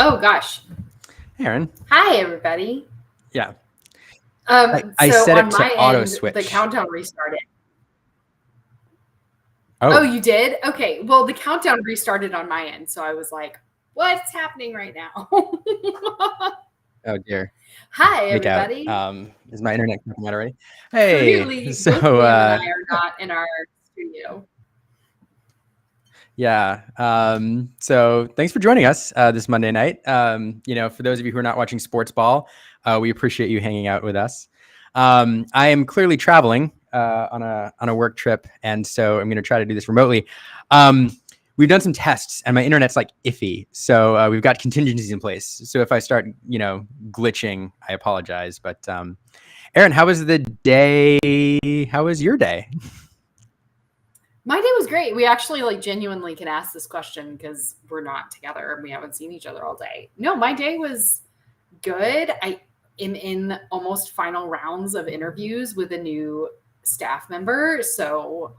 Oh gosh. Aaron. Hi everybody. Yeah. I so set on it to my auto end, switch. the countdown restarted. Oh, you did? Okay. Well, the countdown restarted on my end, so I was like, "What's happening right now?" Oh dear. Hi everybody. Is my internet coming out already? Hey. Clearly, both Liam and I are not in our studio. Yeah. So thanks for joining us this Monday night. For those of you who are not watching sports ball, we appreciate you hanging out with us. I am clearly traveling on a work trip, and so I'm going to try to do this remotely. We've done some tests, and my internet's like iffy, so we've got contingencies in place. So if I start, glitching, I apologize. But Aaron, how was the day? How was your day? My day was great. We actually genuinely can ask this question because we're not together and we haven't seen each other all day. No, my day was good. I am in almost final rounds of interviews with a new staff member. So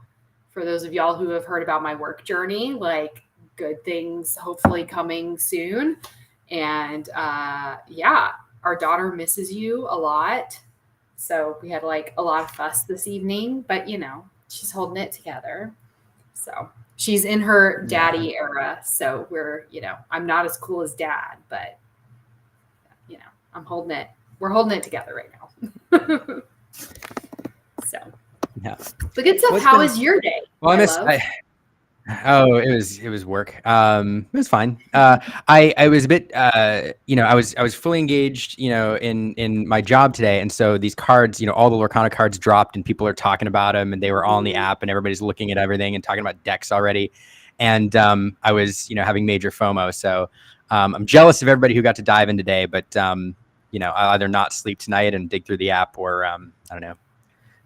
for those of y'all who have heard about my work journey, good things hopefully coming soon. And our daughter misses you a lot. So we had a lot of fuss this evening, but she's holding it together. So she's in her daddy era. So I'm not as cool as dad, but I'm holding it. We're holding it together right now. So, yeah. But good stuff. How was your day? Well, it was work. It was fine. I was a bit, I was fully engaged, in my job today. And so these cards, all the Lorcana cards dropped and people are talking about them and they were all in the app and everybody's looking at everything and talking about decks already. And I was, having major FOMO. So I'm jealous of everybody who got to dive in today, but I'll either not sleep tonight and dig through the app or, I don't know,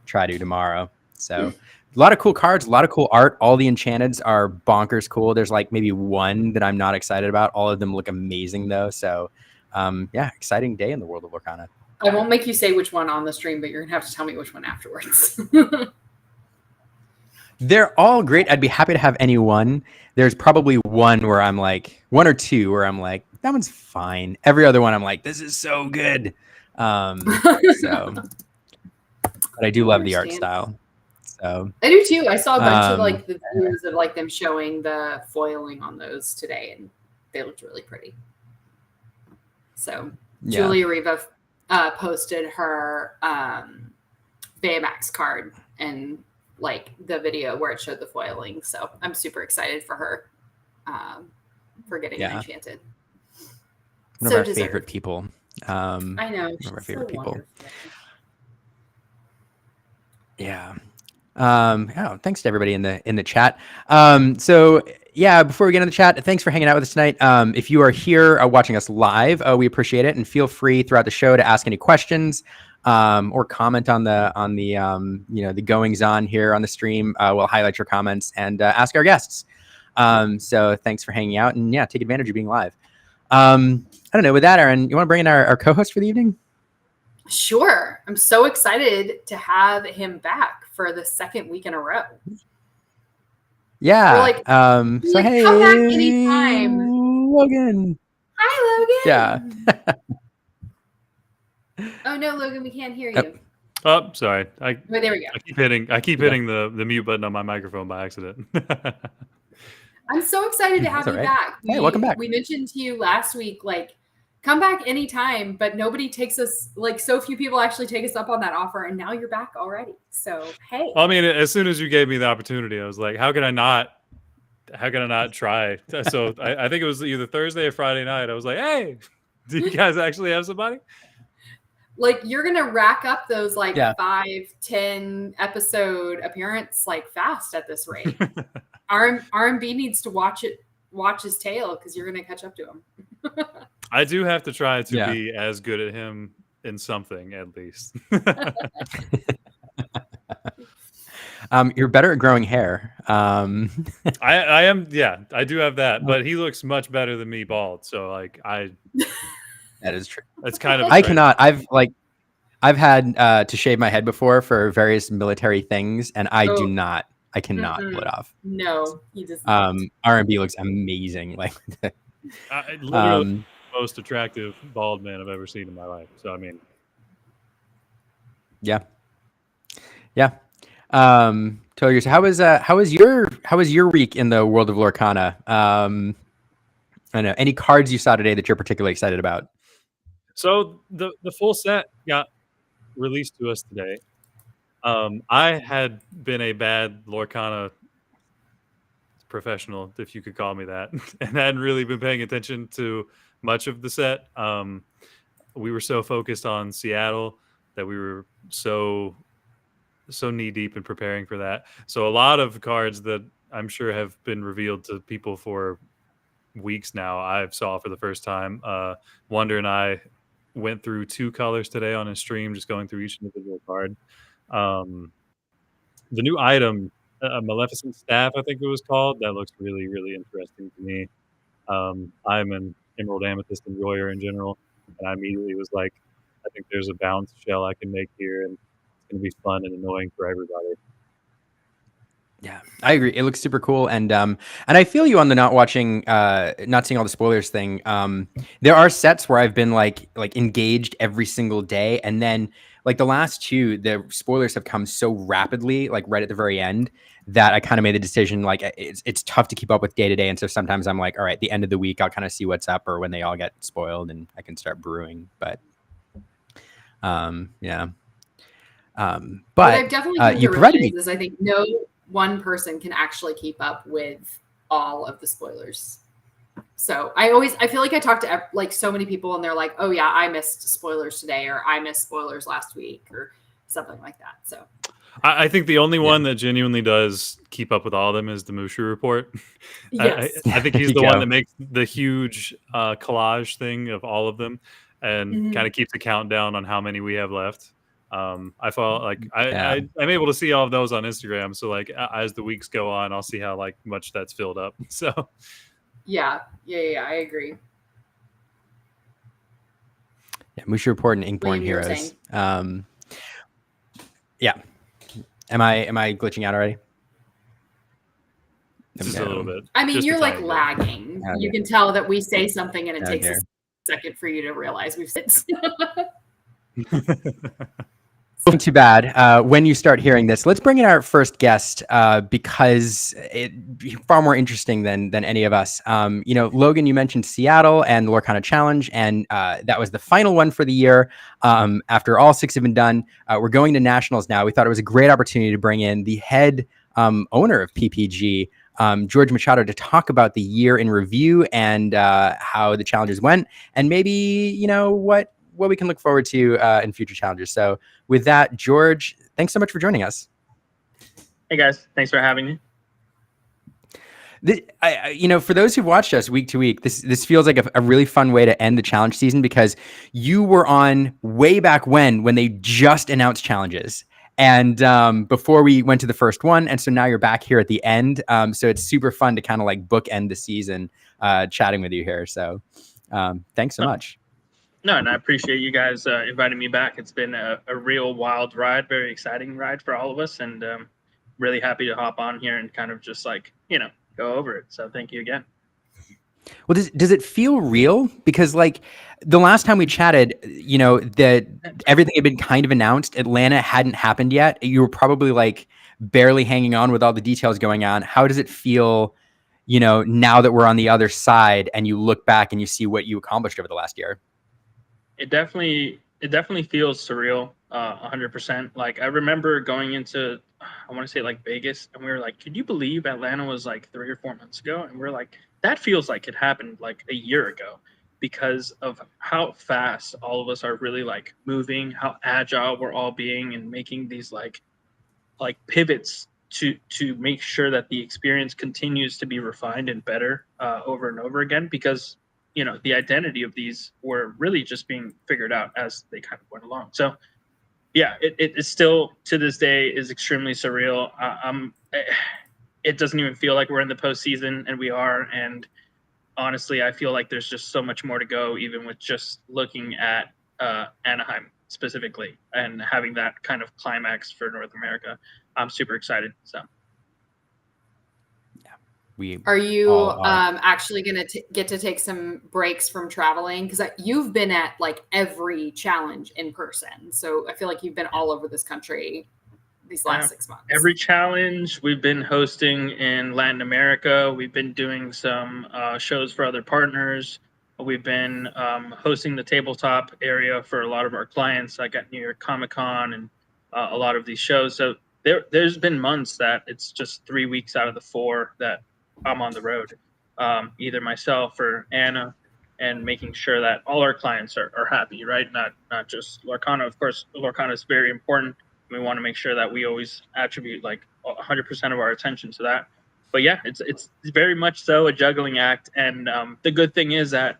try to tomorrow. So a lot of cool cards, a lot of cool art. All the enchanteds are bonkers cool. There's maybe one that I'm not excited about. All of them look amazing though. So exciting day in the world of Lorcana. I won't make you say which one on the stream, but you're gonna have to tell me which one afterwards. They're all great. I'd be happy to have any one. There's probably one where I'm one or two where I'm that one's fine. Every other one I'm this is so good. But I do love the art style. So I do too. I saw a bunch of the videos of them showing the foiling on those today, and they looked really pretty. So Julia Riva posted her Baymax card and the video where it showed the foiling. So I'm super excited for her for getting it enchanted. One of our favorite people. I know. One of our favorite people. Wonderful. Yeah. Thanks to everybody in the chat. Before we get into the chat, thanks for hanging out with us tonight. If you are here watching us live, we appreciate it, and feel free throughout the show to ask any questions or comment on the goings on here on the stream. We'll highlight your comments and ask our guests. So thanks for hanging out, and take advantage of being live. I don't know. With that, Aaron, you want to bring in our co-host for the evening? Sure. I'm so excited to have him back for the second week in a row. Yeah. So hey, come back anytime. Logan. Hi, Logan. Yeah. Oh no, Logan, we can't hear you. Oh, sorry. There we go. I keep hitting the mute button on my microphone by accident. I'm so excited to have you back. Hey, welcome back. We mentioned to you last week, come back anytime, but nobody takes us, so few people actually take us up on that offer, and now you're back already. So, hey. Well, I mean, as soon as you gave me the opportunity, I was like, how can I not try? So I think it was either Thursday or Friday night. I was like, hey, do you guys actually have somebody? You're going to rack up those 5-10 episode appearance fast at this rate. R&B needs to watch his tail because you're going to catch up to him. I do have to try to be as good at him in something, at least. You're better at growing hair. I am. Yeah, I do have that, but he looks much better than me bald. So that is true. That's kind of. I cannot. I've had to shave my head before for various military things, and I do not. I cannot pull it off. No, he does. R&B looks amazing. most attractive bald man I've ever seen in my life. So I mean, yeah. Totally. So how was your week in the world of Lorcana? I don't know, any cards you saw today that you're particularly excited about? so the full set got released to us today. I had been a bad Lorcana professional, if you could call me that, and hadn't really been paying attention to much of the set. We were so focused on Seattle that we were so knee deep in preparing for that. So a lot of cards that I'm sure have been revealed to people for weeks now, I've saw for the first time. Wonder and I went through 2 colors today on a stream, just going through each individual card. The new item, Maleficent Staff, I think it was called, that looks really, really interesting to me. I'm an Emerald Amethyst enjoyer in general, and I immediately was like, I think there's a bounce shell I can make here, and it's going to be fun and annoying for everybody. Yeah, I agree. It looks super cool, and I feel you on the not seeing all the spoilers thing. There are sets where I've been like engaged every single day, and then like the last 2, the spoilers have come so rapidly, like right at the very end, that I kind of made the decision like it's tough to keep up with day to day, and so sometimes I'm like, all right, the end of the week I'll kind of see what's up, or when they all get spoiled, and I can start brewing. But yeah. What I've definitely come you to provided realize me. is I think no one person can actually keep up with all of the spoilers. So I feel like I talk to like so many people and they're like, oh yeah, I missed spoilers today, or I missed spoilers last week, or something like that. So I think the only one that genuinely does keep up with all of them is the Mushu report. yes, I think There he's you the one go. that makes the huge collage thing of all of them, and kind of keeps a countdown on how many we have left. I follow like I'm able to see all of those on Instagram. So like as the weeks go on, I'll see how like much that's filled up. So yeah, I agree. Yeah, Mushu Report and Inkborn William, you were Heroes. saying? Yeah. Am I glitching out already? just a little bit. I mean, just you're a like tiny bit. lagging. Okay. You can tell that we say something and it takes Okay. a second for you to realize we've said. Not too bad. When you start hearing this, let's bring in our first guest because it's far more interesting than any of us. Logan, you mentioned Seattle and the Lorcana Challenge, and that was the final one for the year. After all 6 have been done, we're going to nationals now. We thought it was a great opportunity to bring in the head owner of PPG, George Machado, to talk about the year in review and how the challenges went, and maybe what we can look forward to in future challenges. So with that, George, thanks so much for joining us. Hey guys, thanks for having me. For those who've watched us week to week, this feels like a really fun way to end the challenge season, because you were on way back when they just announced challenges, and before we went to the first one, and so now you're back here at the end. So it's super fun to kind of like bookend the season, chatting with you here. So thanks so much. No, and I appreciate you guys inviting me back. It's been a real wild ride, very exciting ride for all of us, and really happy to hop on here and kind of just like, go over it. So thank you again. Well, does it feel real? Because like the last time we chatted, that everything had been kind of announced. Atlanta hadn't happened yet. You were probably like barely hanging on with all the details going on. How does it feel, now that we're on the other side and you look back and you see what you accomplished over the last year? It definitely feels surreal, 100%. Like I remember going into, I want to say like Vegas, and we were like, "Could you believe Atlanta was like 3 or 4 months ago?" And we're like, "That feels like it happened like a year ago," because of how fast all of us are really like moving, how agile we're all being, and making these like pivots to make sure that the experience continues to be refined and better over and over again, because the identity of these were really just being figured out as they kind of went along. So yeah, it still to this day is extremely surreal. It doesn't even feel like we're in the postseason, and we are. And honestly, I feel like there's just so much more to go, even with just looking at Anaheim specifically and having that kind of climax for North America. I'm super excited. So we Are you all are. actually going to get to take some breaks from traveling? Because you've been at like every challenge in person. So I feel like you've been all over this country these last 6 months. Every challenge we've been hosting in Latin America. We've been doing some shows for other partners. We've been hosting the tabletop area for a lot of our clients, like at New York Comic Con and a lot of these shows. So there's been months that it's just 3 weeks out of the 4 that I'm on the road, either myself or Anna, and making sure that all our clients are happy, right? Not just Lorcana. Of course, Lorcana is very important. We want to make sure that we always attribute like 100% of our attention to that. But yeah, it's very much so a juggling act. And the good thing is that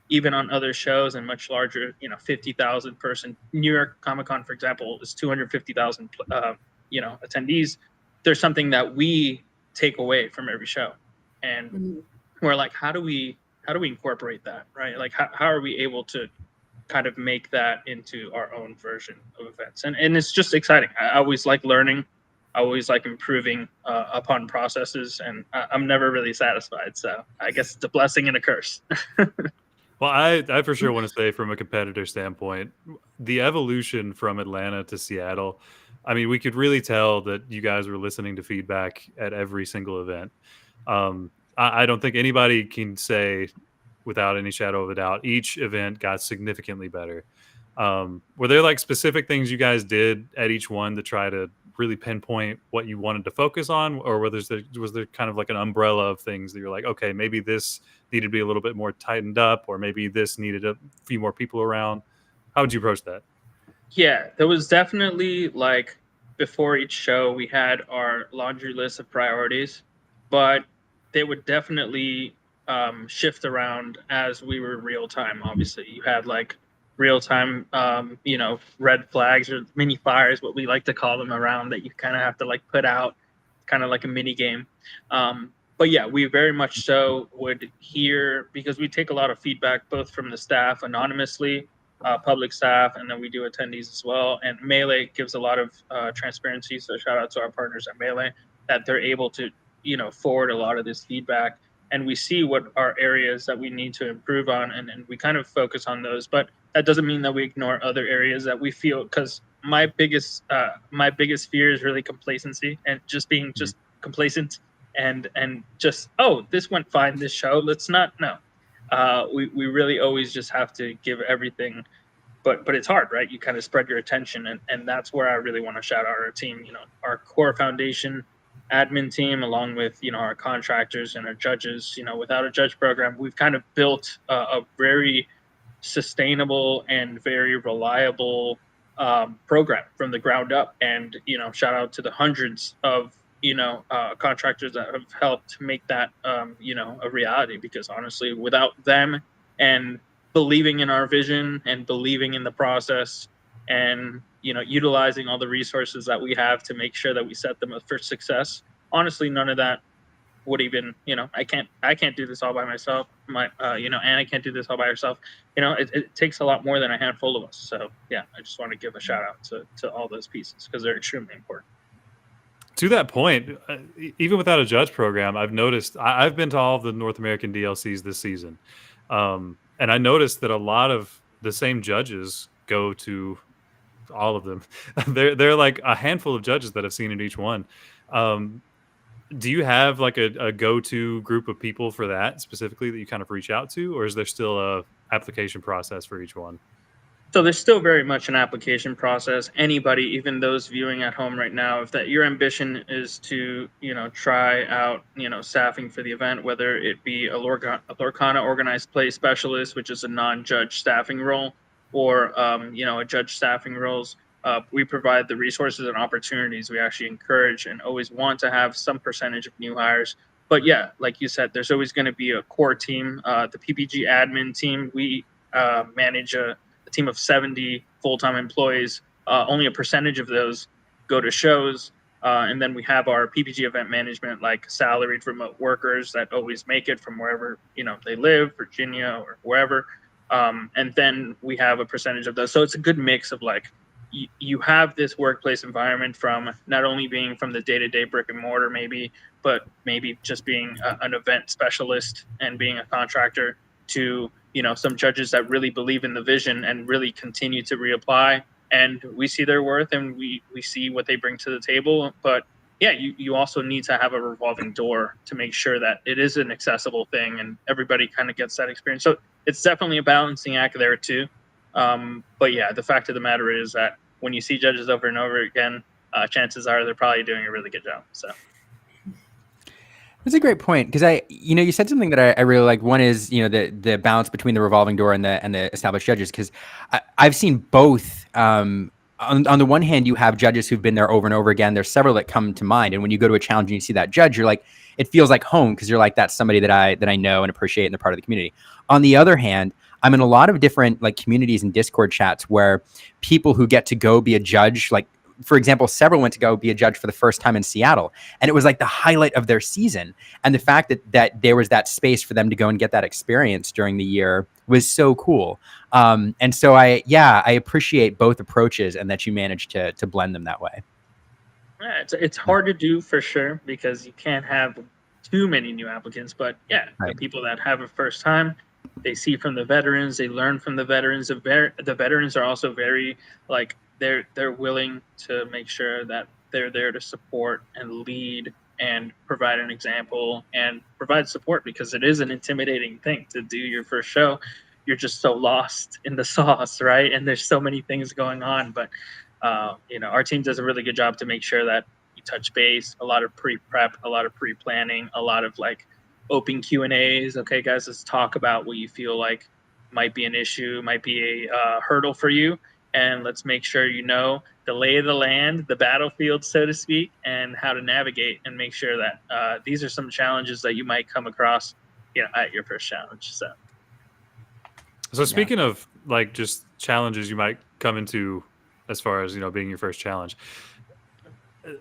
even on other shows and much larger, 50,000 person New York Comic Con, for example, is 250,000, attendees. There's something that we take away from every show, and we're like, how do we incorporate that, right? Like, how are we able to kind of make that into our own version of events? And it's just exciting. I always like learning. I always like improving upon processes, and I'm never really satisfied. So I guess it's a blessing and a curse. Well, I for sure want to say from a competitor standpoint, the evolution from Atlanta to Seattle, I mean, we could really tell that you guys were listening to feedback at every single event. I don't think anybody can say without any shadow of a doubt, each event got significantly better. Were there like specific things you guys did at each one to try to really pinpoint what you wanted to focus on, or was there kind of like an umbrella of things that you're like, okay, maybe this needed to be a little bit more tightened up, or maybe this needed a few more people around? How would you approach that? Yeah, there was definitely like before each show we had our laundry list of priorities, but they would definitely shift around as we were real time. Obviously, you had like real time, red flags or mini fires, what we like to call them, around that you kind of have to like put out, kind of like a mini game. But yeah, we very much so would hear, because we take a lot of feedback both from the staff anonymously, public staff, and then we do attendees as well. And Melee gives a lot of transparency. So shout out to our partners at Melee that they're able to, forward a lot of this feedback. And we see what are areas that we need to improve on, and we kind of focus on those. But that doesn't mean that we ignore other areas that we feel, because my biggest fear is really complacency, and just being just complacent and just, oh, this went fine this show, let's not. No, we really always just have to give everything, but it's hard, right? You kind of spread your attention, and that's where I really want to shout out our team, our core foundation admin team, along with our contractors and our judges. Without a judge program, we've kind of built a very sustainable and very reliable program from the ground up. And shout out to the hundreds of contractors that have helped make that a reality, because honestly, without them and believing in our vision and believing in the process and utilizing all the resources that we have to make sure that we set them up for success, honestly, none of that would even, I can't do this all by myself. Anna can't do this all by herself. It takes a lot more than a handful of us. So yeah, I just want to give a shout out to all those pieces, because they're extremely important. To that point, even without a judge program, I've noticed, I've been to all of the North American DLCs this season. And I noticed that a lot of the same judges go to all of them. They're like a handful of judges that I've seen in each one. Do you have like a go-to group of people for that specifically that you kind of reach out to, or is there still a application process for each one? So there's still very much an application process. Anybody, even those viewing at home right now, if that your ambition is to, try out, staffing for the event, whether it be a Lorcana organized play specialist, which is a non-judge staffing role, or, a judge staffing roles, we provide the resources and opportunities. We actually encourage and always want to have some percentage of new hires. But yeah, like you said, there's always going to be a core team. The PPG admin team, we manage a team of 70 full-time employees. Only a percentage of those go to shows. And then we have our PPG event management, like salaried remote workers that always make it from wherever, they live, Virginia or wherever. And then we have a percentage of those. So it's a good mix of like, you have this workplace environment from not only being from the day-to-day brick and mortar maybe, but maybe just being an event specialist and being a contractor, to some judges that really believe in the vision and really continue to reapply, and we see their worth and we see what they bring to the table. But yeah, you also need to have a revolving door to make sure that it is an accessible thing and everybody kind of gets that experience. So it's definitely a balancing act there too. But yeah, the fact of the matter is that when you see judges over and over again, chances are they're probably doing a really good job. So that's a great point, because you said something that I really like. One is the balance between the revolving door and the established judges, because I've seen both. On the one hand, you have judges who've been there over and over again. There's several that come to mind, and when you go to a challenge and you see that judge, you're like, it feels like home, because you're like, that's somebody that I know and appreciate, and they're part of the community. On the other hand, I'm in a lot of different like communities and Discord chats where people who get to go be a judge, like for example, several went to go be a judge for the first time in Seattle, and it was like the highlight of their season. And the fact that there was that space for them to go and get that experience during the year was so cool. And so I appreciate both approaches, and that you managed to blend them that way. Yeah, it's hard to do for sure, because you can't have too many new applicants. But yeah, Right. The people that have a first time, they see from the veterans, they learn from the veterans. The veterans are also very like they're willing to make sure that they're there to support and lead and provide an example and provide support, because it is an intimidating thing to do your first show. You're just so lost in the sauce, right? And there's so many things going on. But our team does a really good job to make sure that you touch base, a lot of pre-prep, a lot of pre-planning, a lot of like open Q&As. Okay, guys, let's talk about what you feel like might be an issue, might be a hurdle for you. And let's make sure the lay of the land, the battlefield, so to speak, and how to navigate, and make sure that these are some challenges that you might come across, at your first challenge. So speaking of like just challenges you might come into, as far as being your first challenge,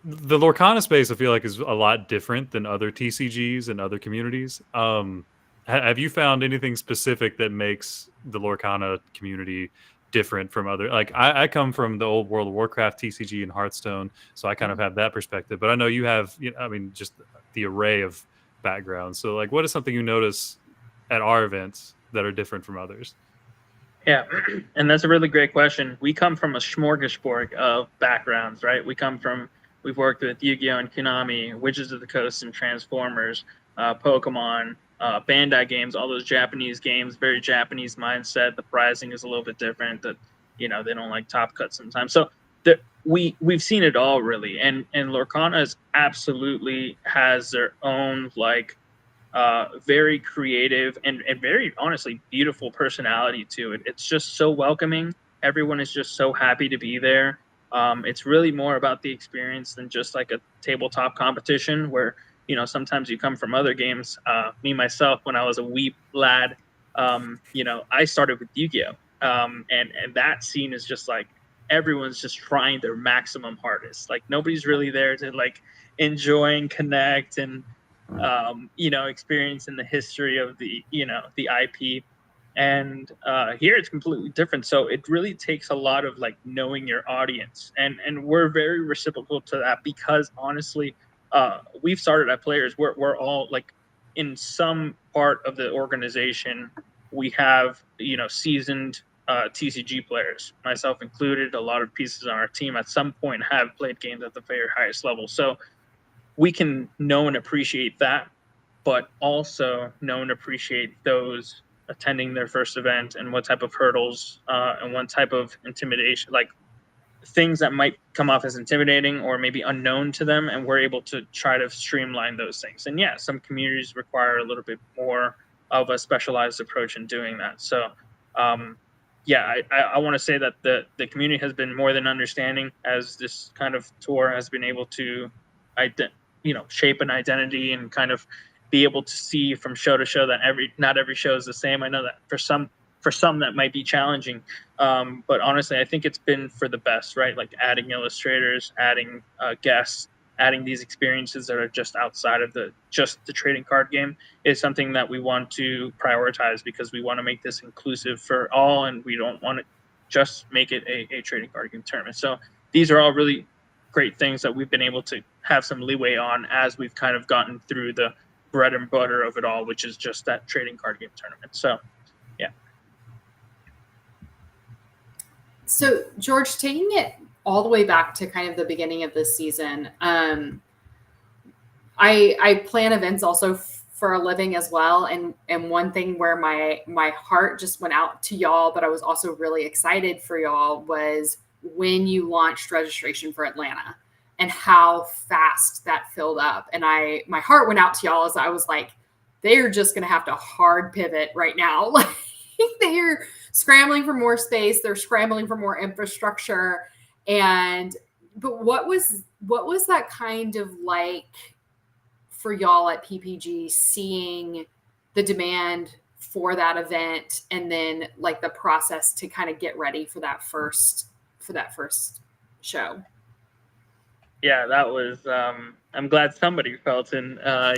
the Lorcana space I feel like is a lot different than other TCGs and other communities. Have you found anything specific that makes the Lorcana community different from other? Like I come from the old World of Warcraft TCG and Hearthstone, so I kind of have that perspective. But I know you have, just the array of backgrounds. So like, what is something you notice at our events that are different from others? Yeah, and that's a really great question. We come from a smorgasbord of backgrounds, right? We've worked with Yu-Gi-Oh! And Konami, Wizards of the Coast and Transformers, Pokemon, Bandai games, all those Japanese games, very Japanese mindset. The pricing is a little bit different. That they don't like top cuts sometimes. So we've seen it all really, and Lorcana is absolutely has their own like very creative and very honestly beautiful personality to it. It's just so welcoming. Everyone is just so happy to be there. It's really more about the experience than just like a tabletop competition where, sometimes you come from other games. Me, myself, when I was a wee lad, I started with Yu-Gi-Oh! And that scene is just like, everyone's just trying their maximum hardest. Like nobody's really there to like enjoy and connect and, experience in the history of the IP. And here it's completely different. So it really takes a lot of like knowing your audience, and we're very reciprocal to that, because honestly, we've started at players. We're all like in some part of the organization, we have seasoned TCG players, myself included. A lot of pieces on our team at some point have played games at the very highest level. So we can know and appreciate that, but also know and appreciate those attending their first event and what type of hurdles and what type of intimidation, like things that might come off as intimidating or maybe unknown to them. And we're able to try to streamline those things. And yeah, some communities require a little bit more of a specialized approach in doing that. So I want to say that the community has been more than understanding as this kind of tour has been able to shape an identity and kind of be able to see from show to show that not every show is the same. I know that for some that might be challenging, but honestly, I think it's been for the best, right? Like adding illustrators, adding guests, adding these experiences that are just outside of the trading card game is something that we want to prioritize, because we want to make this inclusive for all, and we don't want just make it a trading card game tournament. So these are all really great things that we've been able to have some leeway on as we've kind of gotten through the bread and butter of it all, which is just that trading card game tournament. So yeah. So George, taking it all the way back to kind of the beginning of this season, I plan events also for a living as well, and one thing where my heart just went out to y'all, but I was also really excited for y'all, was when you launched registration for Atlanta and how fast that filled up. And my heart went out to y'all as I was like, they're just going to have to hard pivot right now. Like, they're scrambling for more space, they're scrambling for more infrastructure. But what was that kind of like for y'all at PPG, seeing the demand for that event and then like the process to kind of get ready for that first show? Yeah, that was I'm glad somebody felt in our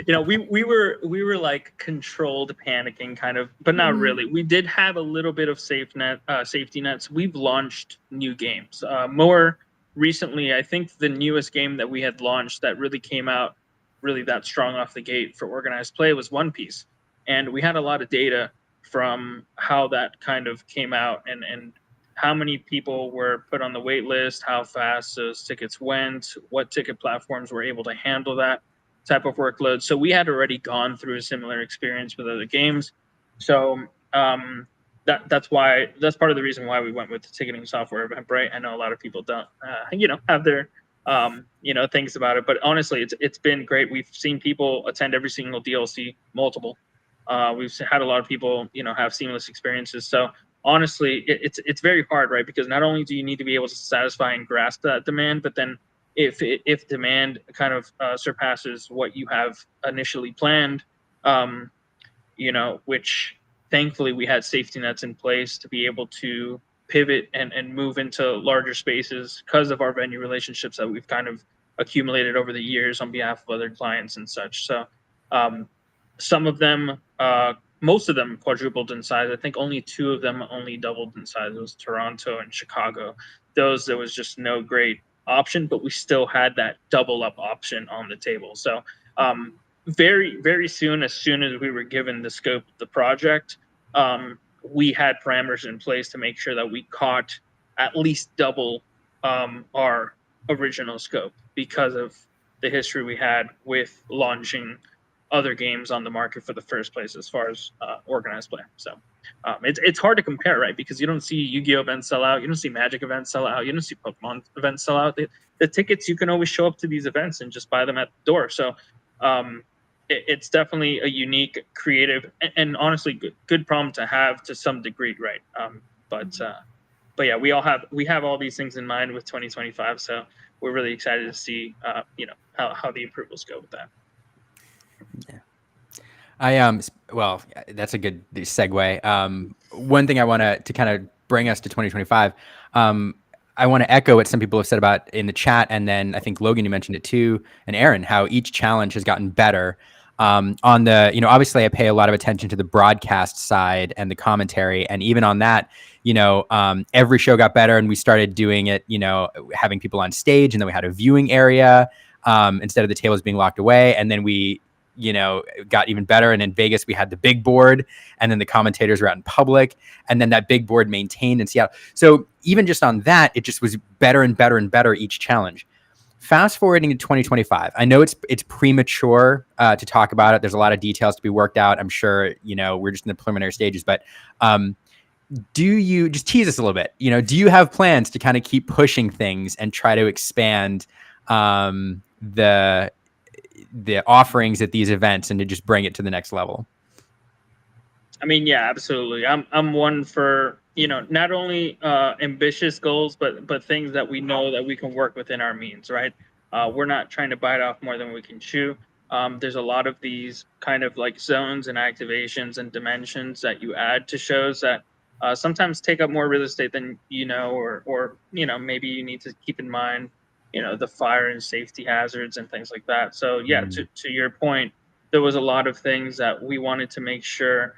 we were like controlled panicking kind of, but not really. We did have a little bit of safety nets. We've launched new games. More recently, I think the newest game that we had launched that really came out really that strong off the gate for organized play was One Piece. And we had a lot of data from how that kind of came out and how many people were put on the wait list, how fast those tickets went, what ticket platforms were able to handle that type of workload. So we had already gone through a similar experience with other games. So that's part of the reason why we went with the ticketing software, Eventbrite. I know a lot of people don't, have their, things about it, but honestly, it's been great. We've seen people attend every single DLC, multiple. We've had a lot of people, have seamless experiences. So honestly, it's very hard, right? Because not only do you need to be able to satisfy and grasp that demand, but then if demand kind of surpasses what you have initially planned, which thankfully we had safety nets in place to be able to pivot and move into larger spaces because of our venue relationships that we've kind of accumulated over the years on behalf of other clients and such. So some of them, most of them quadrupled in size. I think only 2 of them only doubled in size. It was Toronto and Chicago. There was just no great option, but we still had that double up option on the table. So very, very soon, as soon as we were given the scope of the project, we had parameters in place to make sure that we caught at least double our original scope because of the history we had with launching other games on the market for the first place as far as organized play. So it's hard to compare, right? Because you don't see Yu-Gi-Oh events sell out, you don't see Magic events sell out, you don't see Pokemon events sell out. The tickets, you can always show up to these events and just buy them at the door. So it's definitely a unique, creative, and honestly good problem to have to some degree, right? But yeah, we have all these things in mind with 2025. So we're really excited to see how the approvals go with that. Yeah. Well, that's a good segue. One thing I want to kind of bring us to 2025, I want to echo what some people have said about in the chat. And then I think Logan, you mentioned it too, and Aaron, how each challenge has gotten better. On the, obviously I pay a lot of attention to the broadcast side and the commentary. And even on that, every show got better and we started doing it, having people on stage, and then we had a viewing area instead of the tables being locked away. And then we, got even better. And in Vegas, we had the big board, and then the commentators were out in public, and then that big board maintained in Seattle. So even just on that, it just was better and better and better each challenge. Fast forwarding to 2025, I know it's premature to talk about it. There's a lot of details to be worked out. I'm sure, we're just in the preliminary stages, but do you just tease us a little bit? Do you have plans to kind of keep pushing things and try to expand the offerings at these events and to just bring it to the next level? I mean, yeah, absolutely. I'm one for, not only ambitious goals, but things that we know that we can work within our means, right? We're not trying to bite off more than we can chew. There's a lot of these kind of like zones and activations and dimensions that you add to shows that sometimes take up more real estate than or maybe you need to keep in mind, the fire and safety hazards and things like that. So yeah, to your point, there was a lot of things that we wanted to make sure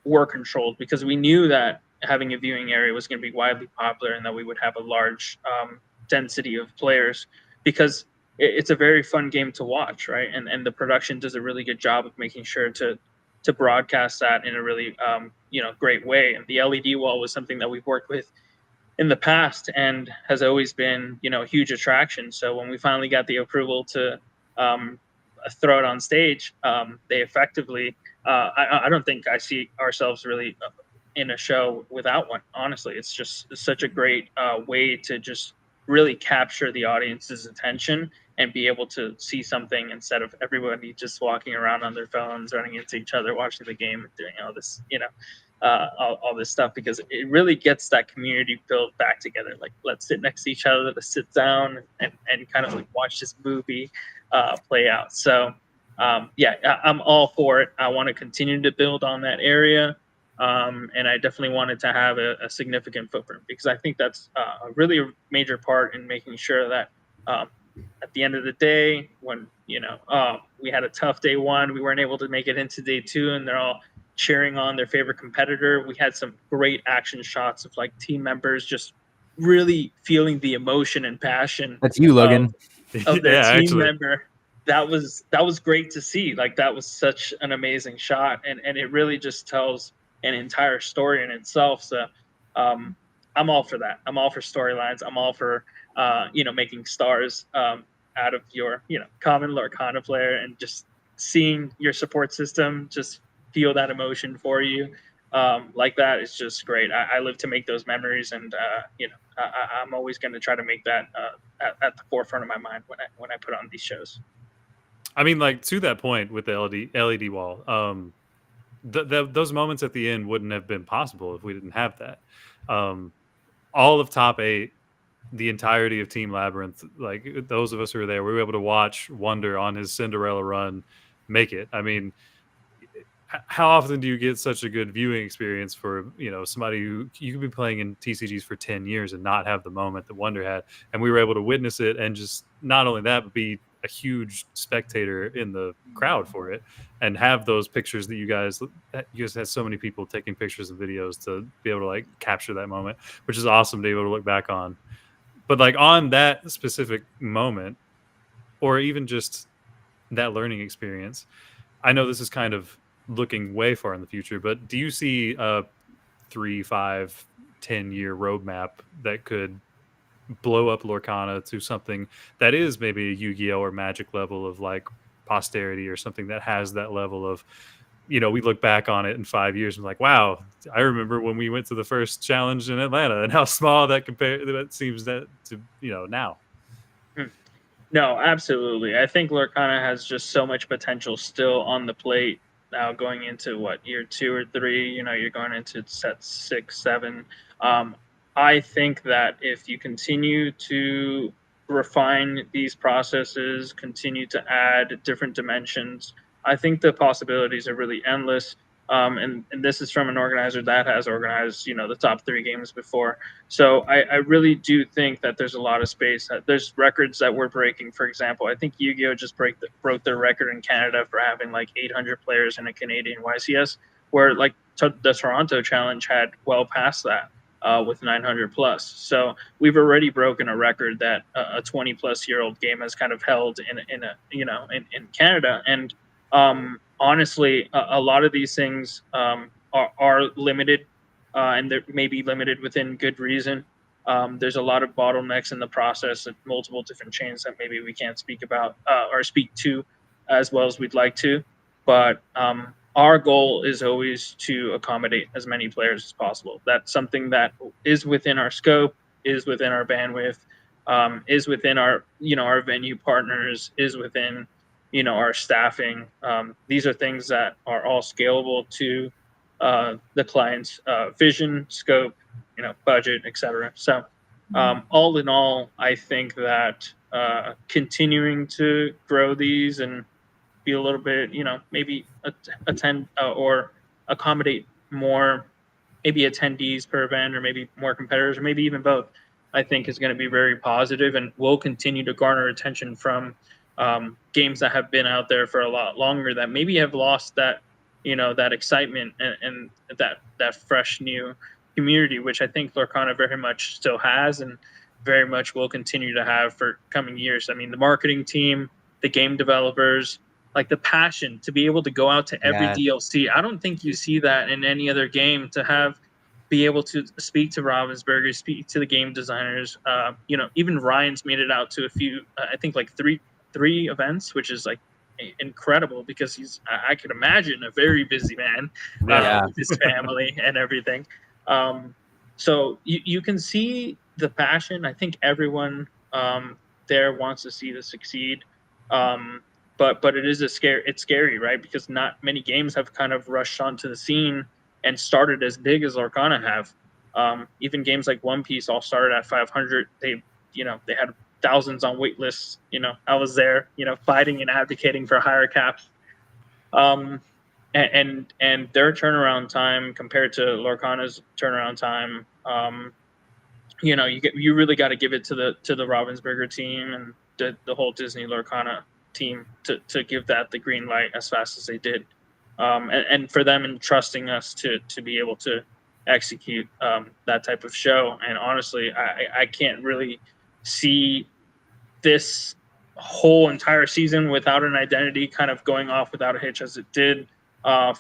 were controlled, because we knew that having a viewing area was going to be widely popular and that we would have a large density of players, because it's a very fun game to watch, right? And the production does a really good job of making sure to broadcast that in a really great way. And the LED wall was something that we've worked with in the past and has always been a huge attraction. So when we finally got the approval to throw it on stage, they effectively I don't think I see ourselves really in a show without one. Honestly, it's just such a great way to just really capture the audience's attention and be able to see something instead of everybody just walking around on their phones, running into each other, watching the game, and doing all this, all this stuff, because it really gets that community built back together. Like, let's sit next to each other, let's sit down and kind of like watch this movie play out. So I'm all for it. I want to continue to build on that area. And I definitely wanted to have a significant footprint, because I think that's a really major part in making sure that at the end of the day, when we had a tough day one, we weren't able to make it into day two, and they're all cheering on their favorite competitor. We had some great action shots of like team members just really feeling the emotion and passion. That's you, Logan. Of their Yeah, team actually. member. That was great to see. Like, that was such an amazing shot, and it really just tells an entire story in itself. So I'm all for that. I'm all for storylines. I'm all for making stars out of your common Lorcana player, and just seeing your support system just feel that emotion for you like that is just great. I live to make those memories, and I'm always going to try to make that at the forefront of my mind when I put on these shows. I mean, like, to that point with the LED wall, those moments at the end wouldn't have been possible if we didn't have that. All of top 8, the entirety of Team Labyrinth, like those of us who were there, we were able to watch Wonder on his Cinderella run make it. I mean, how often do you get such a good viewing experience for somebody who you could be playing in TCGs for 10 years and not have the moment that Wonder had? And we were able to witness it, and just not only that, but be a huge spectator in the crowd for it, and have those pictures that you guys had so many people taking pictures and videos to be able to like capture that moment, which is awesome to be able to look back on. But like on that specific moment, or even just that learning experience, I know this is kind of looking way far in the future, but do you see a 3, 5, 10-year roadmap that could blow up Lorcana to something that is maybe a Yu-Gi-Oh or Magic level of like posterity, or something that has that level of, we look back on it in 5 years and like, wow, I remember when we went to the first challenge in Atlanta and how small that seems that to now. No, absolutely. I think Lorcana has just so much potential still on the plate now, going into year 2 or 3. You're going into set 6, 7. I think that if you continue to refine these processes, continue to add different dimensions, I think the possibilities are really endless. And this is from an organizer that has organized, the top 3 games before. So I really do think that there's a lot of space. There's records that we're breaking. For example, I think Yu-Gi-Oh just broke their record in Canada for having like 800 players in a Canadian YCS, where like the Toronto Challenge had well past that with 900 plus. So we've already broken a record that a 20 plus year old game has kind of held in Canada. And honestly, a lot of these things are limited, and they're maybe limited within good reason. There's a lot of bottlenecks in the process at multiple different chains that maybe we can't speak about or speak to as well as we'd like to. But our goal is always to accommodate as many players as possible. That's something that is within our scope, is within our bandwidth, is within our our venue partners, is within our staffing. These are things that are all scalable to the client's vision, scope, budget, etc. So all in all, I think that continuing to grow these and be a little bit, maybe attend or accommodate more, maybe attendees per event, or maybe more competitors, or maybe even both, I think is going to be very positive, and will continue to garner attention from games that have been out there for a lot longer, that maybe have lost that that excitement and that fresh new community, which I think Lorcana very much still has and very much will continue to have for coming years. I mean, the marketing team, the game developers, like the passion to be able to go out to every Yes. DLC. I don't think you see that in any other game, to have be able to speak to Ravensburger, speak to the game designers. Even Ryan's made it out to a few, I think like three events, which is like incredible, because I could imagine a very busy man Yeah. with his family and everything. So you can see the passion. I think everyone there wants to see this succeed. But it is it's scary, right? Because not many games have kind of rushed onto the scene and started as big as Lorcana have. Even games like One Piece all started at 500. They had thousands on wait lists. I was there, fighting and advocating for higher caps. And their turnaround time compared to Lorcana's turnaround time, you really got to give it to the Ravensburger team and the whole Disney Lorcana team to give that the green light as fast as they did, and for them entrusting us to be able to execute that type of show. And honestly, I can't really see this whole entire season without an identity kind of going off without a hitch as it did,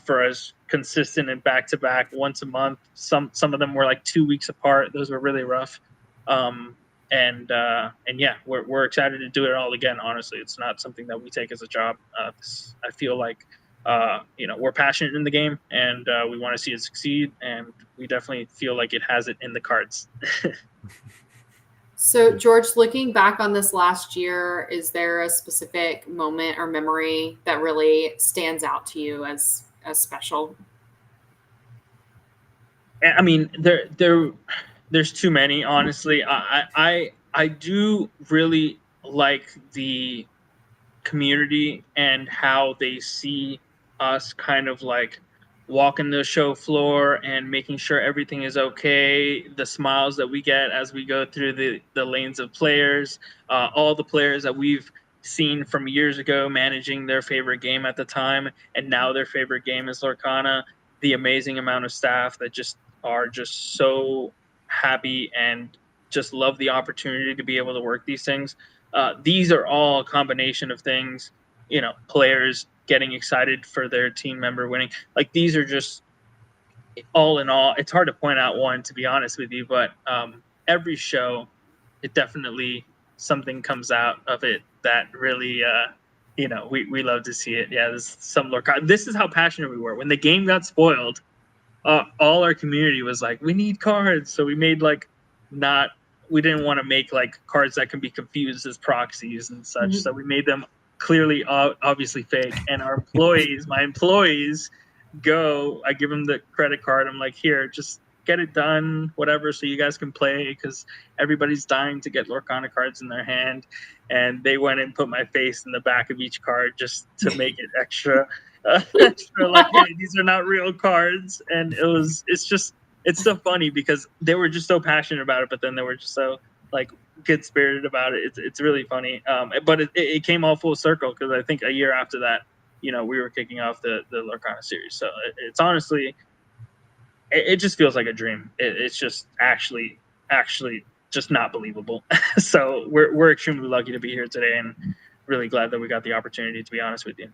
for as consistent and back-to-back once a month. Some of them were like 2 weeks apart. Those were really rough. And yeah, we're excited to do it all again. Honestly, it's not something that we take as a job. I feel like we're passionate in the game, and we want to see it succeed, and we definitely feel like it has it in the cards. So, George, looking back on this last year, is there a specific moment or memory that really stands out to you as special? I mean, there's too many, honestly. I do really like the community and how they see us kind of like walking the show floor and making sure everything is okay. The smiles that we get as we go through the lanes of players, all the players that we've seen from years ago managing their favorite game at the time, and now their favorite game is Lorcana. The amazing amount of staff that just are just so happy and just love the opportunity to be able to work these things. These are all a combination of things, players getting excited for their team member winning. Like, these are just all in all. It's hard to point out one, to be honest with you, but every show, it definitely something comes out of it that really, we love to see it. Yeah, this is how passionate we were. When the game got spoiled, all our community was like, we need cards. So we made we didn't want to make like cards that can be confused as proxies and such. Mm-hmm. So we made them clearly, obviously fake. And our employees, my employees, I give them the credit card. I'm like, here, just get it done, whatever, so you guys can play, because everybody's dying to get Lorcana cards in their hand. And they went and put my face in the back of each card just to make it extra like, hey, these are not real cards. And it's so funny because they were just so passionate about it, but then they were just so like good spirited about it. It's really funny. But it came all full circle, because I think a year after that, we were kicking off the Lorcana series. So it's honestly, it just feels like a dream. It's just actually just not believable. So we're extremely lucky to be here today, and really glad that we got the opportunity, to be honest with you.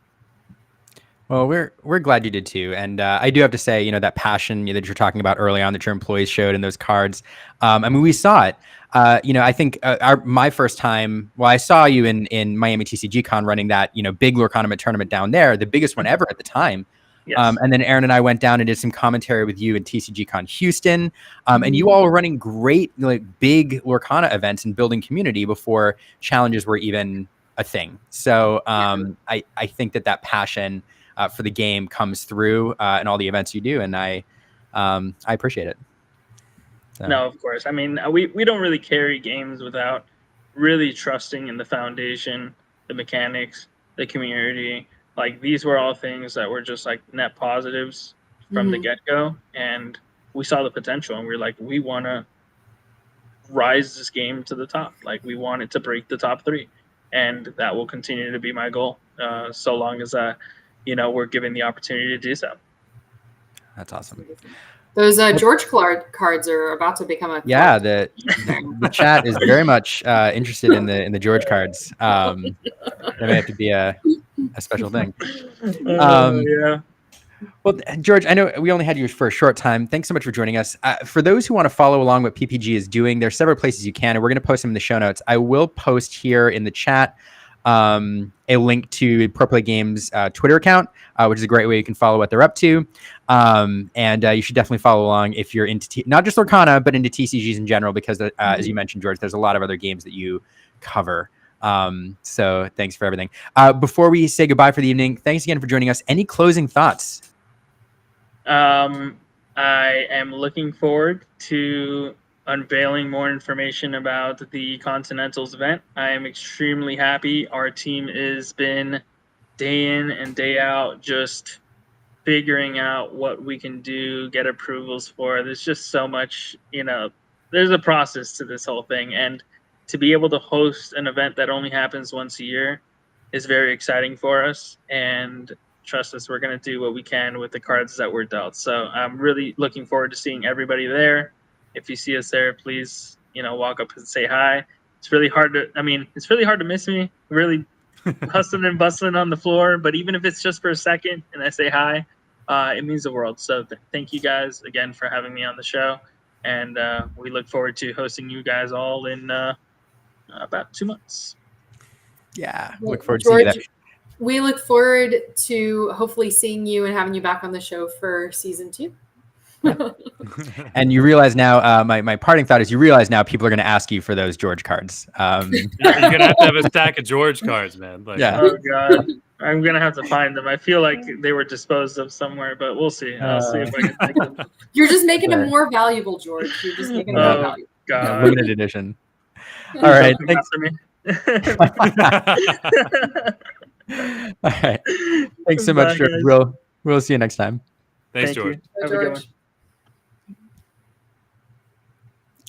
Well, we're glad you did too, and I do have to say, that passion that you're talking about early on that your employees showed in those cards. I mean, we saw it. I think my first time. Well, I saw you in Miami TCG Con running that big Lorcana tournament down there, the biggest one ever at the time. Yes. And then Aaron and I went down and did some commentary with you in TCG Con Houston, and you all were running great, big Lorcana events and building community before challenges were even a thing. So I think that passion for the game comes through in all the events you do, and I appreciate it. So. No, of course. I mean, we don't really carry games without really trusting in the foundation, the mechanics, the community. Like, these were all things that were just like net positives from the get-go, and we saw the potential, and we were like, we want to rise this game to the top. Like, we want it to break the top 3, and that will continue to be my goal, so long as we're given the opportunity to do so. That's awesome. Those George cards are about to become a Yeah, collectible. the chat is very much interested in the George cards. That may have to be a special thing. Yeah. Well, George, I know we only had you for a short time. Thanks so much for joining us. For those who want to follow along what PPG is doing, there's several places you can, and we're going to post them in the show notes. I will post here in the chat a link to Pro Play Games' Twitter account, which is a great way you can follow what they're up to. And you should definitely follow along if you're into not just Lorcana, but into TCGs in general, because as you mentioned, George, there's a lot of other games that you cover. So thanks for everything. Before we say goodbye for the evening, thanks again for joining us. Any closing thoughts? I am looking forward to unveiling more information about the Continentals event. I am extremely happy. Our team has been day in and day out just figuring out what we can do, get approvals for. There's just so much, there's a process to this whole thing. And to be able to host an event that only happens once a year is very exciting for us. And trust us, we're going to do what we can with the cards that we're dealt. So I'm really looking forward to seeing everybody there. If you see us there, please, walk up and say hi. It's really hard to miss me. Really hustling and bustling on the floor, but even if it's just for a second and I say hi, it means the world. So thank you guys again for having me on the show, and we look forward to hosting you guys all in about 2 months. Yeah, look forward to George, seeing you there. we look forward to hopefully seeing you and having you back on the show for season 2. And you realize now, my parting thought is you realize now people are going to ask you for those George cards. You're going to have a stack of George cards, man. Yeah. Oh, God. I'm going to have to find them. I feel like they were disposed of somewhere, but we'll see. I'll see if I can take them. You're just making them more valuable, George. You're just making them more valuable. God. Limited edition. All right. Thanks. All right. Thanks so much, George. We'll see you next time. Thanks, George. Have a good one.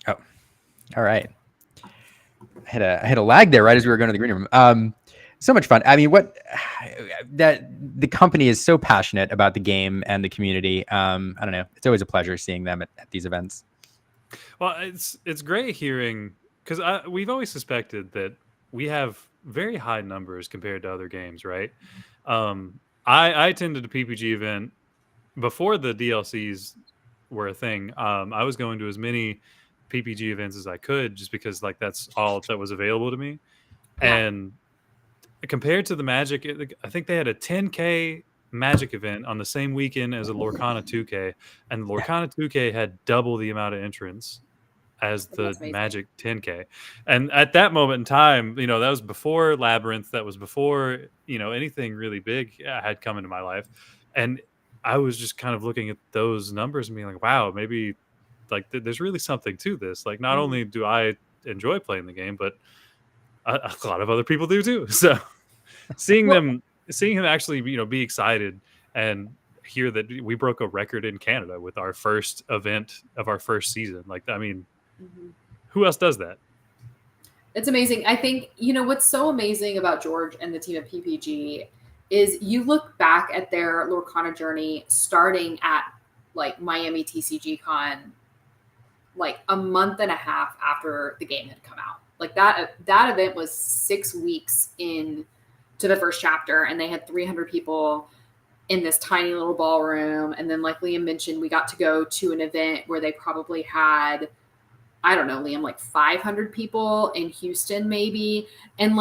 Oh, all right. I had a lag there right as we were going to the green room. So much fun. I mean, that the company is so passionate about the game and the community. I don't know. It's always a pleasure seeing them at these events. Well, it's great hearing, because we've always suspected that we have very high numbers compared to other games, right? I attended a PPG event before the DLCs were a thing. I was going to as many PPG events as I could, just because that's all that was available to me. Yeah. And compared to the Magic, I think they had a 10K Magic event on the same weekend as a Lorcana 2K, and Lorcana 2K had double the amount of entrants as the Magic 10K. And at that moment in time, that was before Labyrinth, that was before anything really big had come into my life, and I was just kind of looking at those numbers and being like, wow, maybe there's really something to this. Not only do I enjoy playing the game, but a lot of other people do too. So seeing him actually, be excited and hear that we broke a record in Canada with our first event of our first season. Who else does that? It's amazing. I think, what's so amazing about George and the team at PPG is you look back at their Lorcana journey starting at Miami TCG Con, a month and a half after the game had come out. That event was 6 weeks in to the first chapter, and they had 300 people in this tiny little ballroom. And then, like Liam mentioned, we got to go to an event where they probably had, I don't know, Liam, 500 people in Houston, maybe. And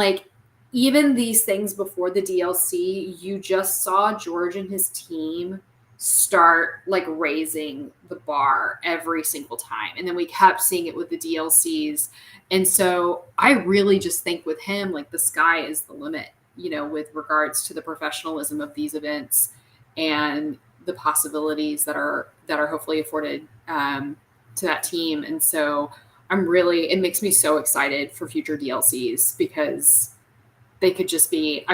even these things before the DLC, you just saw George and his team start raising the bar every single time. And then we kept seeing it with the DLCs. And so I really just think with him, the sky is the limit, with regards to the professionalism of these events and the possibilities that are hopefully afforded to that team. And so it makes me so excited for future DLCs, because they could just be,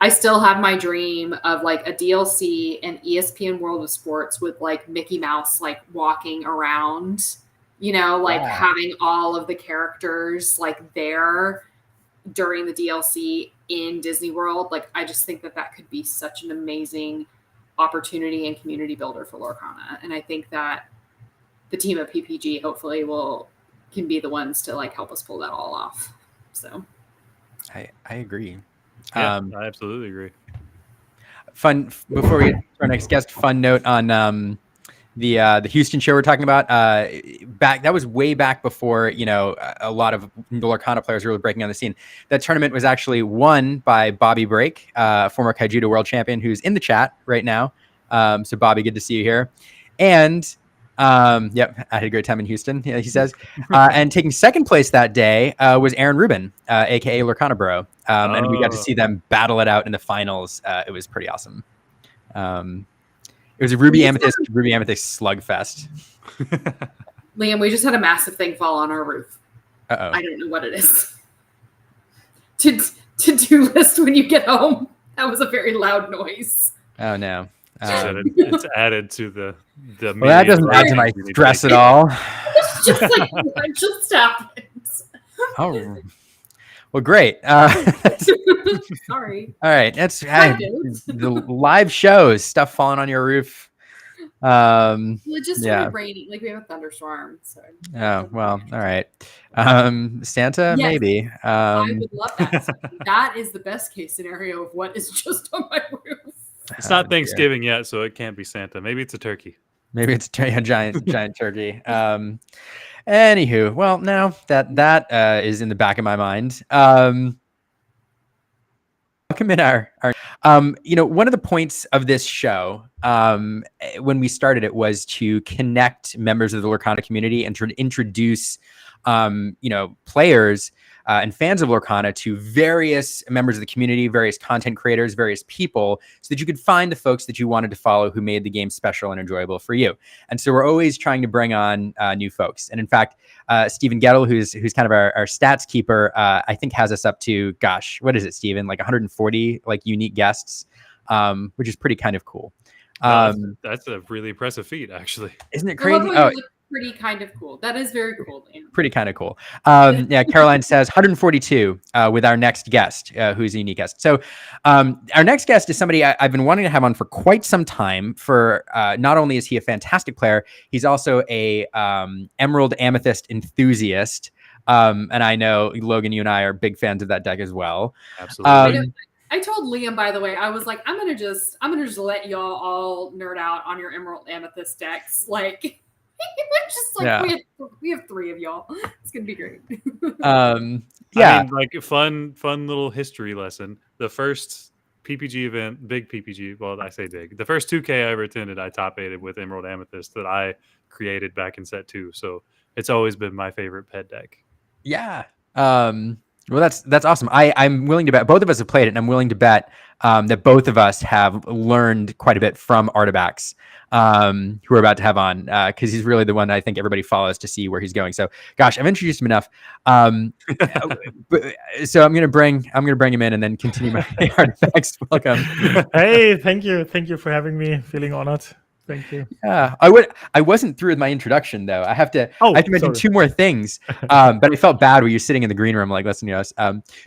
I still have my dream of a DLC in ESPN World of Sports with Mickey Mouse walking around, having all of the characters there during the DLC in Disney World. I just think that could be such an amazing opportunity and community builder for Lorcana. And I think that the team at PPG hopefully can be the ones to like help us pull that all off. So I agree. Yeah, I absolutely agree. Fun before we get to our next guest. Fun note on the Houston show we're talking about. That was way back before a lot of Lorcana players were really breaking on the scene. That tournament was actually won by Bobby Break, former Kaijudo world champion, who's in the chat right now. So Bobby, good to see you here. And yep, I had a great time in Houston. Yeah, he says. And taking second place that day was Aaron Rubin, aka Lorcana Bro, and we got to see them battle it out in the finals. It was pretty awesome. It was a Ruby Amethyst slugfest. Liam, we just had a massive thing fall on our roof. Uh-oh. I don't know what it is. To-do list when you get home. That was a very loud noise. Oh no. It's added to the well, that doesn't add to my stress at all. It's just like what just happened. Oh, well, great. Sorry. All right, that's the live shows, stuff falling on your roof. It just started raining, like we have a thunderstorm. So. Oh well, all right. Santa, yes, maybe. I would love that. That is the best case scenario of what is just on my roof. It's not Thanksgiving yet, so it can't be Santa. Maybe it's a turkey. Maybe it's a giant turkey. Anywho, well, now that is in the back of my mind. Welcome in our one of the points of this show when we started it was to connect members of the Lorcana community and to introduce players and fans of Lorcana to various members of the community, various content creators, various people, so that you could find the folks that you wanted to follow who made the game special and enjoyable for you. And so we're always trying to bring on new folks. And in fact, Stephen Gettle, who's kind of our stats keeper, I think has us up to, gosh, what is it, Stephen? Like 140 like unique guests, which is pretty kind of cool. That's a really impressive feat, actually. Isn't it crazy? Pretty kind of cool. That is very cool. Pretty kind of cool. Yeah, Caroline says 142 with our next guest, who's a unique guest. So our next guest is somebody I've been wanting to have on for quite some time. For not only is he a fantastic player, he's also a Emerald Amethyst enthusiast. And I know, Logan, you and I are big fans of that deck as well. Absolutely. I told Liam, by the way, I was like, I'm gonna just let y'all all nerd out on your Emerald Amethyst decks, like. Just like yeah. we have three of y'all. It's gonna be great. Yeah, I mean, like a fun little history lesson. The first PPG event, big PPG. Well, I say big. The first 2K I ever attended, I top 8'd with Emerald Amethyst that I created back in set 2. So it's always been my favorite pet deck. Yeah. Well, that's awesome. I'm willing to bet both of us have played it, and I'm willing to bet that both of us have learned quite a bit from Artabax, who we're about to have on, because he's really the one that I think everybody follows to see where he's going. So, gosh, I've introduced him enough. So I'm gonna bring him in and then continue my Artabax. Welcome. Hey, thank you for having me. Feeling honored. Thank you. Yeah, I wasn't through with my introduction though. I have to mention two more things. But I felt bad when you're sitting in the green room, like listening to us.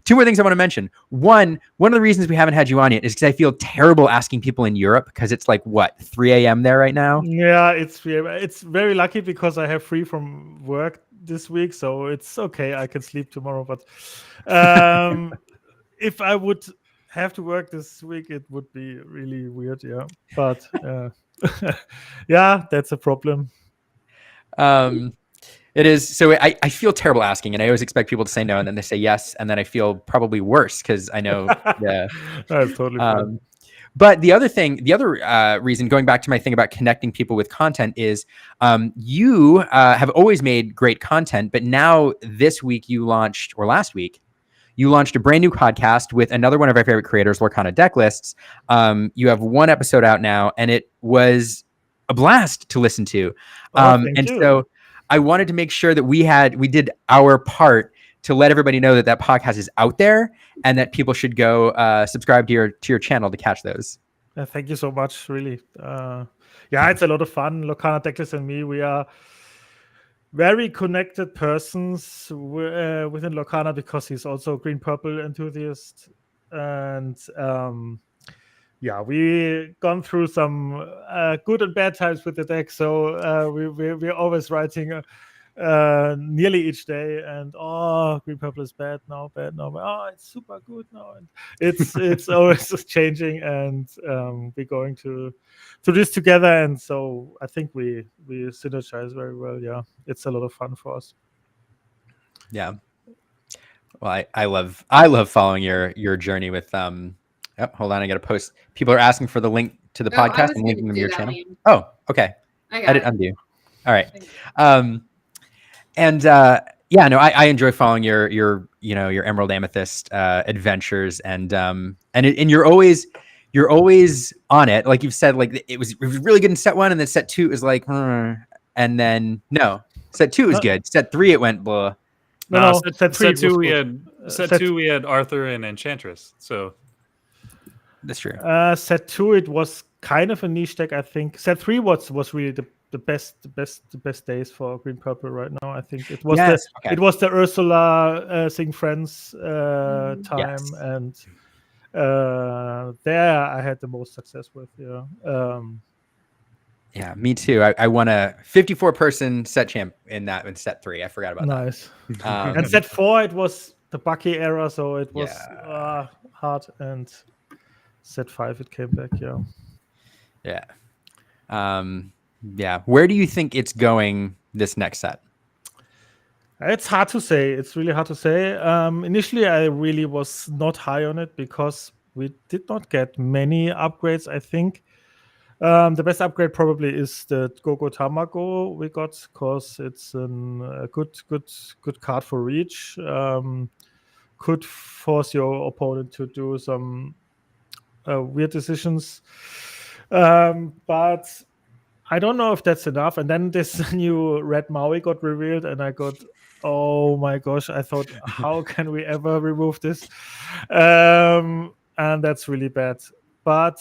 Two more things I want to mention. One of the reasons we haven't had you on yet is because I feel terrible asking people in Europe, because it's like what, 3 a.m. there right now. Yeah, it's very lucky because I have free from work this week, so it's okay. I can sleep tomorrow. But if I would have to work this week, it would be really weird. Yeah, but. Yeah, that's a problem. It is. So I feel terrible asking, and I always expect people to say no, and then they say yes, and then I feel probably worse because I know. Yeah, that's totally fine. But the other reason, going back to my thing about connecting people with content, is you have always made great content, but now this week last week, you launched a brand new podcast with another one of our favorite creators, Lorcana Decklists. You have one episode out now, and it was a blast to listen to. So I wanted to make sure that we did our part to let everybody know that podcast is out there and that people should go subscribe to your channel to catch those. Thank you so much. Really. Yeah, it's a lot of fun. Lorcana Decklists and me, we are very connected persons within Lorcana because he's also a green purple enthusiast, and yeah, we gone through some good and bad times with the deck. So we're always writing nearly each day, and green purple is bad now, oh, it's super good now, and it's always just changing, and we're going to this together, and so I think we synergize very well. Yeah, it's a lot of fun for us. Yeah. Well, I love following your journey with hold on, I got to post. People are asking for the link to the I podcast. was I'm gonna linking them to do your that, channel. Liam. Oh, okay. I got Edit it. undo. All right. Thank you. And yeah, no, I enjoy following your Emerald Amethyst adventures, and you're always on it. Like you've said, like it was really good in set 1, and then set 2 is like, and then no, set 2 is good. Set 3 it went blah. No, set 3 2 was we good. had set 2 we had Arthur and Enchantress. So That's true. Set 2 it was kind of a niche deck. I think set 3 was really the best days for green purple right now. I think it was it was the Ursula Sing Friends time, and there I had the most success with. Yeah, me too. I won a 54-person set champ in set 3. I forgot about nice. that. And set 4 it was the Bucky era, so it was hard, and set 5 it came back. Yeah. Where do you think it's going this next set? It's hard to say. It's really hard to say. Initially, I really was not high on it because we did not get many upgrades. I think the best upgrade probably is the Gogo Tamago we got, because it's a good card for reach. Could force your opponent to do some weird decisions, but I don't know if that's enough. And then this new red Maui got revealed, and I got, oh my gosh, I thought, how can we ever remove this? And that's really bad. But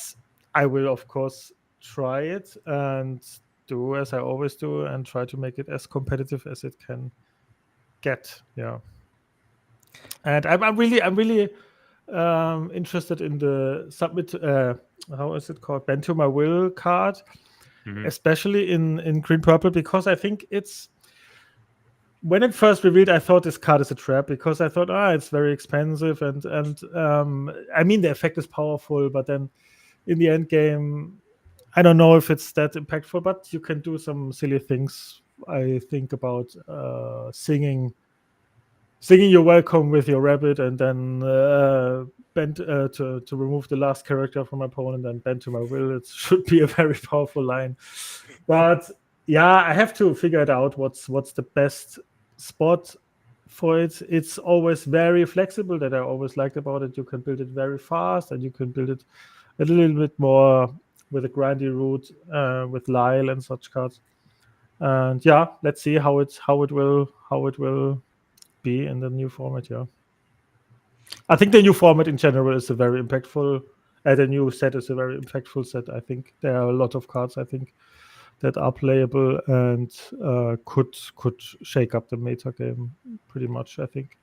I will, of course, try it and do as I always do, and try to make it as competitive as it can get. Yeah. And I'm really interested in the submit. How is it called? Bend to My Will card. Especially in green purple, because I think it's, when it first revealed, I thought this card is a trap, because I thought it's very expensive, and I mean the effect is powerful, but then in the end game I don't know if it's that impactful. But you can do some silly things, I think, about singing You're Welcome with your rabbit, and then bend to remove the last character from my opponent, and bend to my will. It should be a very powerful line. But yeah, I have to figure it out what's the best spot for it. It's always very flexible, that I always liked about it. You can build it very fast, and you can build it a little bit more with a grindy route, with Lyle and such cards. And yeah, let's see how it will be in the new format. I think the new format in general is a very impactful, the new set is a very impactful set. I think there are a lot of cards, I think, that are playable and could shake up the meta game pretty much, I think.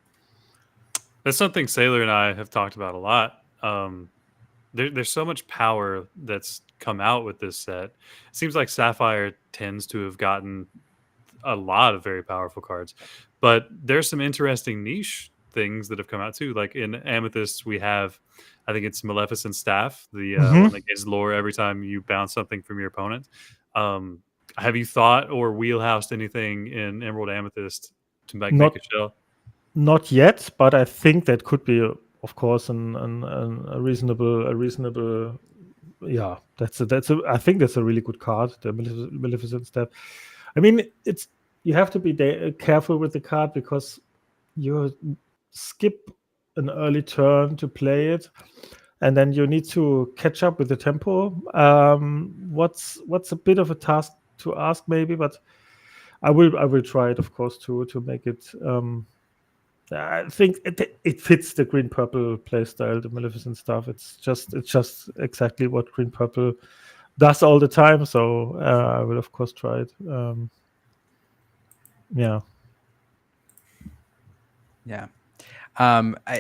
That's something Sailor and I have talked about a lot. There's so much power that's come out with this set. It seems like Sapphire tends to have gotten a lot of very powerful cards, but there's some interesting niche things that have come out too. Like in Amethyst, we have, I think it's Maleficent Staff, the one that gives lore every time you bounce something from your opponent. Have you thought or wheelhoused anything in Emerald Amethyst to make a shell? Not yet, but I think that could be, of course, a reasonable. Yeah, I think that's a really good card, the Maleficent Staff. I mean, you have to be careful with the card, because you skip an early turn to play it, and then you need to catch up with the tempo. What's a bit of a task to ask, maybe, but I will try it, of course, to make it. I think it fits the green purple playstyle, the Maleficent stuff. It's just exactly what green purple does all the time. So I will, of course, try it. Yeah.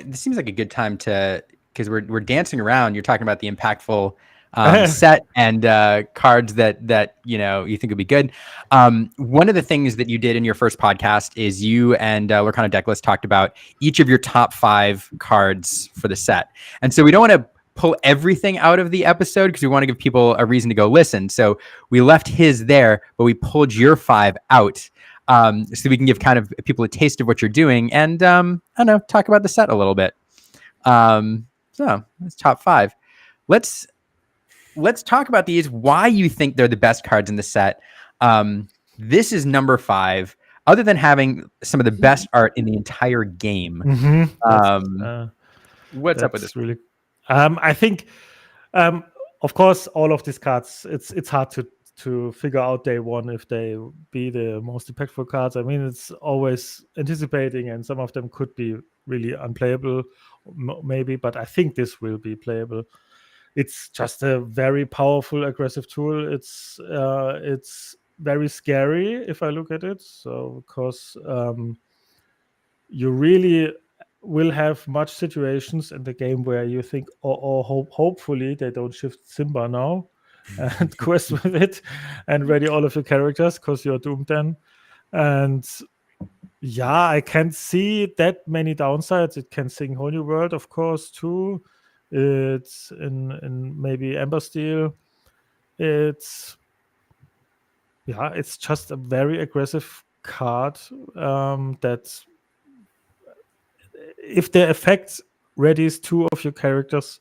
This seems like a good time to, because we're dancing around. You're talking about the impactful set and cards that you think would be good. One of the things that you did in your first podcast is you and Lorcana Decklists talked about each of your top 5 cards for the set, and so we don't want to pull everything out of the episode because we want to give people a reason to go listen. So we left his there, but we pulled your 5 out. So we can give kind of people a taste of what you're doing and, I don't know, talk about the set a little bit. So that's top 5. Let's talk about these, why you think they're the best cards in the set. This is number 5, other than having some of the best art in the entire game. What's up with this? Really, I think, of course, all of these cards, it's hard to figure out day one if they be the most impactful cards. I mean, it's always anticipating, and some of them could be really unplayable, maybe, but I think this will be playable. It's just a very powerful, aggressive tool. It's very scary if I look at it. So, because you really will have much situations in the game where you think, hopefully they don't shift Simba now and quest with it and ready all of your characters because you're doomed then. And yeah, I can't see that many downsides. It can sing Whole New World, of course, too. It's in maybe Ember Steel. It's just a very aggressive card that if the effect readies 2 of your characters,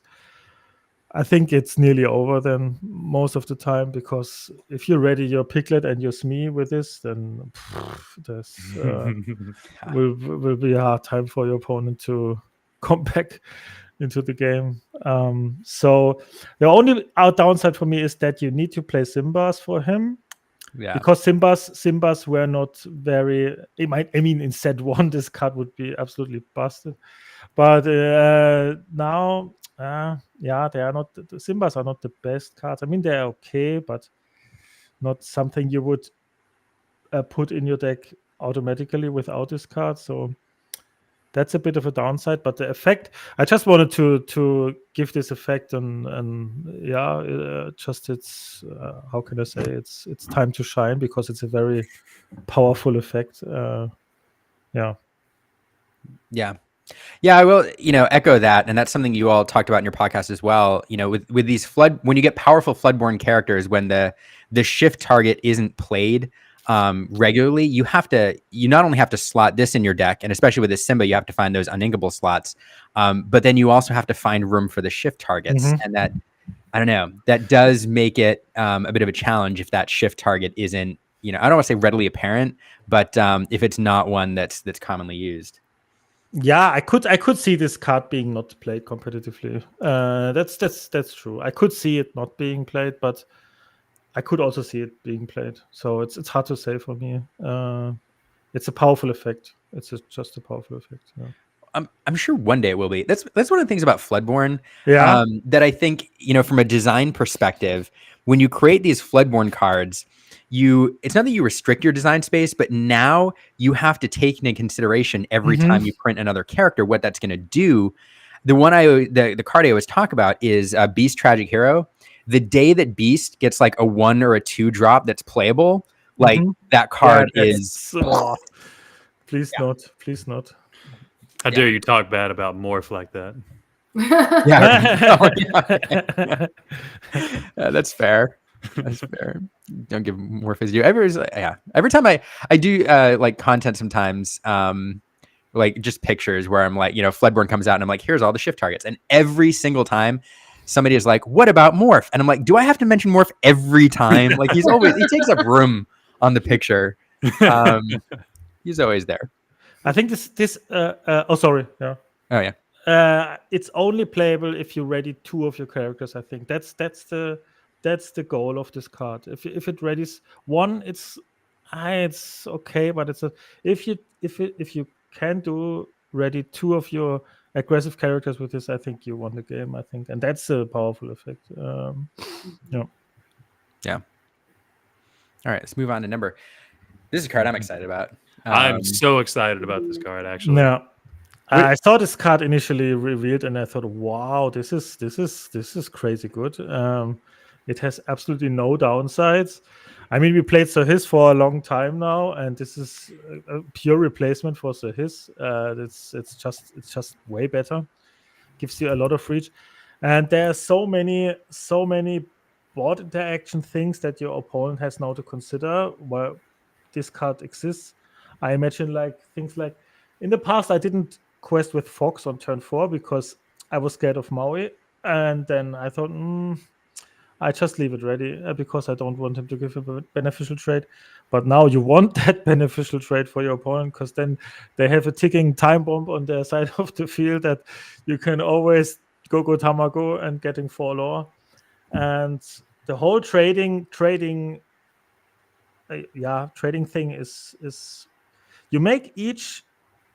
I think it's nearly over then most of the time, because if you ready your Piglet and your Smee with this, then this will be a hard time for your opponent to come back into the game. So the only downside for me is that you need to play Simbas for him. Yeah. Because Simbas were not very. I mean, in set 1, this card would be absolutely busted. But now, they are not. The Simbas are not the best cards. I mean, they're okay, but not something you would put in your deck automatically without this card. So that's a bit of a downside. But the effect, I just wanted to give this effect, just it's how can I say, it's time to shine, because it's a very powerful effect. Yeah, I will, echo that, and that's something you all talked about in your podcast as well. With these when you get powerful Floodborn characters, when the shift target isn't played regularly, you not only have to slot this in your deck, and especially with this Simba, you have to find those uninkable slots, but then you also have to find room for the shift targets, and that, I don't know, that does make it a bit of a challenge if that shift target isn't, I don't want to say readily apparent, but if it's not one that's commonly used. Yeah, I could see this card being not played competitively. That's true. I could see it not being played, but I could also see it being played. So it's hard to say for me. It's a powerful effect. It's just a powerful effect. Yeah. I'm sure one day it will be. That's one of the things about Floodborn. Yeah. That I think, from a design perspective, when you create these Floodborn cards, it's not that you restrict your design space, but now you have to take into consideration every time you print another character, what that's going to do. The card I always talk about is Beast Tragic Hero. The day that Beast gets like a 1 or a 2 drop that's playable, like that card is. Please not. How dare you talk bad about Morph like that? That's fair. That's fair. Don't give more fizz due. Every time I do like content sometimes, like just pictures where I'm like, Floodborn comes out and I'm like, here's all the shift targets, and every single time somebody is like, what about Morph? And I'm like, do I have to mention Morph every time? Like he takes up room on the picture. He's always there. I think this sorry. Yeah. Oh yeah. It's only playable if you ready 2 of your characters. I think that's the goal of this card. If it readies 1, it's okay, but if you can do ready 2 of your aggressive characters with this, I think you won the game. I think, and that's a powerful effect. Yeah. All right, let's move on to number. This is a card I'm excited about. I'm so excited about this card, actually. Yeah. I saw this card initially revealed, and I thought, "Wow, this is crazy good." It has absolutely no downsides. I mean, we played Sir His for a long time now, and this is a pure replacement for Sir His. It's just way better. Gives you a lot of reach, and there are so many board interaction things that your opponent has now to consider while this card exists. I imagine like things like in the past I didn't quest with Fox on turn 4 because I was scared of Maui, and then I thought I just leave it ready because I don't want him to give a beneficial trade. But now you want that beneficial trade for your opponent because then they have a ticking time bomb on their side of the field that you can always go Tamago and getting 4 lore. And the whole trading thing is you make each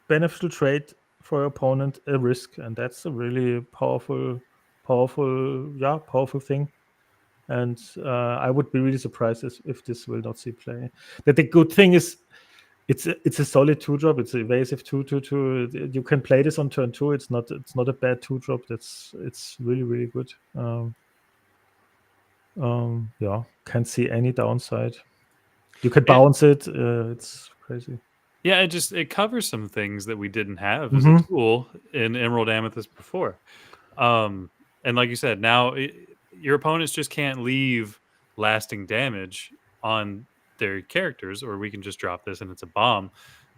beneficial trade for your opponent a risk, and that's a really powerful thing. And I would be really surprised if this will not see play. That the good thing is it's a solid 2-drop. It's evasive 2/2. You can play this on turn 2. It's not a bad 2-drop. It's really, really good. Yeah, can't see any downside. You can bounce it. It's crazy. Yeah, it covers some things that we didn't have as a tool in Emerald Amethyst before. And like you said, now your opponents just can't leave lasting damage on their characters, or we can just drop this and it's a bomb.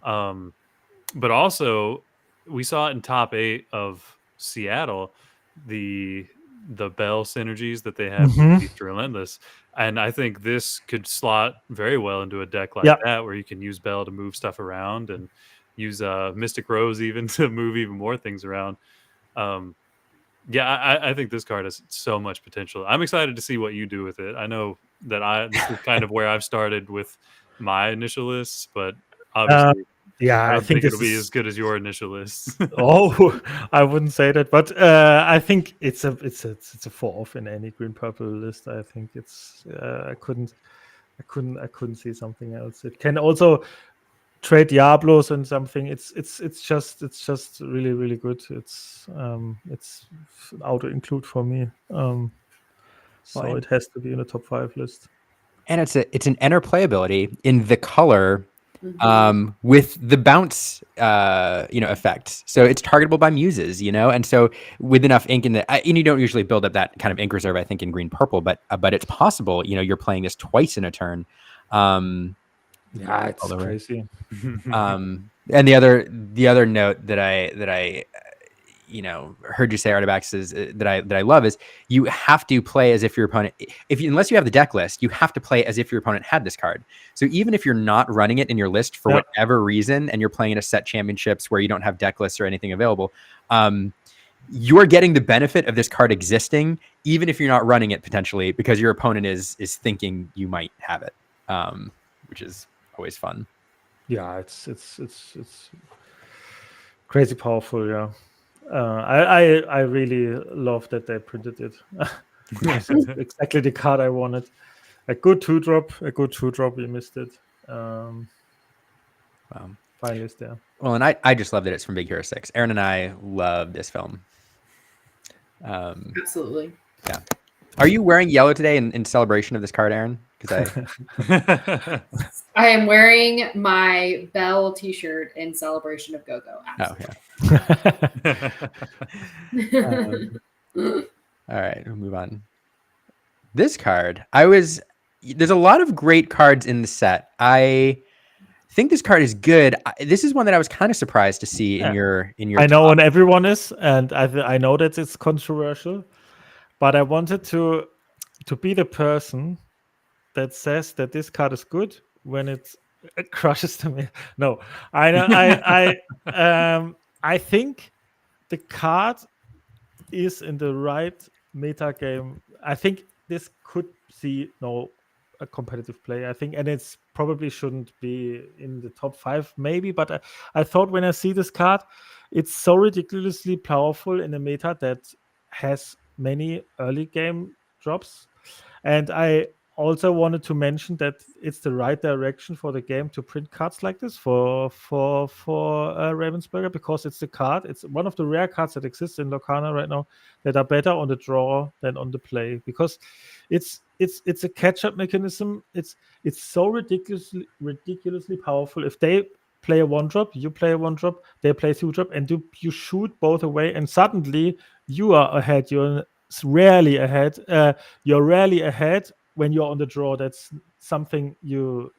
But also, we saw it in top 8 of Seattle, the Bell synergies that they have with Beast Relentless. And I think this could slot very well into a deck like that, where you can use Bell to move stuff around and use Mystic Rose even to move even more things around. Yeah, I think this card has so much potential. I'm excited to see what you do with it. I know that this is kind of where I've started with my initial lists, but obviously, I don't think it'll be as good as your initial list. Oh, I wouldn't say that, but I think it's a 4-off in any green purple list. I think it's I couldn't see something else. It can also trade Diablos and something. It's just really, really good. It's auto include for me. So it has to be in the top 5 list. And it's an enter playability in the color with the bounce effect. So it's targetable by muses, and so with enough ink in the and you don't usually build up that kind of ink reserve, I think, in green purple, but it's possible. You're playing this twice in a turn. Yeah, it's crazy. And the other note that I heard you say, Artabax, is that I love is you have to play as if your opponent, unless you have the deck list, you have to play as if your opponent had this card. So even if you're not running it in your list for whatever reason, and you're playing in a set championships where you don't have deck lists or anything available, you're getting the benefit of this card existing, even if you're not running it potentially, because your opponent is thinking you might have it, which is always fun. Yeah, it's crazy powerful. Yeah. I really love that they printed it. It's exactly the card I wanted. A good 2-drop. We missed it. Finally, it's there. Well, and I just love that it's from Big Hero 6. Aaron and I love this film. Absolutely. Yeah. Are you wearing yellow today in celebration of this card, Aaron? Because I am wearing my Bell T-shirt in celebration of Go-Go. All right, we'll move on. This card, there's a lot of great cards in the set. I think this card is good. This is one that I was kind of surprised to see in your. I know, and everyone is, and I know that it's controversial, but I wanted to be the person that says that this card is good when it crushes them. No, I think the card is in the right meta game. I think this could see a competitive play. I think, and it's probably shouldn't be in the top 5, maybe. But I thought when I see this card, it's so ridiculously powerful in a meta that has many early game drops, and I also wanted to mention that it's the right direction for the game to print cards like this for Ravensburger, because it's the card. It's one of the rare cards that exists in Lorcana right now that are better on the draw than on the play, because it's a catch-up mechanism. It's so ridiculously powerful. If they play a 1-drop, you play a 1-drop, they play 2-drop, and you shoot both away, and suddenly you are ahead. You're rarely ahead. You're rarely ahead when you're on the draw. That's something you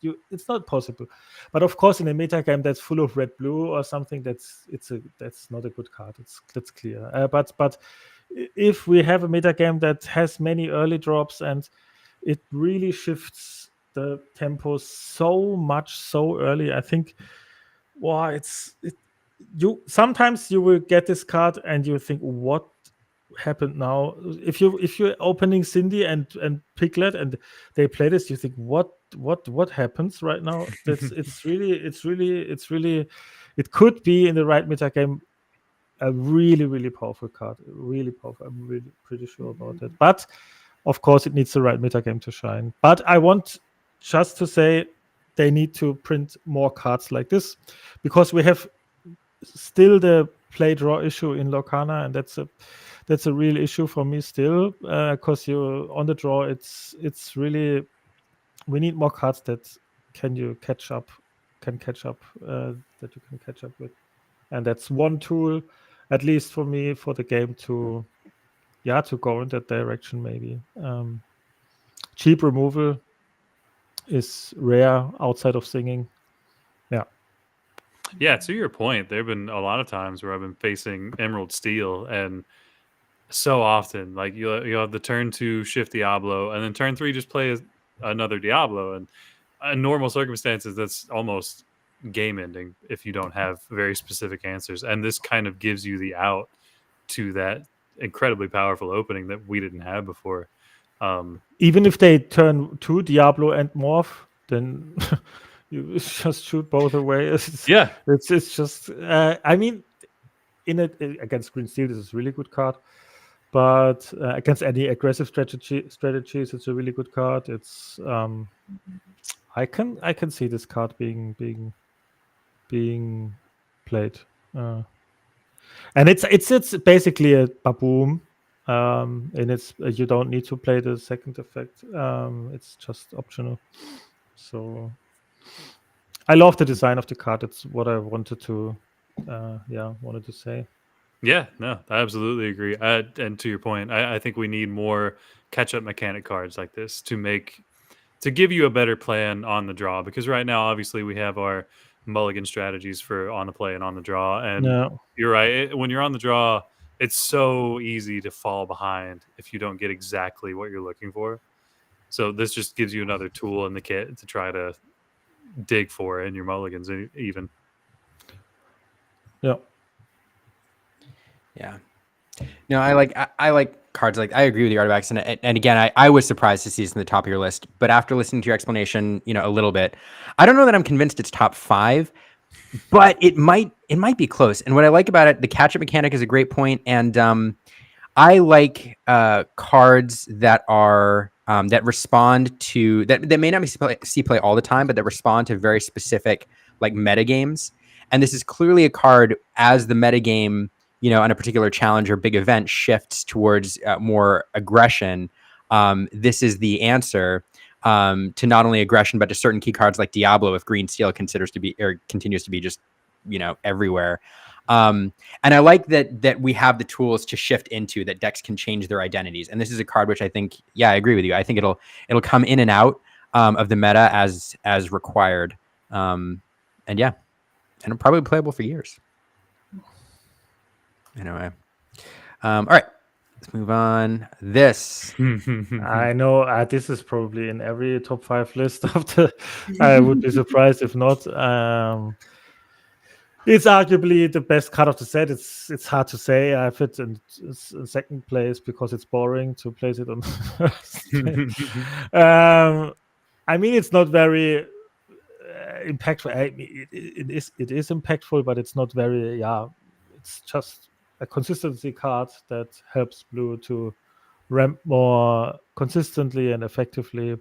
it's not possible. But of course, in a meta game that's full of red blue or something, that's not a good card. That's clear. But if we have a meta game that has many early drops and it really shifts the tempo so much so early, I think, wow, you sometimes you will get this card and you think, what happened now? If you're opening Cindy and Piglet and they play this, you think, what happens right now? It's really it could be in the right meta game a really powerful card, really powerful. I'm really pretty sure about that. But of course, it needs the right meta game to shine. But I want just to say they need to print more cards like this, because we have still the play draw issue in Lorcana, and that's a real issue for me still, because you on the draw, it's really, we need more cards that can catch up with, and that's one tool, at least for me, for the game to go in that direction. Maybe cheap removal is rare outside of singing. Yeah, to your point, there have been a lot of times where I've been facing Emerald Steel, and so often, like you have the turn 2 shift Diablo, and then turn 3 just play another Diablo, and in normal circumstances, that's almost game ending if you don't have very specific answers. And this kind of gives you the out to that incredibly powerful opening that we didn't have before. Even if they turn 2 Diablo and Morph, then you just shoot both away. It's just I mean, against Green Steel, this is a really good card, but against any aggressive strategies, it's a really good card. It's I can see this card being played, and it's basically a baboom, and it's you don't need to play the second effect. It's just optional. So I love the design of the card. It's what I wanted to say. Yeah, no, I absolutely agree. And to your point, I think we need more catch-up mechanic cards like this to give you a better plan on the draw. Because right now, obviously, we have our mulligan strategies for on the play and on the draw. And you're right. When you're on the draw, it's so easy to fall behind if you don't get exactly what you're looking for. So this just gives you another tool in the kit to try to dig for in your mulligans even. Yeah. Yeah. No, I like cards like, I agree with you, Artabax, and again, I was surprised to see this in the top of your list, but after listening to your explanation, a little bit, I don't know that I'm convinced it's top 5, but it might be close. And what I like about it, the catch-up mechanic is a great point, and I like cards that are that respond to that may not be see play all the time, but that respond to very specific like meta games. And this is clearly a card as the meta game, on a particular challenge or big event shifts towards more aggression. This is the answer to not only aggression, but to certain key cards like Diablo, if Green Steel continues to be just, everywhere. And I like that we have the tools to shift into, that decks can change their identities. And this is a card which I think, I agree with you. I think it'll come in and out of the meta as required. And it'll probably be playable for years. Anyway, all right, let's move on. This I know this is probably in every top 5 list of the. I would be surprised if not. It's arguably the best card of the set. It's hard to say. I have it in second place because it's boring to place it on first place. I mean, it's not very impactful. I mean, it is impactful, but it's not very. It's just a consistency card that helps blue to ramp more consistently and effectively,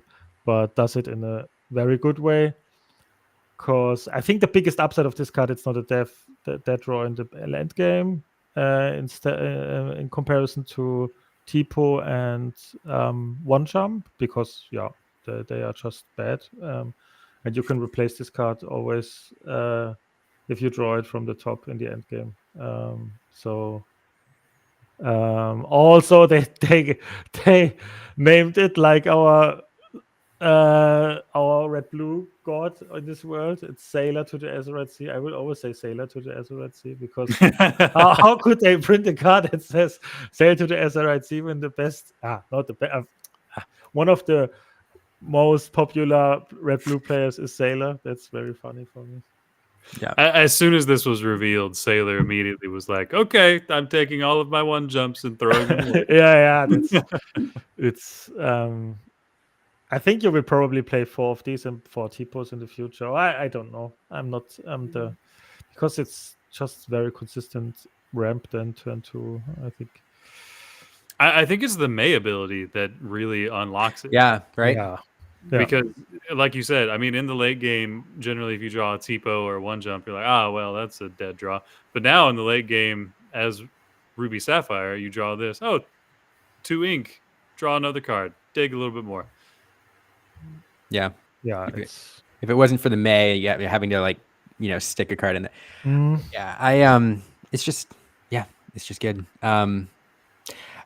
but does it in a very good way. Because I think the biggest upside of this card, it's not a dead draw in the end game, in comparison to Tipo and One Jump, because they are just bad, and you can replace this card always if you draw it from the top in the end game. Also they named it like our red blue god in this world. It's Sailor to the Azurite Sea. I will always say Sailor to the Azurite Sea, because how could they print a card that says Sail to the Azurite Sea when the best not the best one of the most popular red blue players is Sailor? That's very funny for me. As soon as this was revealed, Sailor immediately was like, "Okay, I'm taking all of my 1-jumps and throwing them away." Yeah, it's I think you will probably play 4 of these and 4 Tipos in the future. I don't know. Because it's just very consistent ramp then turn 2, I think. I think it's the May ability that really unlocks it. Yeah, right. Yeah. Because, like you said, I mean, in the late game, generally, if you draw a Tipo or 1-jump, you're like, well, that's a dead draw. But now in the late game, as Ruby Sapphire, you draw this. 2 ink, draw another card, dig a little bit more. Yeah. If it wasn't for the May, you're having to stick a card in there. Yeah, it's just good.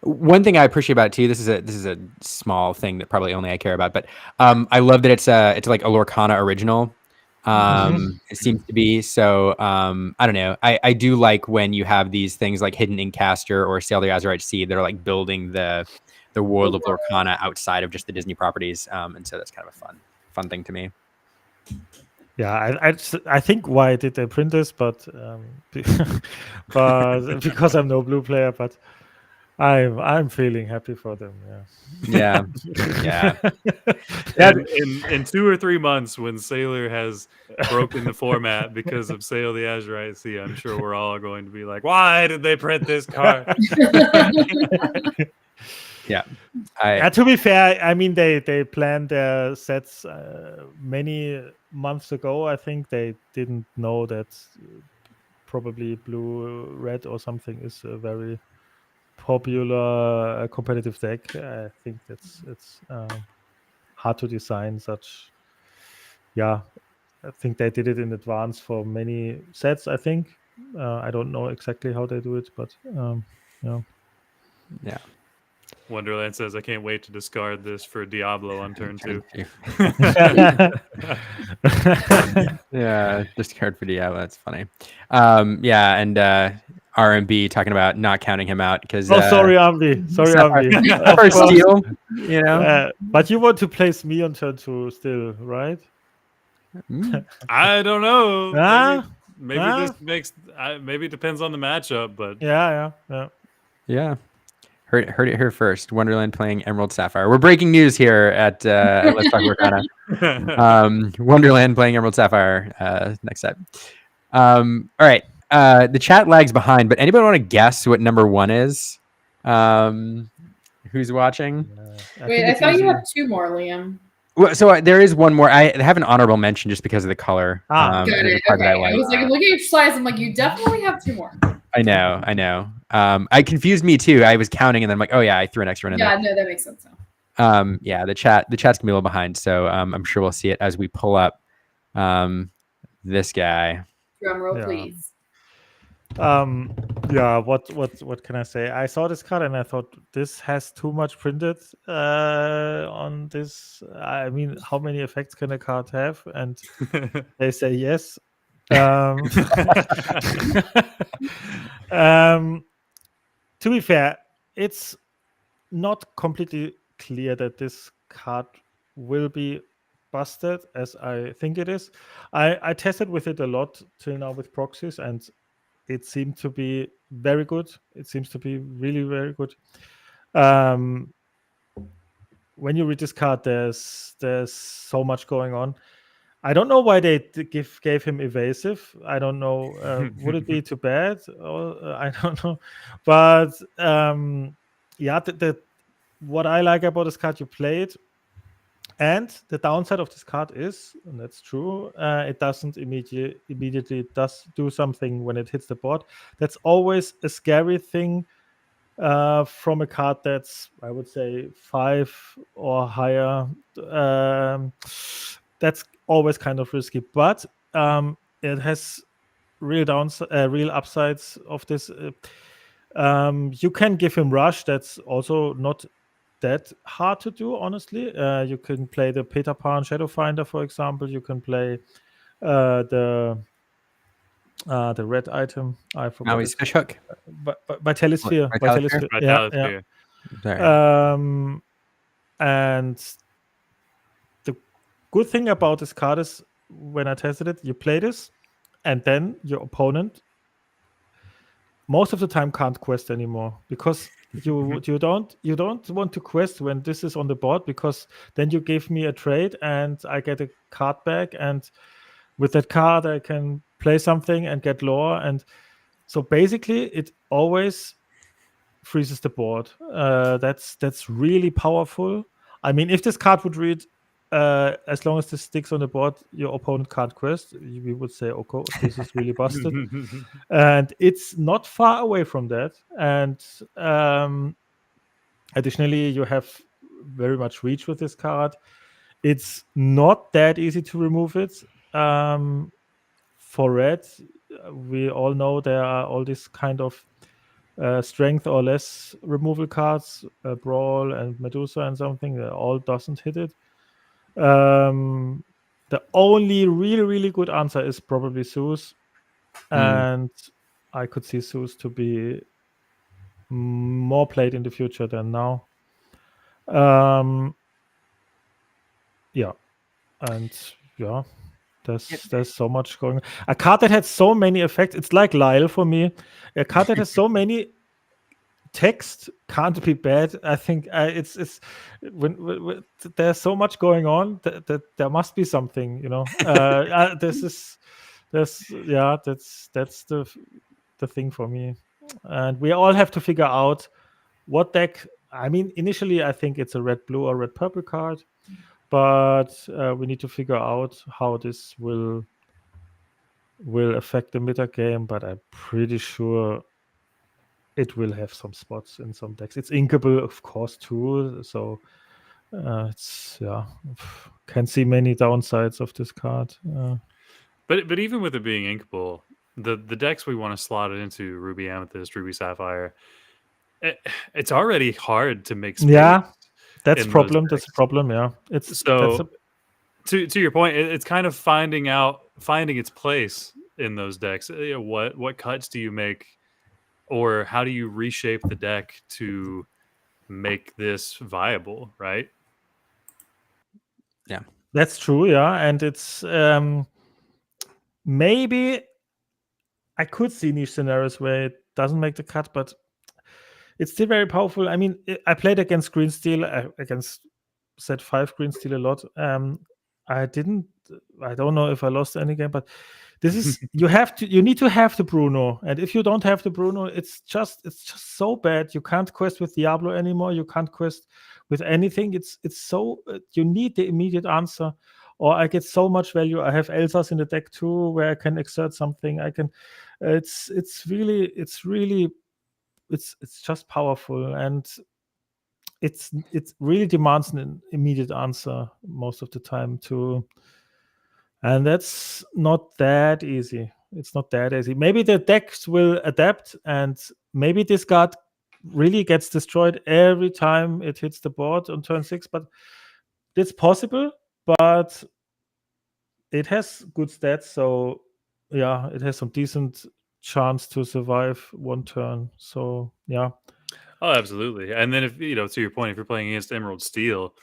One thing I appreciate about it too, this is a small thing that probably only I care about, but I love that it's like a Lorcana original. It seems to be. So I don't know. I do like when you have these things like Hidden Inkcaster or Sail the Azurite Sea that are like building the world of Lorcana outside of just the Disney properties. And so that's kind of a fun thing to me. Yeah, I think why did they print this, but because I'm no blue player, but I'm feeling happy for them. Yeah. In 2 or 3 months, when Sailor has broken the format because of Sail the Azurite Sea, I'm sure we're all going to be like, "Why did they print this card?" Yeah. To be fair, I mean they planned their sets many months ago. I think they didn't know that probably blue red or something is a very popular competitive deck. I think it's hard to design such. Yeah, I think they did it in advance for many sets. I think I don't know exactly how they do it, but yeah. Wonderland says, "I can't wait to discard this for Diablo on turn 2." Yeah, discard for Diablo. That's funny. Yeah, and RMB talking about not counting him out because. Sorry, RMB. Sorry, RMB. For steal, But you want to place me on turn 2 still, right? I don't know. Maybe Ah. this makes. Maybe it depends on the matchup, but yeah. Heard it here first. Wonderland playing Emerald Sapphire. We're breaking news here at Let's Talk Lorcana. Wonderland playing Emerald Sapphire next set. All right. The chat lags behind, but anybody want to guess what number 1 is? Who's watching? Wait, I thought you had 2 more, Liam. Well, so there is one more. I have an honorable mention just because of the color. Got it. Okay. I was like looking at your slides. I'm like, you definitely have 2 more. I know. I confused me too. I was counting and then I'm like, oh yeah, I threw an extra one in there. Yeah, no, that makes sense now. Yeah, the chat's gonna be a little behind, so I'm sure we'll see it as we pull up this guy. Drum roll, please. What can I say? I saw this card and I thought this has too much printed on this. I mean, how many effects can a card have? And they say yes. To be fair, it's not completely clear that this card will be busted as I think it is. I tested with it a lot till now with proxies, and it seemed to be very good. It seems to be really very good. When you read this card, there's so much going on. I don't know why they gave him evasive. I don't know. Would it be too bad? Or, I don't know. But the what I like about this card, you play it, and the downside of this card is, and that's true, it doesn't immediately does do something when it hits the board. That's always a scary thing from a card that's, I would say, 5 or higher. That's always kind of risky, but it has real upsides of this. You can give him rush. That's also not that hard to do, honestly. You can play the Peter Pan Shadowfinder, for example. You can play the red item. I forgot. Now he's Fishhook. Vitalisphere. Vitalisphere? Yeah. Vitalisphere. Sorry. And the good thing about this card is when I tested it, you play this, and then your opponent most of the time can't quest anymore, because you don't want to quest when this is on the board, because then you give me a trade and I get a card back, and with that card I can play something and get lore, and so basically it always freezes the board. That's really powerful. I mean, if this card would read as long as this sticks on the board, your opponent can't quest, we would say, okay, this is really busted. And it's not far away from that. And additionally, you have very much reach with this card. It's not that easy to remove it. For red, we all know there are all these kind of strength or less removal cards, Brawl and Medusa and something, that all doesn't hit it. The only really good answer is probably Zeus, and I could see Zeus to be more played in the future than now. There's so much going on. A card that had so many effects, it's like Lyle for me. A card that has so many text can't be bad. I think it's when there's so much going on that there must be something, that's the thing for me, and we all have to figure out what deck. I mean, initially I think it's a red blue or red purple card, but we need to figure out how this will affect the meta game. But I'm pretty sure it will have some spots in some decks. It's inkable, of course, too. So can see many downsides of this card. But even with it being inkable, the decks we want to slot it into, Ruby Amethyst, Ruby Sapphire, it's already hard to make space. Yeah, that's a problem. That's a problem. Yeah, to your point, it's kind of finding its place in those decks. What cuts do you make? Or how do you reshape the deck to make this viable, right? Yeah, that's true. Yeah, and it's maybe I could see niche scenarios where it doesn't make the cut, but it's still very powerful. I mean, I played against Green Steel, against set 5 Green Steel a lot. I don't know if I lost any game, but this is you need to have the Bruno, and if you don't have the Bruno, it's just so bad. You can't quest with Diablo anymore. You can't quest with anything. It's so you need the immediate answer, or I get so much value. I have Elsa's in the deck too, where I can exert something. I can. It's just powerful, and it really demands an immediate answer most of the time too. And that's not that easy. It's not that easy. Maybe the decks will adapt, and maybe this card really gets destroyed every time it hits the board on turn 6. But it's possible. But it has good stats, so yeah, it has some decent chance to survive one turn. So yeah. Oh, absolutely. And then if to your point, if you're playing against Emerald Steel,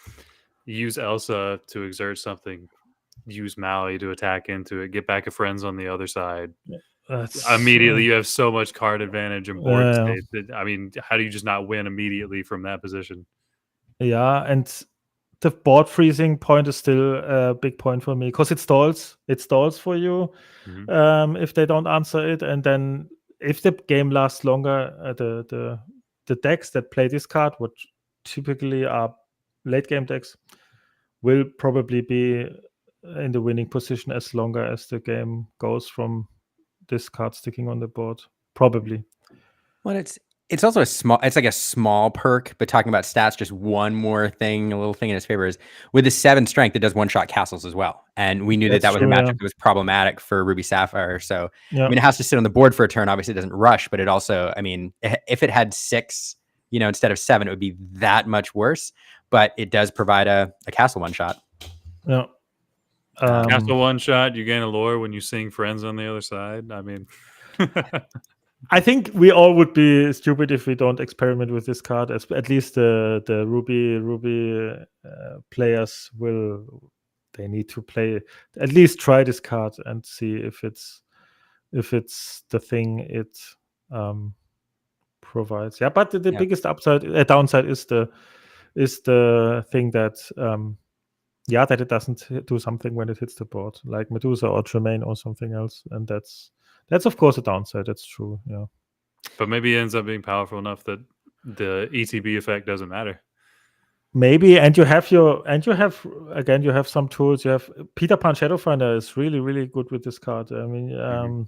use Elsa to exert something. Use Maui to attack into it, get back a friends on the other side. Immediately, you have so much card advantage and board state. I mean, how do you just not win immediately from that position? Yeah, and the board freezing point is still a big point for me, because it stalls. It stalls for you if they don't answer it, and then if the game lasts longer, the decks that play this card would typically are late game decks, will probably be in the winning position as longer as the game goes from this card sticking on the board. Probably. Well, it's also it's like a small perk, but talking about stats, just one more thing, a little thing in his favor is with the 7 strength, it does one-shot castles as well. And we knew that That's was a true, matchup yeah. that was problematic for Ruby Sapphire. So, Yeah. I mean, it has to sit on the board for a turn. Obviously, it doesn't rush, but it also, I mean, if it had 6, instead of 7, it would be that much worse. But it does provide a castle one-shot. Yeah. Castle one shot, you gain a lore when you sing Friends on the other side. I mean, I think we all would be stupid if we don't experiment with this card. At least the Ruby players will. They need to play, at least try this card and see if it's the thing it provides. Yeah, but the biggest downside is the thing that that it doesn't do something when it hits the board, like Medusa or Tremaine or something else, and that's of course a downside. That's true. Yeah. But maybe it ends up being powerful enough that the ETB effect doesn't matter. Maybe, and you have some tools. You have Peter Pan Shadowfinder is really, really good with this card. I mean,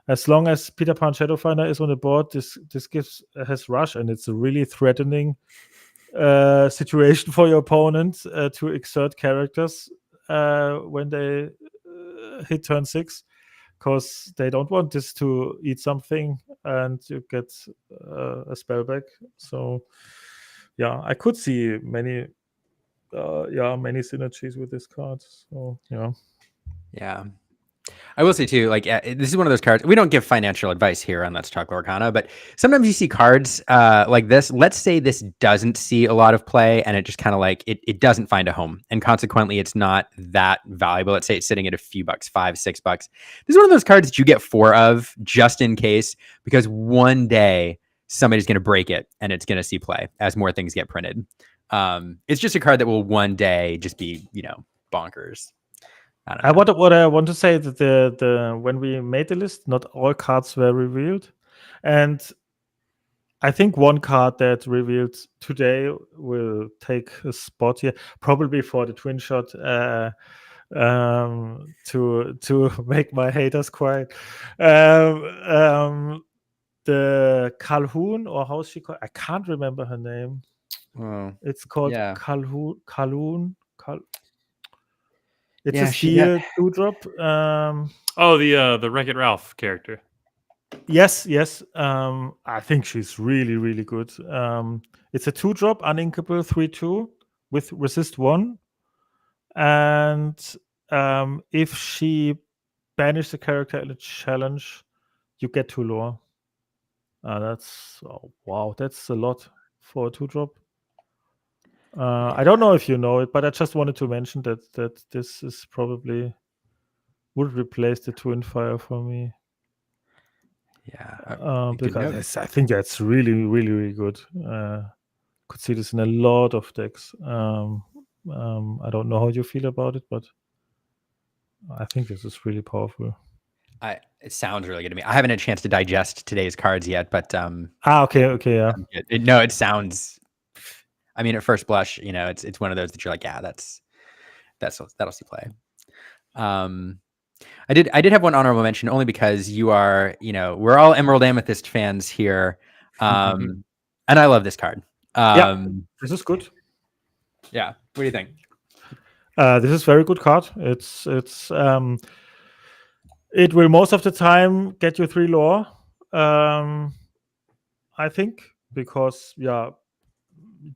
as long as Peter Pan Shadowfinder is on the board, this has rush, and it's a really threatening situation for your opponent to exert characters when they hit turn 6, because they don't want this to eat something and you get a spell back. So yeah, I could see many synergies with this card. So Yeah. I will say too, like this is one of those cards. We don't give financial advice here on Let's Talk Lorcana, but sometimes you see cards like this. Let's say this doesn't see a lot of play, and it just kind of like it doesn't find a home, and consequently, it's not that valuable. Let's say it's sitting at a few bucks, $5, $6. This is one of those cards that you get 4 of just in case, because one day somebody's going to break it and it's going to see play as more things get printed. It's just a card that will one day just be bonkers. What I want to say that the when we made the list, not all cards were revealed, and I think one card that revealed today will take a spot here, probably for the twin shot, to make my haters quiet. The Calhoun, or how's she called? I can't remember her name. Oh, it's called yeah. Calhoun. It's Yeah, a steel 2-drop. The Wreck-It Ralph character. Yes. I think she's really, really good. It's a 2-drop, uninkable 3/2 with resist 1. And if she banishes the character in a challenge, you get 2 lore. That's a lot for a 2-drop. I don't know if you know it, but I just wanted to mention that this is probably would replace the Twin Fire for me. Yeah, because I think that's really, really, really good. Could see this in a lot of decks. I don't know how you feel about it, but I think this is really powerful. It sounds really good to me. I haven't had a chance to digest today's cards yet, but okay, yeah. It sounds. I mean, at first blush, it's one of those that you're like, yeah, that'll see play. I did have one honorable mention only because you are, we're all Emerald Amethyst fans here, and I love this card. This is good. Yeah, what do you think? This is very good card. It will most of the time get you 3 lore. I think, because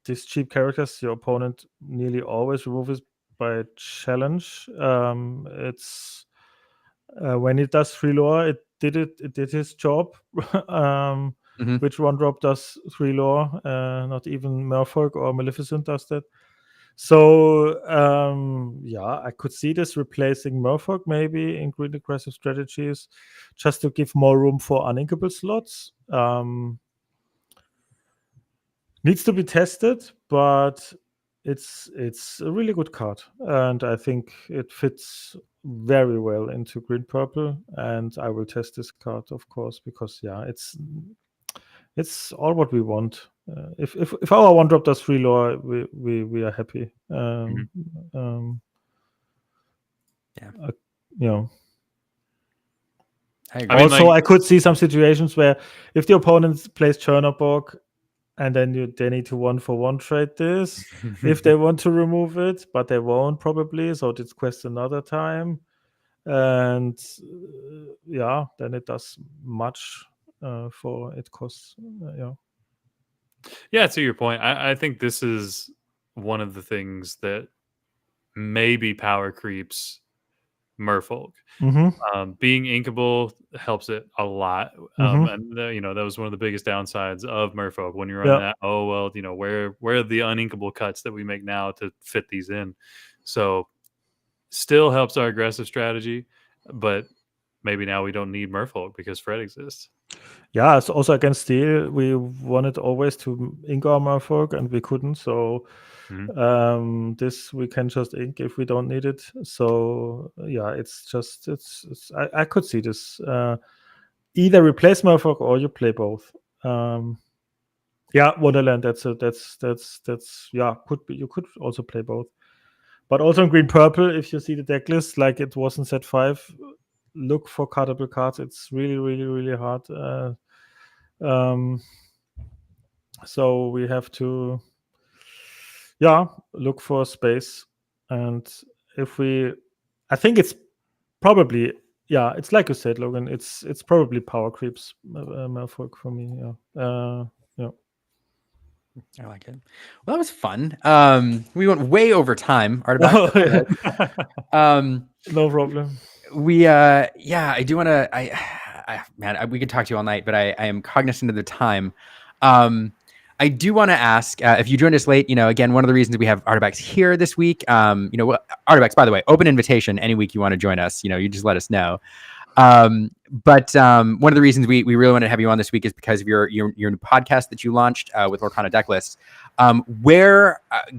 these cheap characters, your opponent nearly always removes by challenge. It's when it does 3 lore, it did his job. Which 1-drop does 3 lore? Not even Merfolk or Maleficent does that. So I could see this replacing Merfolk maybe in green aggressive strategies, just to give more room for uninkable slots. Needs to be tested, but it's a really good card, and I think it fits very well into green purple. And I will test this card, of course, because it's all what we want. if our one drop does 3 lore, we are happy. Yeah. You know. I agree. I mean, Also, like- I could see some situations where if the opponent plays Chernobyl, and then they need to 1-for-1 trade this if they want to remove it, but they won't probably. So it's quest another time, and then it does much for it costs. Yeah, to your point, I think this is one of the things that maybe power creeps Merfolk. Being inkable helps it a lot, and that was one of the biggest downsides of Merfolk when you run that. Oh well, where are the uninkable cuts that we make now to fit these in? So still helps our aggressive strategy, but maybe now we don't need Merfolk because Fred exists. Yeah, so also against Steel, we wanted always to ink our Merfolk, and we couldn't. So this we can just ink if we don't need it. So it's just I could see this either replace Merfolk or you play both. Wonderland. That's could be. You could also play both, but also in green purple. If you see the deck list like it was in set 5, look for cardable cards. It's really, really, really hard. So we have to look for space, and I think it's probably it's like you said, Logan, it's probably power creeps Merfolk for me. I like it. Well, that was fun. We went way over time, Artabax. No problem. I do want to. We could talk to you all night, but I am cognizant of the time. I do want to ask if you joined us late. Again, one of the reasons we have Artabax here this week. Artabax, by the way, open invitation any week you want to join us. You just let us know. But one of the reasons we really want to have you on this week is because of your new podcast that you launched with Lorcana Decklists.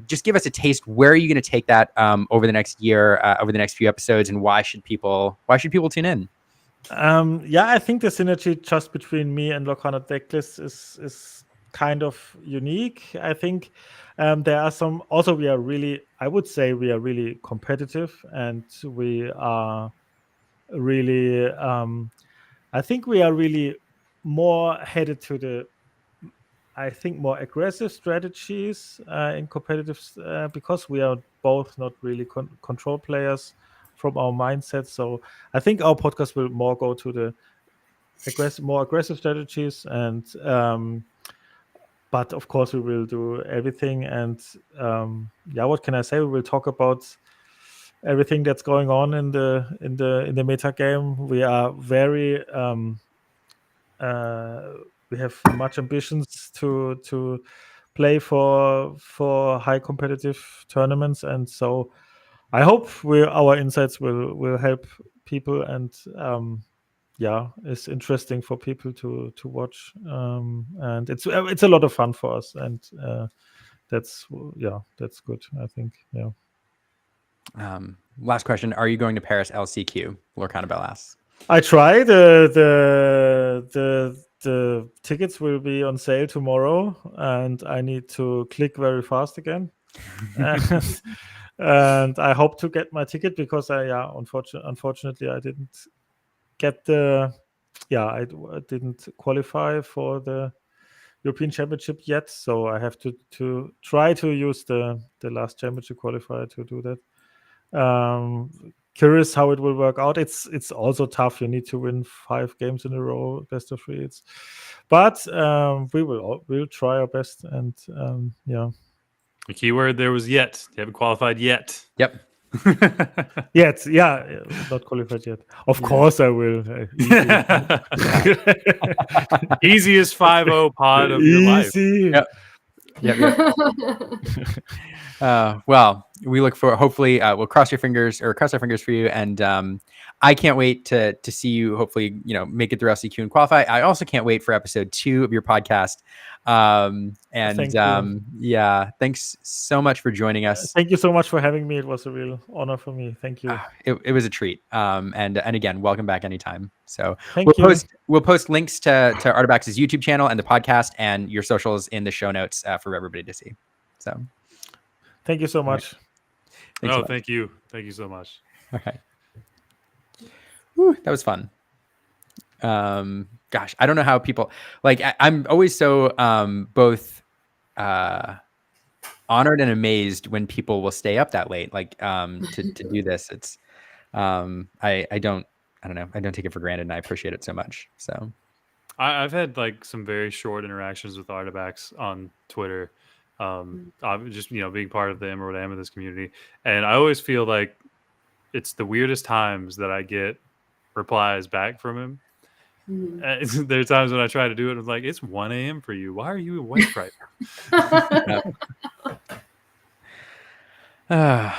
Just give us a taste. Where are you going to take that over the next year, over the next few episodes, and why should people tune in? I think the synergy just between me and Lorcana Decklists is kind of unique. I think there are some. Also, we are really competitive, and we are really. I think we are really more headed to the. I think more aggressive strategies in competitive because we are both not really control players from our mindset. So I think our podcast will more go to the more aggressive strategies, and but of course we will do everything. And what can I say? We will talk about everything that's going on in the meta game. We are very we have much ambitions to play for high competitive tournaments, and so I hope our insights will help people, and it's interesting for people to watch, and it's a lot of fun for us, and that's good, I think. Last question: are you going to Paris LCQ? Lorcana Bell asks. I try. The tickets will be on sale tomorrow, and I need to click very fast again. And I hope to get my ticket because unfortunately I didn't get I didn't qualify for the European Championship yet, so I have to try to use the last championship qualifier to do that. Curious how it will work out. It's also tough. You need to win 5 games in a row, best of 3. But we'll try our best, and The keyword there was yet. You haven't qualified yet. Yep. Yet, not qualified yet. Of course I will. Easiest 5-0 pod of your life. Easy. Yep. Well, we look for, hopefully we'll cross our fingers for you. And I can't wait to see you hopefully, make it through LCQ and qualify. I also can't wait for episode 2 of your podcast. Thank you. Yeah, thanks so much for joining us. Thank you so much for having me. It was a real honor for me. Thank you. It was a treat. And again, welcome back anytime. So Thank you. We'll post links to Artabax's YouTube channel and the podcast and your socials in the show notes for everybody to see. So thank you so much. No, thank you. Thank you so much. All right. Whew, that was fun. Gosh, I don't know how people I'm always so both honored and amazed when people will stay up that late, to do this. It's I don't know. I don't take it for granted, and I appreciate it so much. So I've had some very short interactions with Artabax on Twitter. Just being part of the Emerald Amethyst community, and I always feel like it's the weirdest times that I get replies back from him. There are times when I try to do it, I'm like, it's 1 a.m. for you. Why are you awake right now?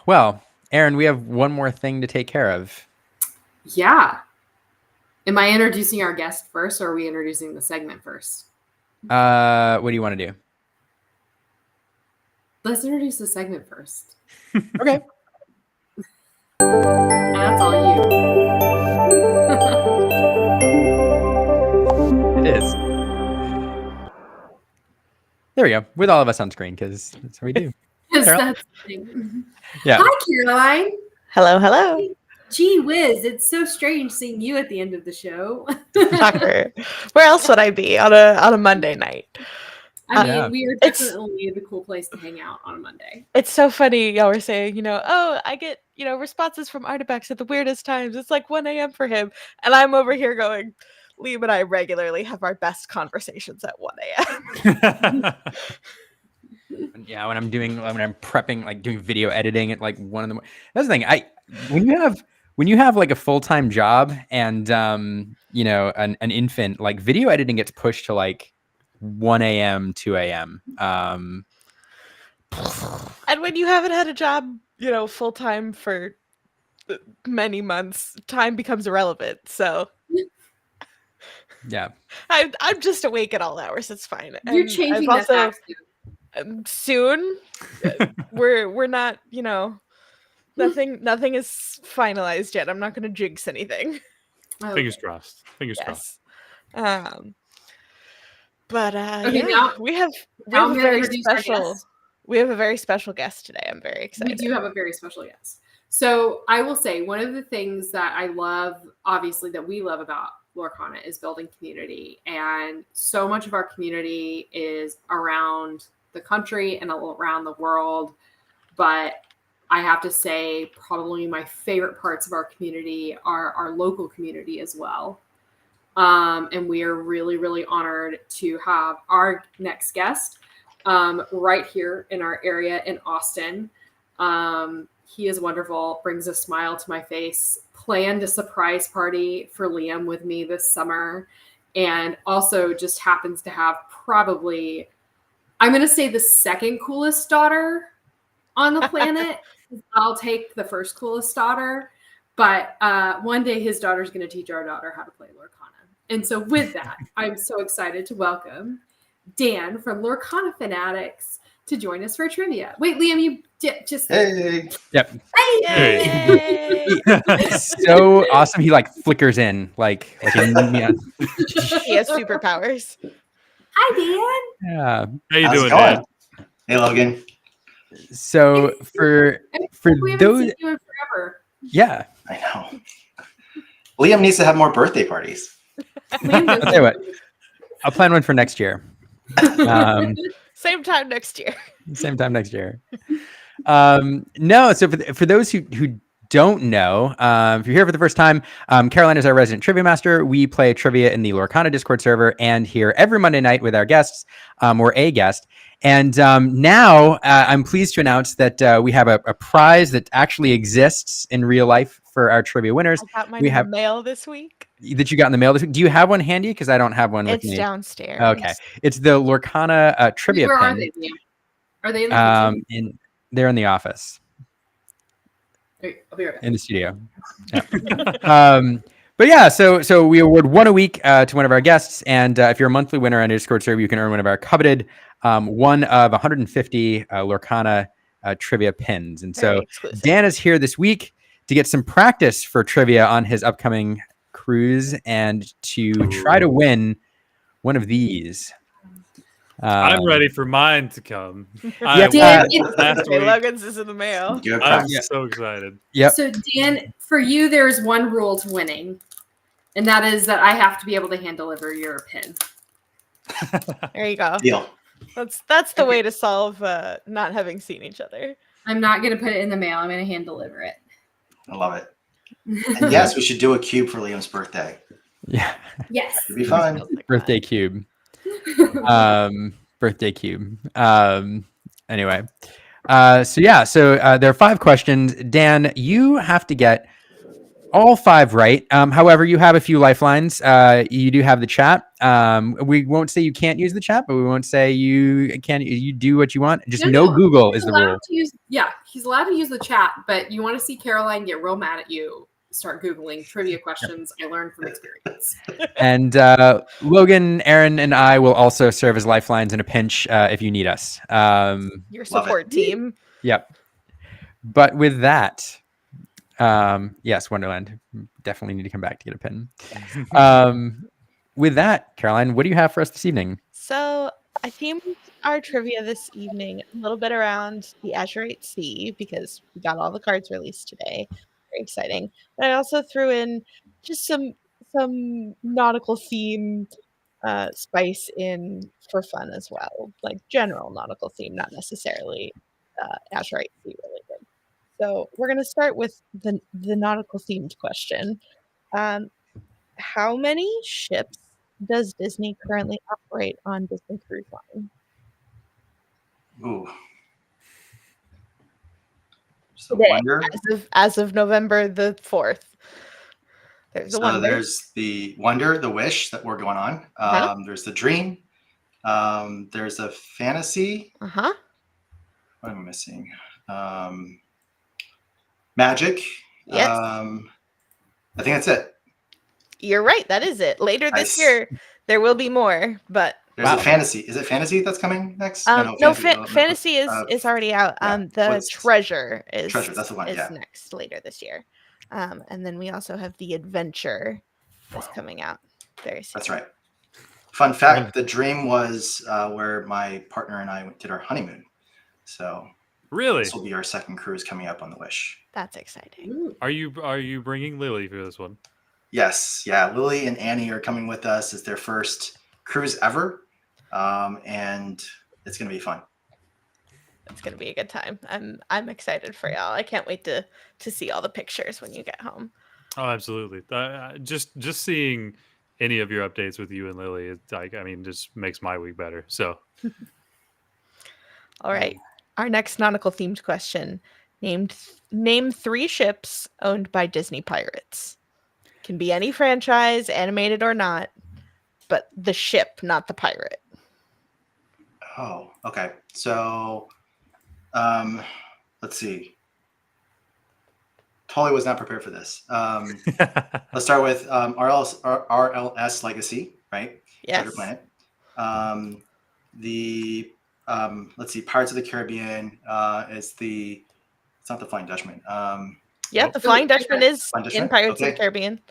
Well, Aaron, we have one more thing to take care of. Yeah. Am I introducing our guest first, or are we introducing the segment first? What do you want to do? Let's introduce the segment first. Okay. And that's all you. It is. There we go. With all of us on screen, because that's what we do. That's the thing. Yeah. Hi, Caroline. Hello, hello. Gee whiz, it's so strange seeing you at the end of the show. Shocker. Where else would I be on a Monday night? I mean, we are definitely the cool place to hang out on a Monday. It's so funny. Y'all were saying, oh, I get, responses from Artabax at the weirdest times. It's like 1 a.m. for him. And I'm over here going, Liam and I regularly have our best conversations at 1 a.m. Yeah, when I'm prepping, doing video editing at 1 a.m. That's the thing. When you have a full-time job and an infant, video editing gets pushed to 1 a.m., 2 a.m. And when you haven't had a job, full time for many months, time becomes irrelevant. So yeah, I'm just awake at all hours. It's fine. You're changing that back soon. We're not, nothing is finalized yet. I'm not going to jinx anything. Fingers crossed. Fingers crossed. But okay, we have a very special guest today. I'm very excited. We do have a very special guest. So I will say one of the things that I love, obviously, that we love about Lorcana is building community. And so much of our community is around the country and around the world. But I have to say, probably my favorite parts of our community are our local community as well. And we are really, really honored to have our next guest right here in our area in Austin. He is wonderful, brings a smile to my face, planned a surprise party for Liam with me this summer, and also just happens to have probably, I'm going to say, the second coolest daughter on the planet. I'll take the first coolest daughter, but one day his daughter's going to teach our daughter how to play Lorcana. And so with that, I'm so excited to welcome Dan from Lorcana Fanatics to join us for trivia. Wait, Liam, you just... Hey! Yep. Hey! So awesome. He flickers in He has superpowers. Hi, Dan. Yeah. How you How's doing, it going? Dan? Hey, Logan. So for we haven't those, seen you in forever. yeah. I know. Liam needs to have more birthday parties. Liam I'll tell you what. I'll plan one for next year. Same time next year. No, so for those who don't know, if you're here for the first time, Caroline is our resident trivia master. We play trivia in the Lorcana Discord server and here every Monday night with our guests, or a guest. And now I'm pleased to announce that we have a prize that actually exists in real life for our trivia winners. I got mine in the mail this week. That you got in the mail this week. Do you have one handy? Because I don't have one with me. It's downstairs. Okay. It's the Lorcana trivia Where pen. are they, Liam? Are they in the kitchen? They're in the office. I'll be right back. In the studio. Yeah. But yeah, so we award one a week to one of our guests, and if you're a monthly winner on Discord server, you can earn one of our coveted one of 150 Lorcana trivia pins. And Very so exclusive. Dan is here this week to get some practice for trivia on his upcoming cruise and to try to win one of these. I'm ready for mine to come. Yeah, last Okay, week. Logan's is in the mail. Good I'm practice. so excited. Yep. So Dan, for you, there's one rule to winning, and that is that I have to be able to hand deliver your pin. There you go. Deal. That's the way to solve not having seen each other. I'm not going to put it in the mail. I'm going to hand deliver it. I love it. And yes, we should do a cube for Liam's birthday. Yeah. Yes. It'd be fun. Birthday cube. Birthday cube. Anyway. So there are 5 questions. Dan, you have to get all 5 right. However, you have a few lifelines. You do have the chat. We won't say you can't use the chat, but we won't say you can't. You do what you want. Just no Google is the rule. He's allowed to use the chat, but you want to see Caroline get real mad at you. Start Googling trivia questions. I learned from experience. And Logan, Aaron, and I will also serve as lifelines in a pinch if you need us. Your support team. Yep. But with that, yes, Wonderland. Definitely need to come back to get a pin. With that, Caroline, what do you have for us this evening? So I themed our trivia this evening a little bit around the Azurite Sea because we got all the cards released today. Very exciting. But I also threw in just some nautical theme spice in for fun as well, like general nautical theme, not necessarily Azurite Sea related. So we're going to start with the nautical themed question. How many ships does Disney currently operate on Disney Cruise Line? Ooh. So Today, Wonder. as of November the 4th. There's a Wonder. There's the Wonder, the Wish that we're going on. There's the Dream. There's a Fantasy. Uh-huh. What am I missing? Magic. Yes. I think that's it. You're right. That is it. Later this year, there will be more, but there's a Fantasy. Is it Fantasy that's coming next? Fantasy is already out. The Treasure is that's the one. Next later this year. And then we also have the Adventure that's coming out very soon. That's right. Fun fact: the Dream was where my partner and I did our honeymoon. So really, this will be our second cruise coming up on the Wish. That's exciting. Ooh. Are you bringing Lily for this one? Yes, yeah. Lily and Annie are coming with us. It's their first cruise ever, and it's gonna be fun. It's gonna be a good time. I'm excited for y'all. I can't wait to see all the pictures when you get home. Oh, absolutely. Just seeing any of your updates with you and Lily, just makes my week better. So, all right. Our next nautical themed question: Name 3 ships owned by Disney pirates. Can be any franchise, animated or not, but the ship, not the pirate. Oh, okay. So, let's see. Totally was not prepared for this. Let's start with RLS Legacy, right? Yes. Treasure Planet. Let's see. Pirates of the Caribbean it's not the Flying Dutchman. The Flying Dutchman is in Pirates of the Caribbean.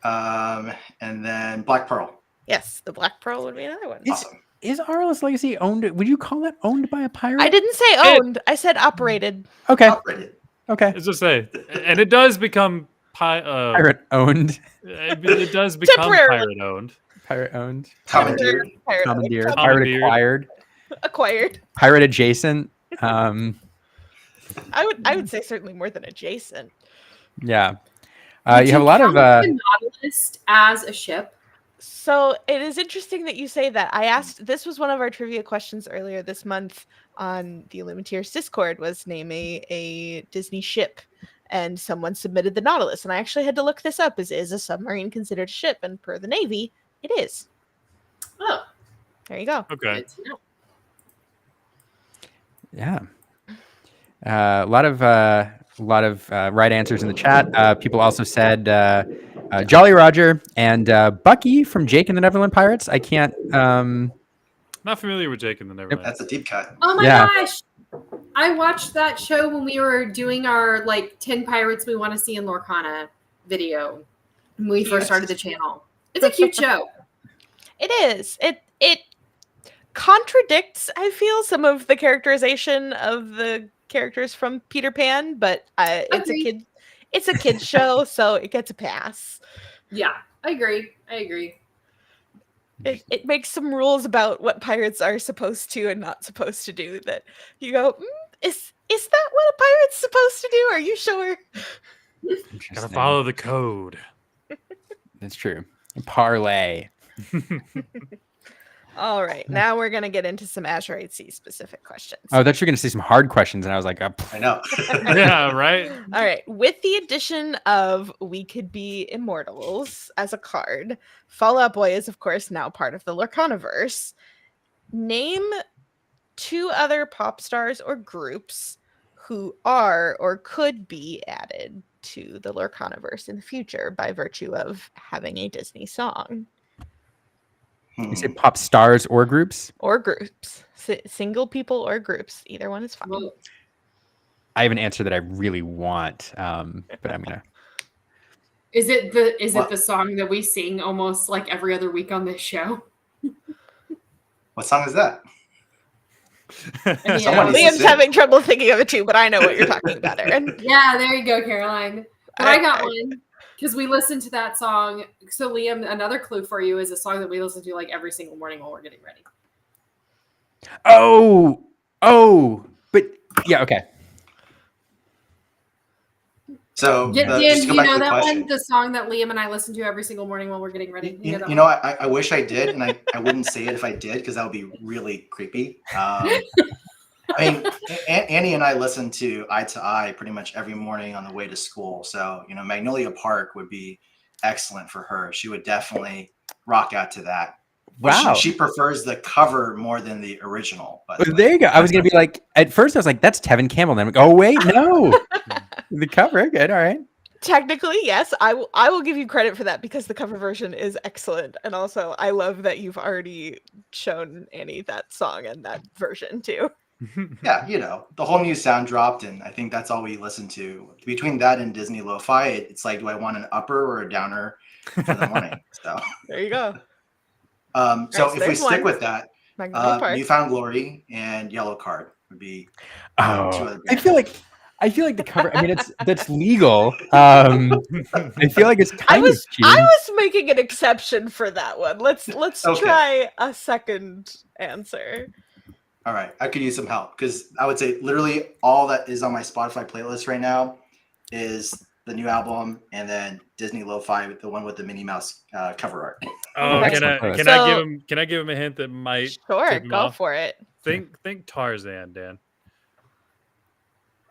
And then Black Pearl. Yes, the Black Pearl would be another one. Awesome. Is RLS Legacy owned? Would you call that owned by a pirate? I didn't say owned. I said operated. Okay. Operated. Okay. As I say, and it does become pirate owned. It does become pirate owned. Pirate owned. Commandeered. Commandeered. Pirate acquired. Acquired. Pirate adjacent. I would say certainly more than adjacent. Yeah. You have a lot of the Nautilus as a ship. So it is interesting that you say that. I asked, this was one of our trivia questions earlier this month on the Illuminators Discord, was name a Disney ship, and someone submitted the Nautilus, and I actually had to look this up. Is a submarine considered a ship? And per the Navy, it is. Oh, there you go. Okay. Yeah. A lot of right answers in the chat. People also said Jolly Roger and Bucky from Jake and the Neverland Pirates. I can't. Not familiar with Jake and the Neverland. That's a deep cut. Oh my Yeah. gosh. I watched that show when we were doing our 10 pirates we want to see in Lorcana video when we first started the channel. It's a cute show. It is. It contradicts, I feel, some of the characterization of the characters from Peter Pan, but it's a kid's show, so it gets a pass. Yeah, I agree. It makes some rules about what pirates are supposed to and not supposed to do that you go, is that what a pirate's supposed to do? Are you sure? Gotta follow the code. That's true. Parlay. All right, now we're gonna get into some Azurite Sea specific questions. Oh, I thought you were gonna see some hard questions, and I was like, I know. Yeah, right. All right, with the addition of We Could Be Immortals as a card, Fall Out Boy is of course now part of the Lorcanaverse. Name 2 other pop stars or groups who are or could be added to the Lorcanaverse in the future by virtue of having a Disney song. you say pop stars or groups? Or groups. Single people or groups. Either one is fine. Well, I have an answer that I really want, but I'm gonna. is it the song that we sing almost like every other week on this show? What song is that? Yeah. Someone needs to Liam's sing. having trouble thinking of it too, but I know what you're talking about, Aaron. Yeah, there you go, Caroline. But I got one because we listened to that song. So, Liam, another clue for you is a song that we listen to every single morning while we're getting ready. Oh, but yeah, okay. So Dan, just do go you back to know the that question. one? The song that Liam and I listen to every single morning while we're getting ready. You that know, one? I wish I did, and I wouldn't say it if I did because that would be really creepy. I mean, Annie and I listen to Eye to Eye pretty much every morning on the way to school. So, Magnolia Park would be excellent for her. She would definitely rock out to that. Wow. She prefers the cover more than the original. But Well, there you go. I was gonna be like, at first I was like, that's Tevin Campbell. And I'm like, oh wait, no, the cover. Good, all right. Technically, yes. I will give you credit for that because the cover version is excellent. And also, I love that you've already shown Annie that song and that version too. yeah, the whole new sound dropped, and I think that's all we listen to. Between that and Disney Lo-Fi, it's like, do I want an upper or a downer for the morning? So there you go. So if we there's stick one. with that, Magnolia Park. Newfound Glory and Yellow Card would be 2 Oh, other I bands. feel like the cover. I mean, that's legal. I feel like it's kind of cheating. I was making an exception for that one. Let's Okay. try a second answer. All right, I could use some help because I would say literally all that is on my Spotify playlist right now is the new album and then Disney Lo-Fi, the one with the Minnie Mouse cover art. Oh, Excellent. can I give him a hint that might Sure, tip him go off? for it. Think Tarzan, Dan.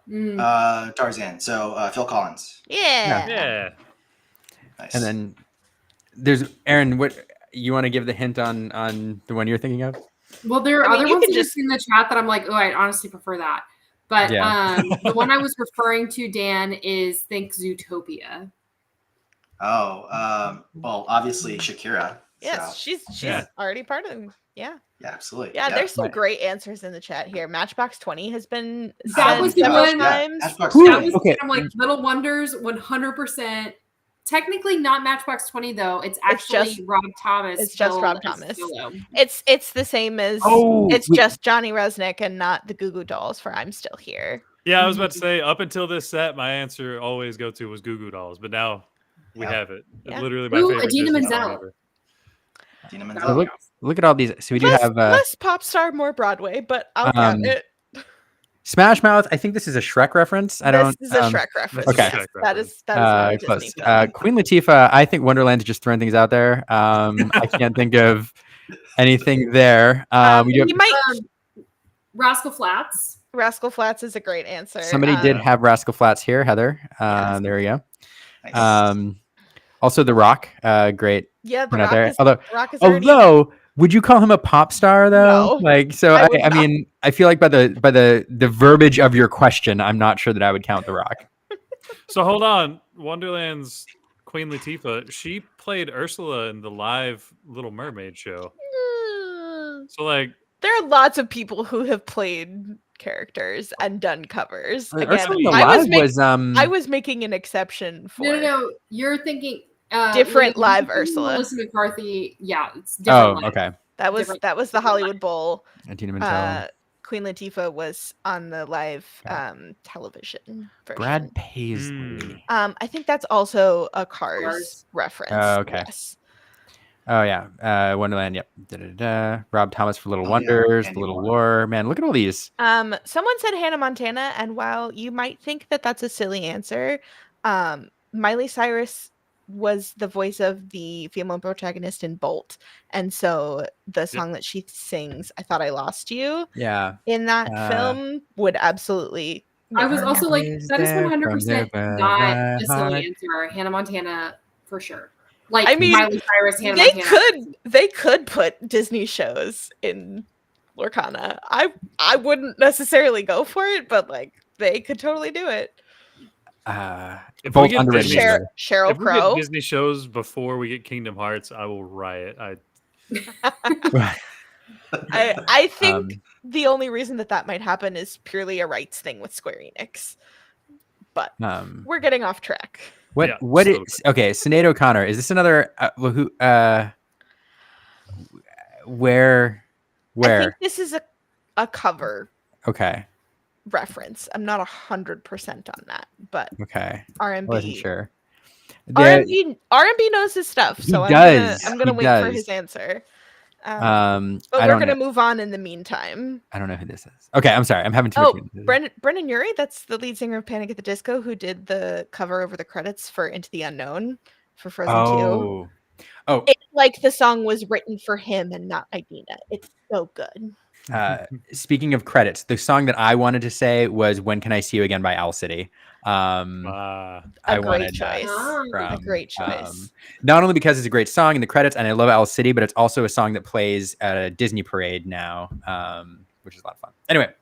Tarzan. So Phil Collins. Yeah. Yeah. Nice. And then there's Aaron. What you want to give the hint on the one you're thinking of? Well, there are I mean, other you ones can just in the chat that I'm like, oh, I honestly prefer that. But Yeah. the one I was referring to, Dan, is Think Zootopia. Oh, well, obviously Shakira. Yes, So, she's Yeah. already part of them. Yeah. yeah, absolutely. Yeah, there's some Right. great answers in the chat here. Matchbox 20 has been That said was the several one- times. Matchbox Ooh, That 20. was okay. I'm like Little Wonders, 100%. Technically not Matchbox 20 though. It's actually just- Rob Thomas. it's just billed Rob as Thomas. solo. It's the same as Oh, it's wait. just Johnny Resnick and not the Goo Goo Dolls for I'm Still Here. Yeah, I was about to say, up until this set, my answer always go to was Goo Goo Dolls, but now we Yeah. have it. Yeah. Literally my Ooh, favorite Idina Disney song Menzel. ever. Dina That Menzel. was Look at all these. So we do Less, have less pop star, more Broadway, but I'll count it. Smash Mouth. I think this is a Shrek reference. I don't. This is a Shrek reference. okay. Yes, Shrek that is not a Close. Disney film. Queen Latifah. I think Wonderland's just throwing things out there. I can't think of anything there. We do have, you might Rascal Flats. Rascal Flats is a great answer. somebody did have Rascal Flats here, Heather. Yes. There we go. Nice. Also, The Rock. Great. Yeah, the one out Rock, there. is, The Rock is already Although Would you call him a pop star though? No, Like, so I would I mean, I feel like by the verbiage of your question, I'm not sure that I would count The Rock. So hold on, Wonderland's Queen Latifah, she played Ursula in the live Little Mermaid show. So like, there are lots of people who have played characters and done covers. Again, Ursula in the I Live was was I was making an exception for No. You're thinking different you're live thinking Ursula. Melissa McCarthy. Yeah, it's different. Oh, live. okay. That was different- the different Hollywood Bowl. Tina Menzel. Queen Latifah was on the live television version. Brad Paisley. I think that's also a Cars Cars. reference. Oh, okay. Yes. Oh yeah, Wonderland. Yep. Da-da-da. Rob Thomas for Little Oh, yeah, Wonders, Andy Little Warhol. Lore. Man, look at all these. Someone said Hannah Montana, and while you might think that that's a silly answer, Miley Cyrus was the voice of the female protagonist in Bolt, and so the song that she sings, "I Thought I Lost You," Yeah. in that film would absolutely. I was also like, Is that is there 100% from not the a silly heart? answer. Hannah Montana for sure. Like, I mean, Miley Cyrus, Hannah They Montana. they could put Disney shows in Lorcana. I wouldn't necessarily go for it, but like they could totally do it. if Both we get underrated. Disney, Cheryl if we get Crow. Disney shows before we get Kingdom Hearts, I will riot. I think Um, the only reason that might happen is purely a rights thing with Square Enix. But we're getting off track. What Yeah, what so is okay? Sinead O'Connor. Is this another where I think this is a cover Okay. reference. I'm not 100% on that, but Okay. R&B. I wasn't sure. R&B knows his stuff, so He does. I'm gonna He wait for does. his answer. But I we're don't gonna know. move on in the meantime. I don't know who this is. Okay, I'm sorry. I'm having too much. Brendan Urie, that's the lead singer of Panic at the Disco, who did the cover over the credits for Into the Unknown for Frozen 2. Oh. It's like the song was written for him and not Idina. It's so good. Speaking of credits, the song that I wanted to say was "When Can I See You Again" by Owl City. A great choice. A great choice. Not only because it's a great song in the credits, and I love Owl City, but it's also a song that plays at a Disney parade now, which is a lot of fun. Anyway,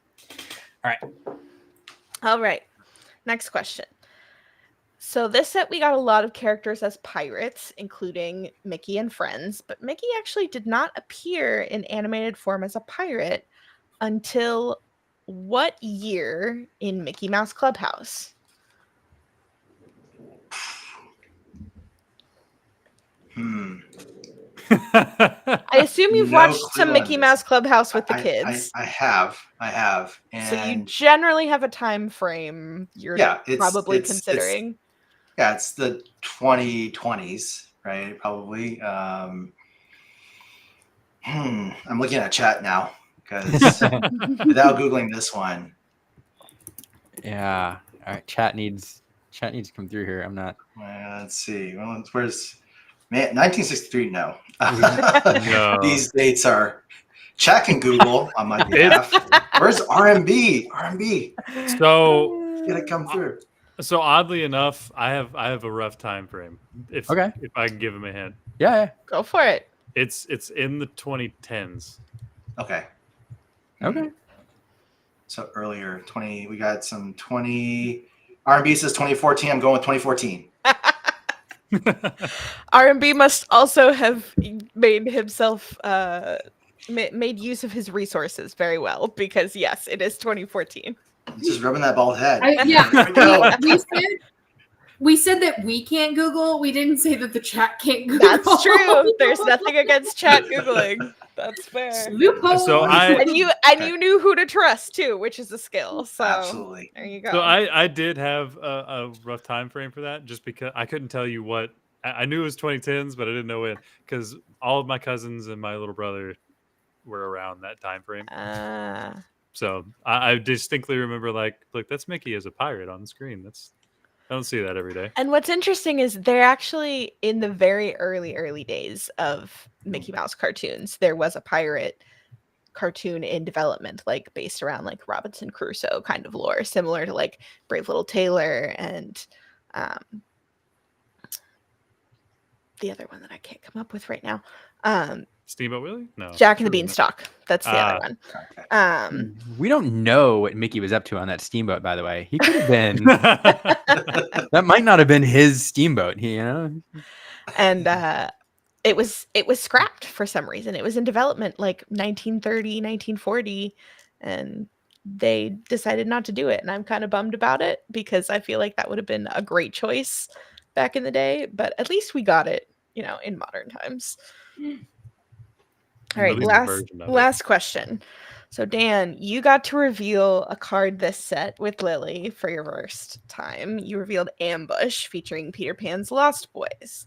all right. Next question. So this set, we got a lot of characters as pirates, including Mickey and friends, but Mickey actually did not appear in animated form as a pirate until what year in Mickey Mouse Clubhouse? I assume you've watched some Mickey Mouse Clubhouse with the kids. I have. And so you generally have a time frame you're probably considering. It's the 2020s, right? Probably. I'm looking at chat now because without Googling this one. Yeah. All right. Chat needs to come through here. I'm not. Let's see. Well, where's 1963? No. No. These dates are. Chat can Google on my behalf. Where's R&B? So It's gonna come through. So oddly enough, I have a rough time frame. If I can give him a hint. Yeah. Go for it. It's in the 2010s. Okay. So earlier, 20. We got some 20. R&B says 2014. I'm going with 2014. R&B must also have made himself made use of his resources very well, because yes, it is 2014. Just rubbing that bald head. We said that we can't Google. We didn't say that the chat can't Google. That's true. There's nothing against chat Googling. That's fair. Loophole. So you knew who to trust too, which is a skill. So absolutely. There you go. So I did have a rough time frame for that, just because I couldn't tell you what. I knew it was 2010s, but I didn't know when, because all of my cousins and my little brother were around that time frame. So I distinctly remember, like, look, that's Mickey as a pirate on the screen. I don't see that every day. And what's interesting is they're actually in the very early days of Mickey Mouse cartoons. There was a pirate cartoon in development, like based around like Robinson Crusoe kind of lore, similar to like Brave Little Tailor and the other one that I can't come up with right now. Steamboat Willie? No. Jack and the surely not. Beanstalk. That's the other one. Okay. We don't know what Mickey was up to on that steamboat, by the way. He could have been. That might not have been his steamboat, you know? And it was scrapped for some reason. It was in development like 1930, 1940, and they decided not to do it. And I'm kind of bummed about it because I feel like that would have been a great choice back in the day. But at least we got it, you know, in modern times. All right, last question. So Dan, you got to reveal a card this set with Lily for your first time. You revealed Ambush featuring Peter Pan's Lost Boys.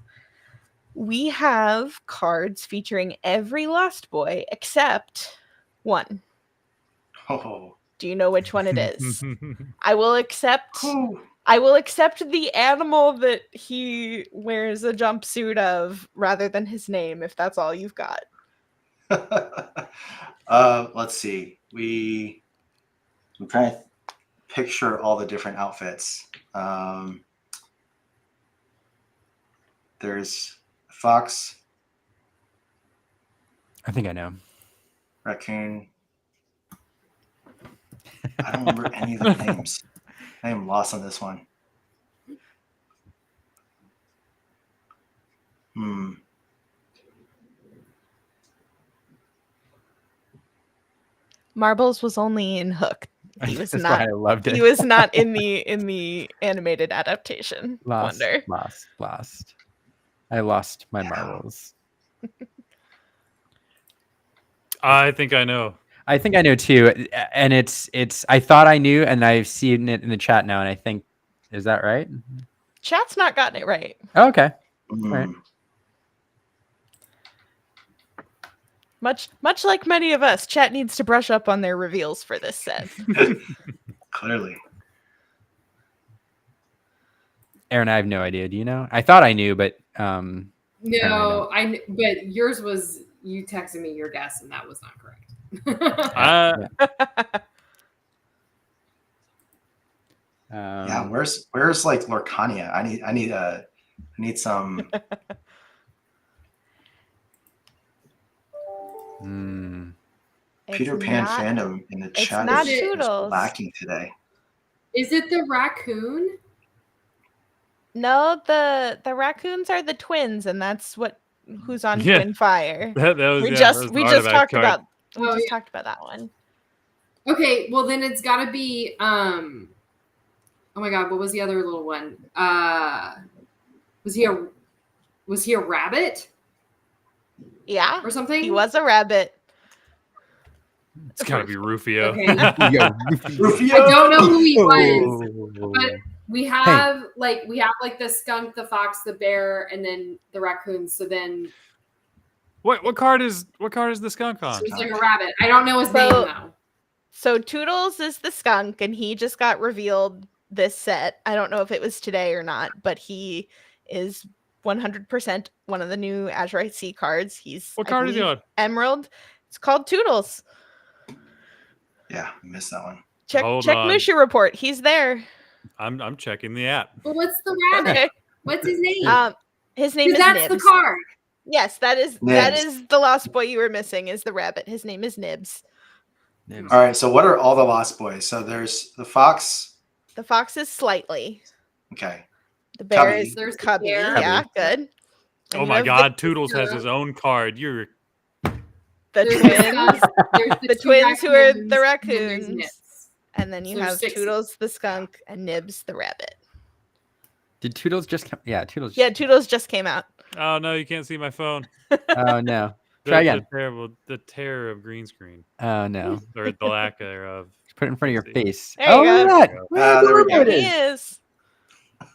We have cards featuring every Lost Boy except one. Oh. Do you know which one it is? I will accept the animal that he wears a jumpsuit of rather than his name if that's all you've got. Let's see. I'm trying to picture all the different outfits. There's fox, I think I know. raccoon. I don't remember any of the names. I am lost on this one. Marbles was only in Hook. He was That's not. why I loved it. He was not in the animated adaptation. Lost. I lost my marbles. I think I know. I think I know too, and it's. I thought I knew, and I've seen it in the chat now, and I think, is that right? Chat's not gotten it right. Oh, okay. Right. Much like many of us, chat needs to brush up on their reveals for this set. Clearly. Aaron, I have no idea. Do you know? I thought I knew, but No, but yours was, you texted me your guess, and that was not correct. Yeah, where's like Lorcania? I need some. Peter Pan fandom in the chat is lacking today. Is it the raccoon? No, the raccoons are the twins, and that's who's on Twin Fire. We just talked about that one. Okay, well then it's got to be. Oh my God, what was the other little one? Was he a rabbit? Yeah, or something. He was a rabbit. It's got to be Rufio. Okay. Rufio. I don't know who he was, but we have the skunk, the fox, the bear, and then the raccoon. So then, what card is the skunk on? So he's like a rabbit. I don't know his name though. So Toodles is the skunk, and he just got revealed this set. I don't know if it was today or not, but he is 100% one of the new Azurite C cards. What card is he on? Emerald. It's called Toodles. Yeah, I missed that one. Check Musha report. He's there. I'm checking the app. But what's the rabbit? Okay. What's his name? His name is that's Nibs. the card. Yes, that is the Lost Boy you were missing. Is the rabbit? His name is Nibs. All right. So what are all the Lost Boys? So there's the fox. The fox is Slightly. Okay. The bear Cubby. is There's Cubby. the bear. Yeah, good. Oh my God, Toodles has his own card. You're the twins. The twins who are the raccoons. And then you have Toodles the skunk and Nibs the rabbit. Did Toodles just come? Yeah, Toodles. Yeah, Toodles just came out. Oh no, you can't see my phone. Oh no. Try again. The terror of green screen. Oh no. Or the lack thereof. Put it in front of your face. There you go. Look at that. There we go. He is.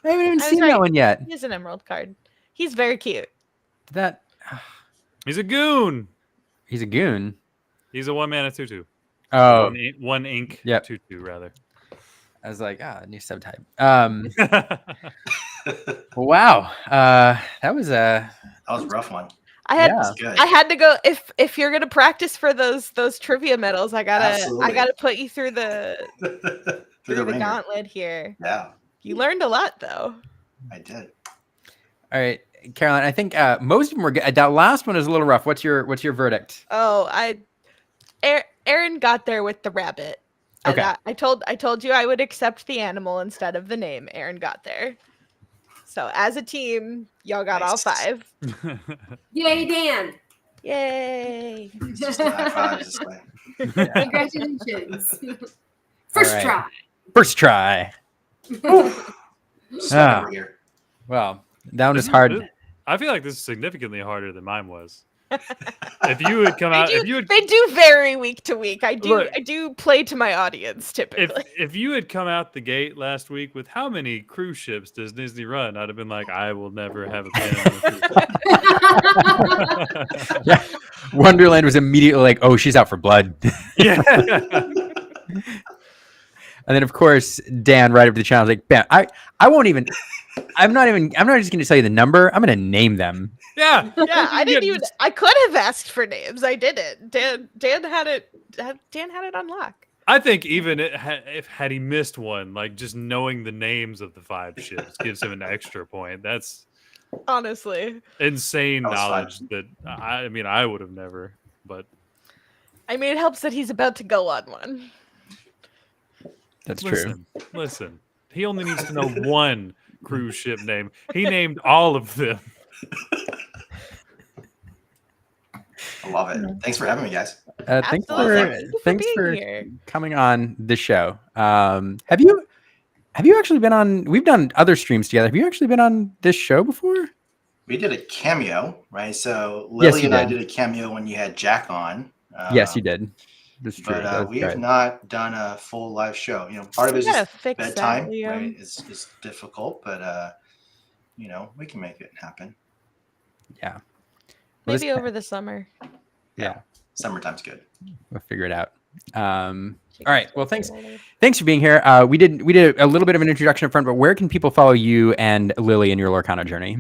I haven't even seen that one yet. He's an emerald card. He's very cute. He's a goon. He's a goon. He's a 1-mana 2/2. Oh, one ink. Yep. 2/2 rather. I was like, new subtype. Wow. That was a rough one. I had to go if you're gonna practice for those trivia medals. I gotta put you through the through the gauntlet here. Yeah. You learned a lot though. I did. All right. Caroline, I think most of them were good. That last one is a little rough. What's your verdict? Oh, Aaron got there with the rabbit. And Okay. I told you I would accept the animal instead of the name. Aaron got there. So as a team, y'all got all Nice. 5. Yay, Dan. Yay. Just a high five this way. Congratulations. First right. try. First try. So Ah. we're here. Well, that one is hard. I feel like this is significantly harder than mine was. If you had come out, if you had, They do vary week to week. I Look. do play to my audience typically. if you had come out the gate last week with how many cruise ships does Disney run, I'd have been like, I will never have a pen on a cruise ship. Yeah. Wonderland was immediately like, oh, she's out for blood. Yeah. And then of course, Dan right up to the channel was like, bam, I won't even, I'm not just going to tell you the number. I'm going to name them. Yeah. Yeah, I didn't even. I could have asked for names. I didn't. Dan had it. Dan had it on lock. I think even if had he missed one, like just knowing the names of the 5 ships gives him an extra point. That's Honestly, insane That was knowledge fun. that I would have never. But I mean, it helps that he's about to go on one. That's true. listen, he only needs to know one cruise ship name. He named all of them. I love it. Thanks for having me, guys. Thanks Absolutely. for Thank you for being here. coming on the show. Have you actually been on? We've done other streams together. Have you actually been on this show before? We did a cameo, right? So Yes, Lily you and I did. did a cameo when you had Jack on. Yes, you did. That's true. But That's we have right. not done a full live show. You know, part of it is You gotta just fix bedtime, that, Liam. right? Is difficult, but you know, we can make it happen. Yeah. Well, Maybe over the summer. Summertime's good. We'll figure it out. All right. Well, thanks for being here. We did a little bit of an introduction up front, but where can people follow you and Lily in your Lorcana journey?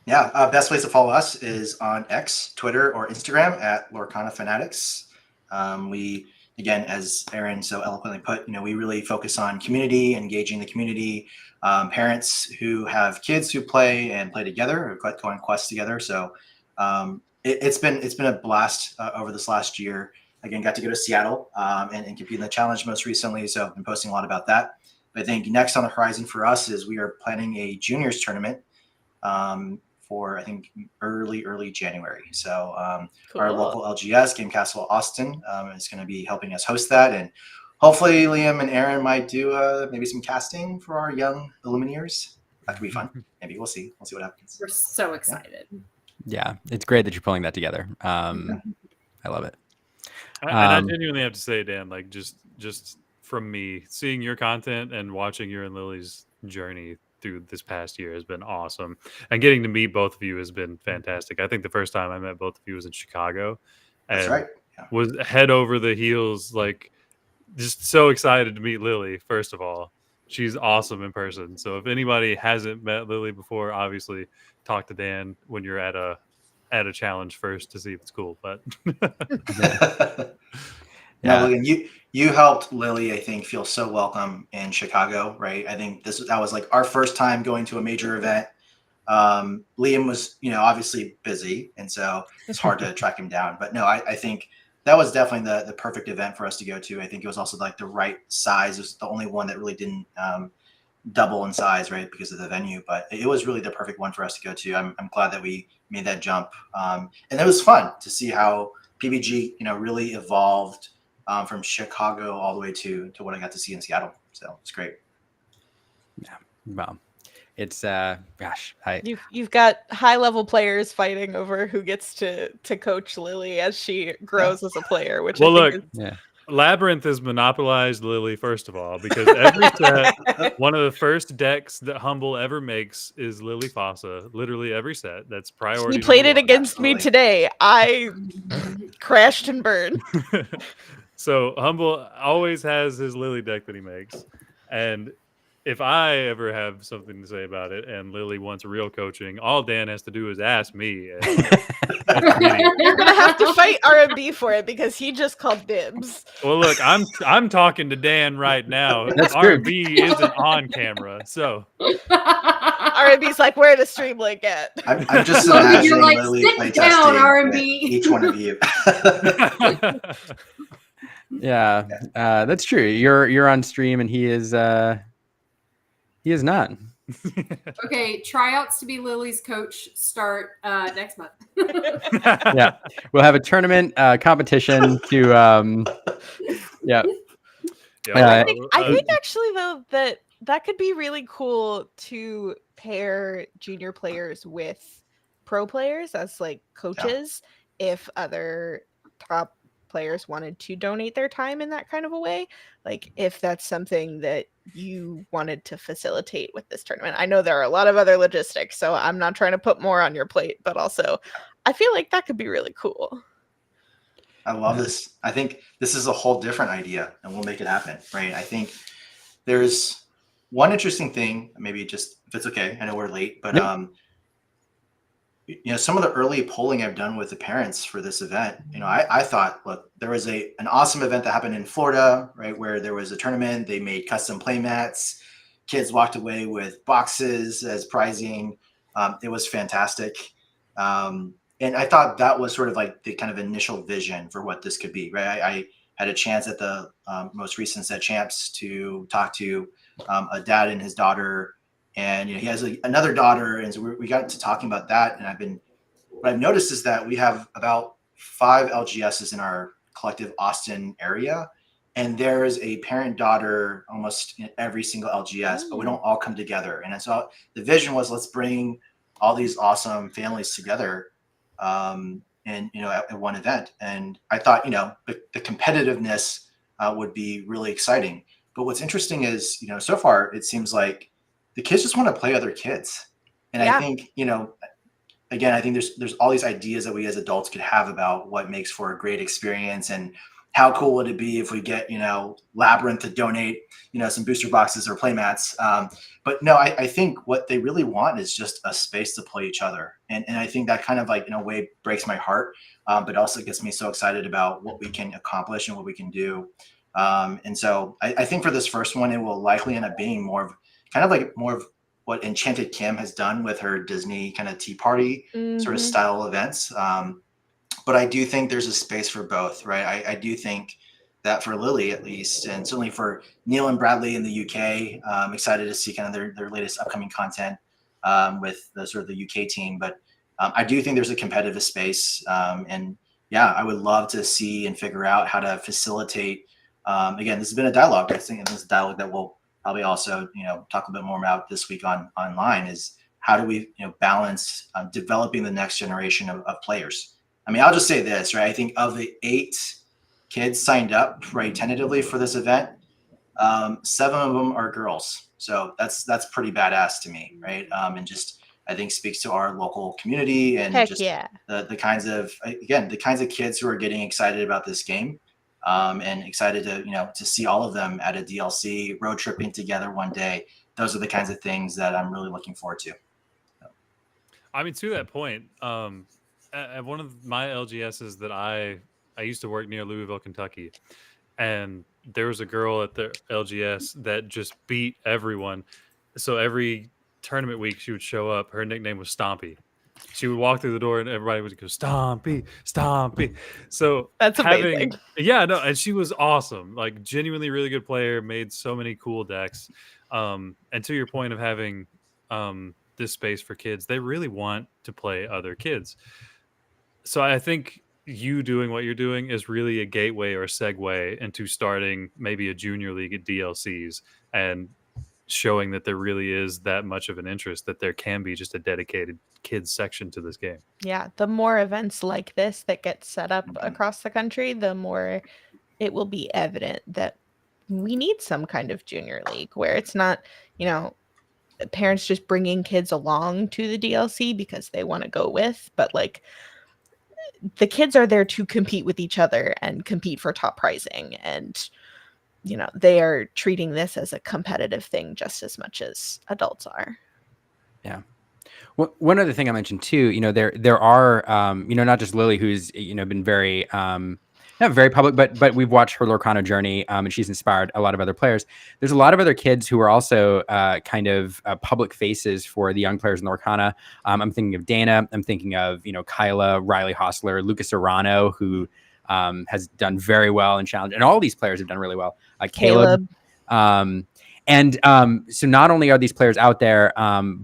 Yeah, best place to follow us is on X, Twitter, or Instagram at Lorcana Fanatics. We, again, as Aaron so eloquently put, you know, we really focus on community, engaging the community, parents who have kids who play together, or go on quests together. So it's been a blast over this last year. Again, got to go to Seattle and compete in the challenge most recently. So I've been posting a lot about that. But I think next on the horizon for us is we are planning a juniors tournament for I think early January. So our local LGS, Game Castle Austin, is going to be helping us host that, and hopefully Liam and Aaron might do maybe some casting for our young Illumineers. That could be fun. Maybe we'll see. We'll see what happens. We're so excited. Yeah, it's great that you're pulling that together. I love it. And I genuinely have to say, Dan, like just from me, seeing your content and watching your and Lily's journey through this past year has been awesome, and getting to meet both of you has been fantastic. I think the first time I met both of you was in Chicago, and That's right. Yeah. was head over the heels, like just so excited to meet Lily. First of all, she's awesome in person. So if anybody hasn't met Lily before, obviously talk to Dan when you're at a challenge first to see if it's cool. But Yeah, Logan, you helped Lily, I think, feel so welcome in Chicago, right? I think that was like our first time going to a major event. Liam was, you know, obviously busy, and so it's hard to track him down. But no, I think that was definitely the perfect event for us to go to. I think it was also like the right size. It was the only one that really didn't double in size, right, because of the venue. But it was really the perfect one for us to go to. I'm glad that we made that jump, and it was fun to see how PPG, you know, really evolved. From Chicago all the way to what I got to see in Seattle. So it's great. Yeah. Well, it's You've got high level players fighting over who gets to coach Lily as she grows as a player, which I think is... Labyrinth has monopolized Lily, first of all, because every set, one of the first decks that Humble ever makes is Lily Fossa. Literally every set. That's priority. He played it against Absolutely. me today. I crashed and burned. So Humble always has his Lily deck that he makes. And if I ever have something to say about it and Lily wants real coaching, all Dan has to do is ask me. And You're gonna have to fight RMB for it because he just called dibs. well, look, I'm talking to Dan right now. That's true. RB isn't on camera, so R&B's like, where to stream link at? I'm just Logan, imagining you're like, Lily sit play down, testing R&B. with each one of you. Yeah, that's true. You're on stream and he is not. Okay, tryouts to be Lily's coach start next month. Yeah, we'll have a tournament competition to yeah. I think actually though that could be really cool to pair junior players with pro players as like coaches if other top players wanted to donate their time in that kind of a way. Like if that's something that you wanted to facilitate with this tournament. I know there are a lot of other logistics, so I'm not trying to put more on your plate, but also I feel like that could be really cool. I love this. I think this is a whole different idea and we'll make it happen, right? I think there's one interesting thing, maybe just if it's okay, I know we're late, but some of the early polling I've done with the parents for this event, I thought, look, there was an awesome event that happened in Florida, right, where there was a tournament. They made custom play mats. Kids walked away with boxes as prizing. It was fantastic. And I thought that was sort of like the kind of initial vision for what this could be, right? I had a chance at the most recent Set Champs to talk to a dad and his daughter. And he has another daughter, and so we got to talking about that. And what I've noticed is that we have about 5 LGSs in our collective Austin area, and there is a parent-daughter almost in every single LGS, but we don't all come together. And so the vision was, let's bring all these awesome families together, and at one event. And I thought, the competitiveness would be really exciting. But what's interesting is, so far it seems like the kids just want to play other kids. And I think, again, I think there's all these ideas that we as adults could have about what makes for a great experience and how cool would it be if we get, Labyrinth to donate, some booster boxes or play mats. But no, I think what they really want is just a space to play each other. And I think that kind of in a way breaks my heart, but also gets me so excited about what we can accomplish and what we can do. And so I think for this first one, it will likely end up being more of what Enchanted Kim has done with her Disney kind of tea party sort of style events. But I do think there's a space for both, right? I do think that for Lily, at least, and certainly for Neil and Bradley in the UK, I'm excited to see kind of their latest upcoming content with the sort of the UK team. But I do think there's a competitive space. And yeah, I would love to see and figure out how to facilitate. Again, this has been a dialogue. I think this is a dialogue that we'll probably also, talk a bit more about this week online is how do we, balance developing the next generation of players. I mean, I'll just say this, right? I think of the 8 kids signed up, right, tentatively for this event, 7 of them are girls. So that's pretty badass to me, right? And just I think speaks to our local community and the kinds of kids who are getting excited about this game. And excited to see all of them at a DLC, road tripping together one day. Those are the kinds of things that I'm really looking forward to. I mean, to that point, at one of my LGSs that I used to work near Louisville, Kentucky, and there was a girl at the LGS that just beat everyone. So every tournament week she would show up. Her nickname was Stompy. She would walk through the door and everybody would go, Stompy, Stompy. So that's amazing. And she was awesome. Like genuinely really good player, made so many cool decks. And to your point of having this space for kids, they really want to play other kids. So I think you doing what you're doing is really a gateway or a segue into starting maybe a junior league at DLCs and showing that there really is that much of an interest, that there can be just a dedicated kids section to this game. Yeah, the more events like this that get set up across the country, the more it will be evident that we need some kind of junior league where it's not, parents just bringing kids along to the DLC because they want to go with, but like the kids are there to compete with each other and compete for top prizing, and they are treating this as a competitive thing just as much as adults are. Yeah. One other thing I mentioned too, there are, not just Lily, who's, been very not very public, but we've watched her Lorcana journey, and she's inspired a lot of other players. There's a lot of other kids who are also kind of public faces for the young players in Lorcana. I'm thinking of Dana. I'm thinking of Kyla, Riley Hostler, Lucas Arano, who has done very well in challenge, and all these players have done really well. Caleb. So not only are these players out there,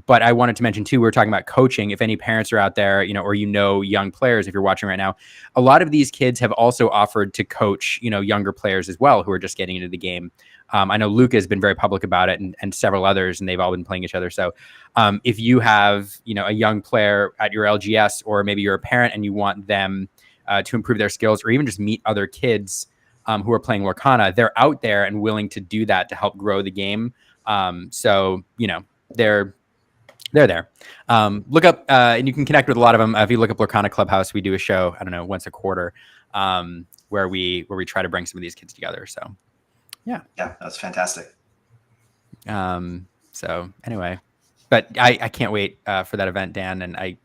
but I wanted to mention too, we were talking about coaching. If any parents are out there, or young players, if you're watching right now, a lot of these kids have also offered to coach, younger players as well, who are just getting into the game. I know Luca has been very public about it, and several others, and they've all been playing each other. So if you have, a young player at your LGS, or maybe you're a parent and you want them to improve their skills, or even just meet other kids who are playing Lorcana, they're out there and willing to do that to help grow the game. So they're there. Look up, and you can connect with a lot of them. If you look up Lorcana Clubhouse, we do a show, I don't know, once a quarter, where we try to bring some of these kids together. So yeah, that's fantastic. So anyway, but I can't wait for that event, Dan, and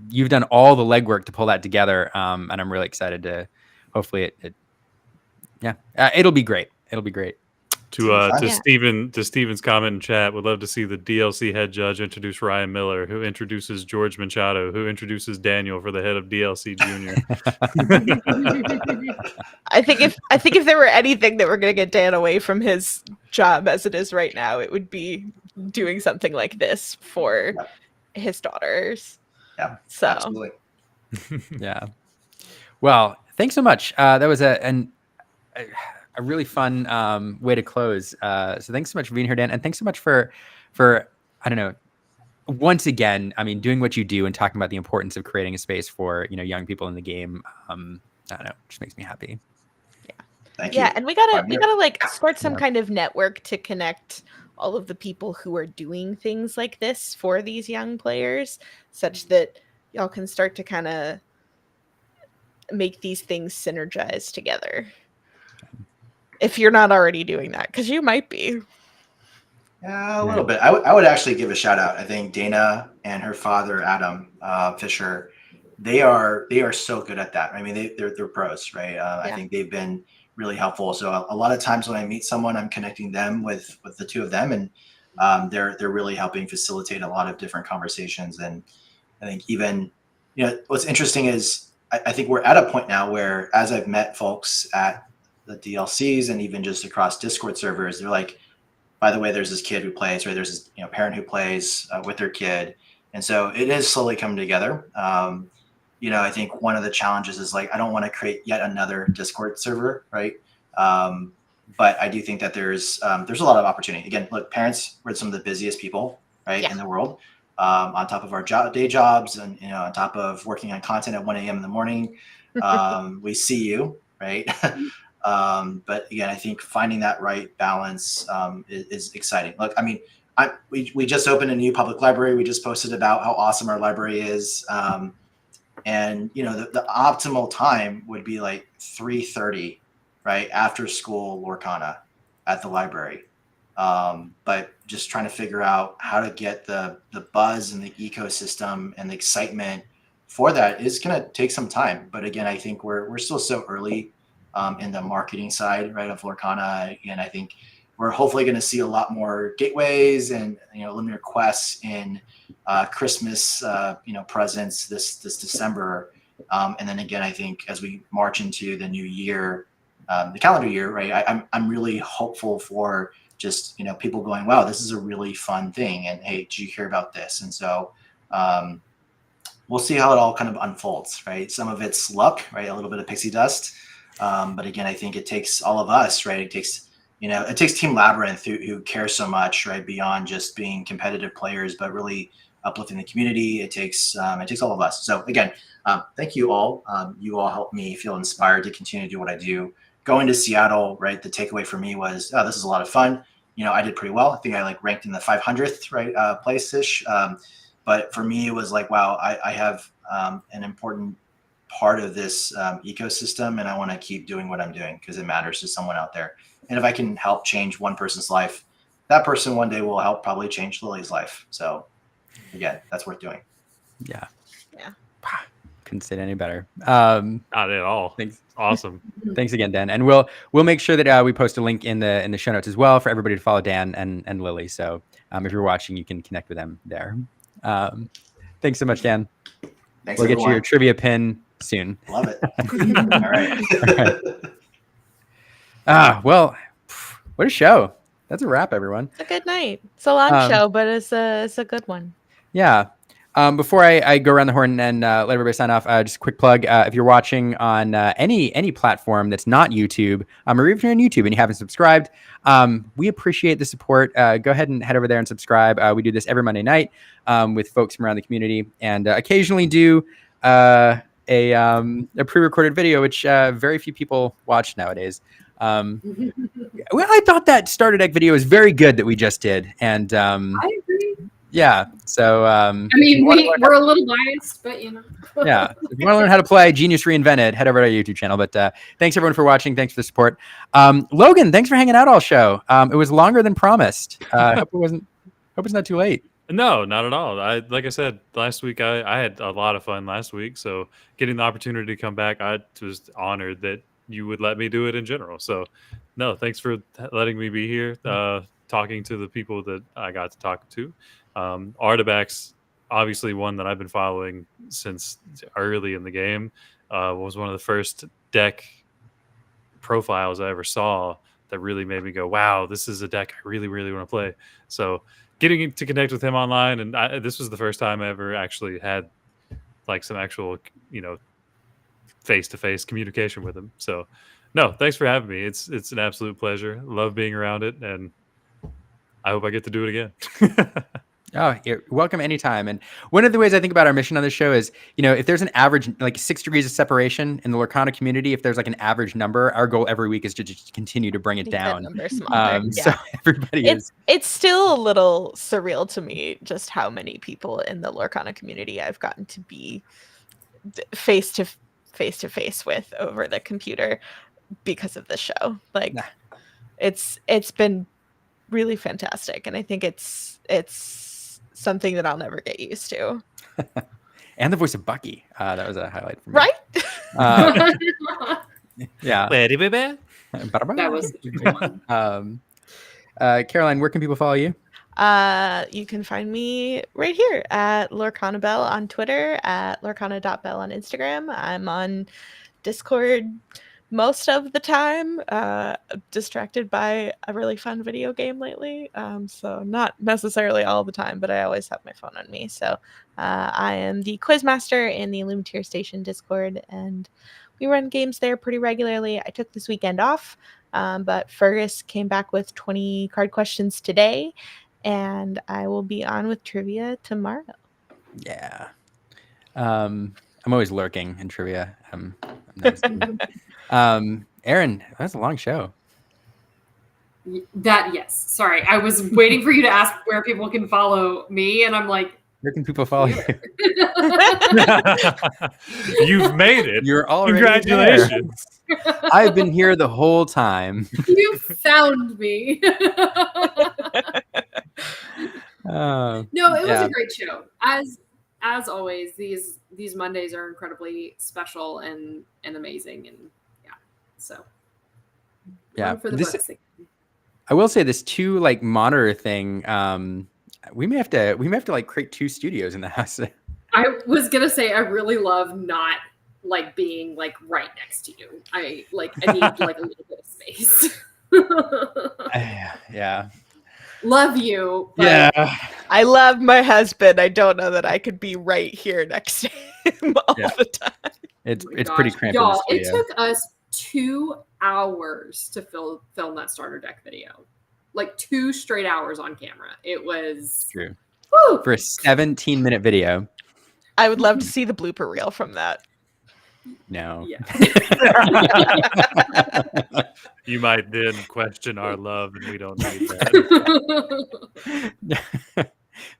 you've done all the legwork to pull that together, and I'm really excited to hopefully it'll be great. It'll be great. To Steven's comment in chat, would love to see the DLC head judge introduce Ryan Miller, who introduces George Machado, who introduces Daniel for the head of DLC Junior. I think if there were anything that were going to get Dan away from his job as it is right now, it would be doing something like this for his daughters. Yeah. So. Absolutely. Yeah. Well, thanks so much. That was a really fun way to close. So thanks so much for being here, Dan, and thanks so much for I don't know, once again, I mean, doing what you do and talking about the importance of creating a space for young people in the game. I don't know, just makes me happy. Yeah. Thank you. Yeah, and we gotta like start some kind of network to connect all of the people who are doing things like this for these young players, such that y'all can start to kind of make these things synergize together. If you're not already doing that, because you might be. Yeah, a little bit. I would actually give a shout out. I think Dana and her father, Adam Fisher, they are so good at that. I mean, they're pros, right? I think they've been really helpful. So a lot of times when I meet someone, I'm connecting them with the two of them, and they're really helping facilitate a lot of different conversations. And I think even what's interesting is I think we're at a point now where, as I've met folks at the DLCs and even just across Discord servers, they're like, by the way, there's this kid who plays, or there's this parent who plays with their kid. And so it is slowly coming together. I think one of the challenges is like, I don't want to create yet another Discord server, right? But I do think that there's a lot of opportunity. Again, look, parents, we're some of the busiest people, right, in the world. On top of our day jobs, and on top of working on content at 1 a.m. in the morning, we see you, right? But again, I think finding that right balance is exciting. Look, I mean, we just opened a new public library. We just posted about how awesome our library is, and the optimal time would be like 3:30, right, after school Lorcana at the library. But just trying to figure out how to get the buzz and the ecosystem and the excitement for that is going to take some time. But again, I think we're still so early in the marketing side, right, of Lorcana. And I think we're hopefully going to see a lot more gateways and limited quests in Christmas presents this December. And then again, I think as we march into the new year, the calendar year, right, I'm really hopeful for just people going, wow, this is a really fun thing, and hey, did you hear about this? And so we'll see how it all kind of unfolds, right? Some of it's luck, right, a little bit of pixie dust, but again, I think it takes all of us, right? It takes Team Labyrinth who cares so much, right, beyond just being competitive players, but really uplifting the community. It takes all of us. So again, thank you all. You all helped me feel inspired to continue to do what I do. Going to Seattle, right, the takeaway for me was, oh, this is a lot of fun. I did pretty well. I think I ranked in the 500th, right, place-ish. But for me, it was like, wow, I have an important part of this ecosystem, and I want to keep doing what I'm doing because it matters to someone out there. And if I can help change one person's life, that person one day will help probably change Lily's life. So again, that's worth doing. Yeah. Yeah. Couldn't say it any better. Not at all. Thanks. Awesome. Thanks again, Dan. And we'll make sure that we post a link in the show notes as well for everybody to follow Dan and Lily. So if you're watching, you can connect with them there. Thanks so much, Dan. Thanks, We'll get everyone. you your trivia pin soon. Love it. All right. Well, what a show. That's a wrap, everyone. It's a good night. It's a long show, but it's a good one. Yeah. Before I go around the horn and let everybody sign off, just a quick plug. If you're watching on any platform that's not YouTube, or if you're on YouTube and you haven't subscribed, we appreciate the support. Go ahead and head over there and subscribe. We do this every Monday night with folks from around the community, and occasionally do a pre-recorded video, which very few people watch nowadays. Well, I thought that starter deck video was very good that we just did, and I agree. yeah. So I mean, we're a little biased, but yeah. If you want to learn how to play Genius Reinvented, head over to our YouTube channel. But thanks everyone for watching. Thanks for the support. Logan, thanks for hanging out all show. It was longer than promised. Hope it's not too late. No, not at all. Like I said last week, I had a lot of fun last week. So getting the opportunity to come back, I was honored that you would let me do it in general. So no, thanks for letting me be here, talking to the people that I got to talk to. Artabax, obviously one that I've been following since early in the game, was one of the first deck profiles I ever saw that really made me go, wow, this is a deck I really, really want to play. So getting to connect with him online, and this was the first time I ever actually had like some actual, face-to-face communication with him. So no, thanks for having me. It's an absolute pleasure. Love being around it, and I hope I get to do it again. Oh, you're welcome anytime. And one of the ways I think about our mission on this show is, if there's an average, like 6 degrees of separation in the Lorcana community, if there's like an average number, our goal every week is to just continue to bring it down. So everybody It's still a little surreal to me just how many people in the Lorcana community I've gotten to be face to face with over the computer because of the show. Like, it's been really fantastic, and I think it's something that I'll never get used to. And the voice of Bucky, that was a highlight for me. Right? Yeah. That was a good one. Caroline, where can people follow you? You can find me right here at Lorcana Bell on Twitter, at lorcana.bell on Instagram. I'm on Discord most of the time, distracted by a really fun video game lately. So not necessarily all the time, but I always have my phone on me. So I am the Quizmaster in the Illuminator Station Discord, and we run games there pretty regularly. I took this weekend off, but Fergus came back with 20 card questions today, and I will be on with trivia tomorrow. Yeah. I'm always lurking in trivia. Aaron, that's a long show. Yes. Sorry. I was waiting for you to ask where people can follow me, and I'm like, where can people follow you? You've made it. You're already Congratulations. there. I've been here the whole time. you found me. No, it was a great show. As always, these Mondays are incredibly special and amazing, and so for the books. I will say this too, like monitor thing. We may have to like create 2 studios in the house. I was gonna say I really love not like being like right next to you. I need like a little bit of space. Yeah. Love you. But Yeah. I love my husband. I don't know that I could be right here next to him all the time. It's pretty cramped. Y'all, it took us 2 hours to film that starter deck video. Like 2 straight hours on camera. It was true. Woo! For a 17-minute video. I would love to see the blooper reel from that. No. Yeah. You might then question our love, and we don't need that.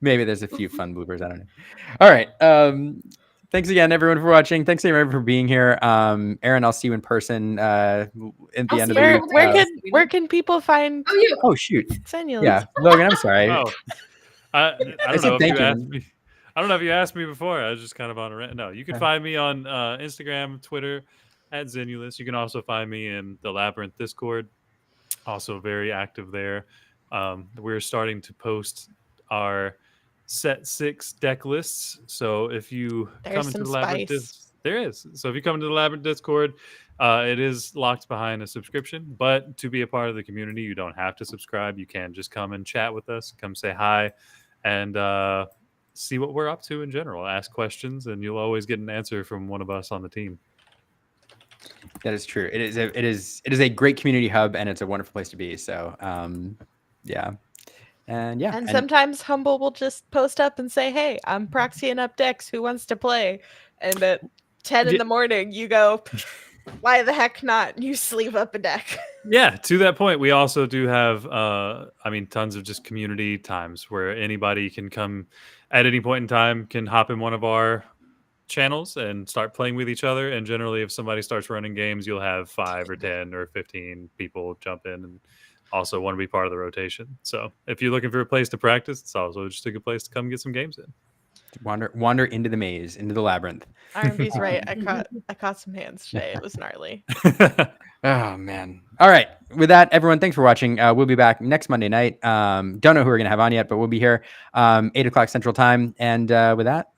Maybe there's a few fun bloopers. I don't know. All right. Thanks again, everyone, for watching. Thanks, everyone, for being here. Aaron, I'll see you in person at the end of the week. Where can people find? Oh, you. Oh, shoot. Senulous? Yeah, Logan, I'm sorry. Oh. I don't know if you asked me. I don't know if you asked me before. I was just kind of on a rant. No, you can find me on Instagram, Twitter, at Zenulus. You can also find me in the Labyrinth Discord. Also very active there. We're starting to post our set 6 deck lists. So if you come into the Labyrinth, there is. So if you come into the Labyrinth Discord, it is locked behind a subscription. But to be a part of the community, you don't have to subscribe. You can just come and chat with us, come say hi, and see what we're up to in general. Ask questions, and you'll always get an answer from one of us on the team. That is true. It is a great community hub, and it's a wonderful place to be. So, yeah. And sometimes Humble will just post up and say, "Hey, I'm proxying up decks. Who wants to play?" And at 10 in the morning, you go, "Why the heck not?" You sleeve up a deck. Yeah, to that point, we also do have, tons of just community times where anybody can come at any point in time, can hop in one of our channels and start playing with each other. And generally, if somebody starts running games, you'll have 5 or 10 or 15 people jump in and also want to be part of the rotation. So if you're looking for a place to practice, it's also just a good place to come get some games in. Wander into the maze, into the labyrinth. R&B's right. I caught some hands today. It was gnarly. Oh man. All right. With that, everyone, thanks for watching. We'll be back next Monday night. Don't know who we're gonna have on yet, but we'll be here 8 o'clock Central Time. And with that,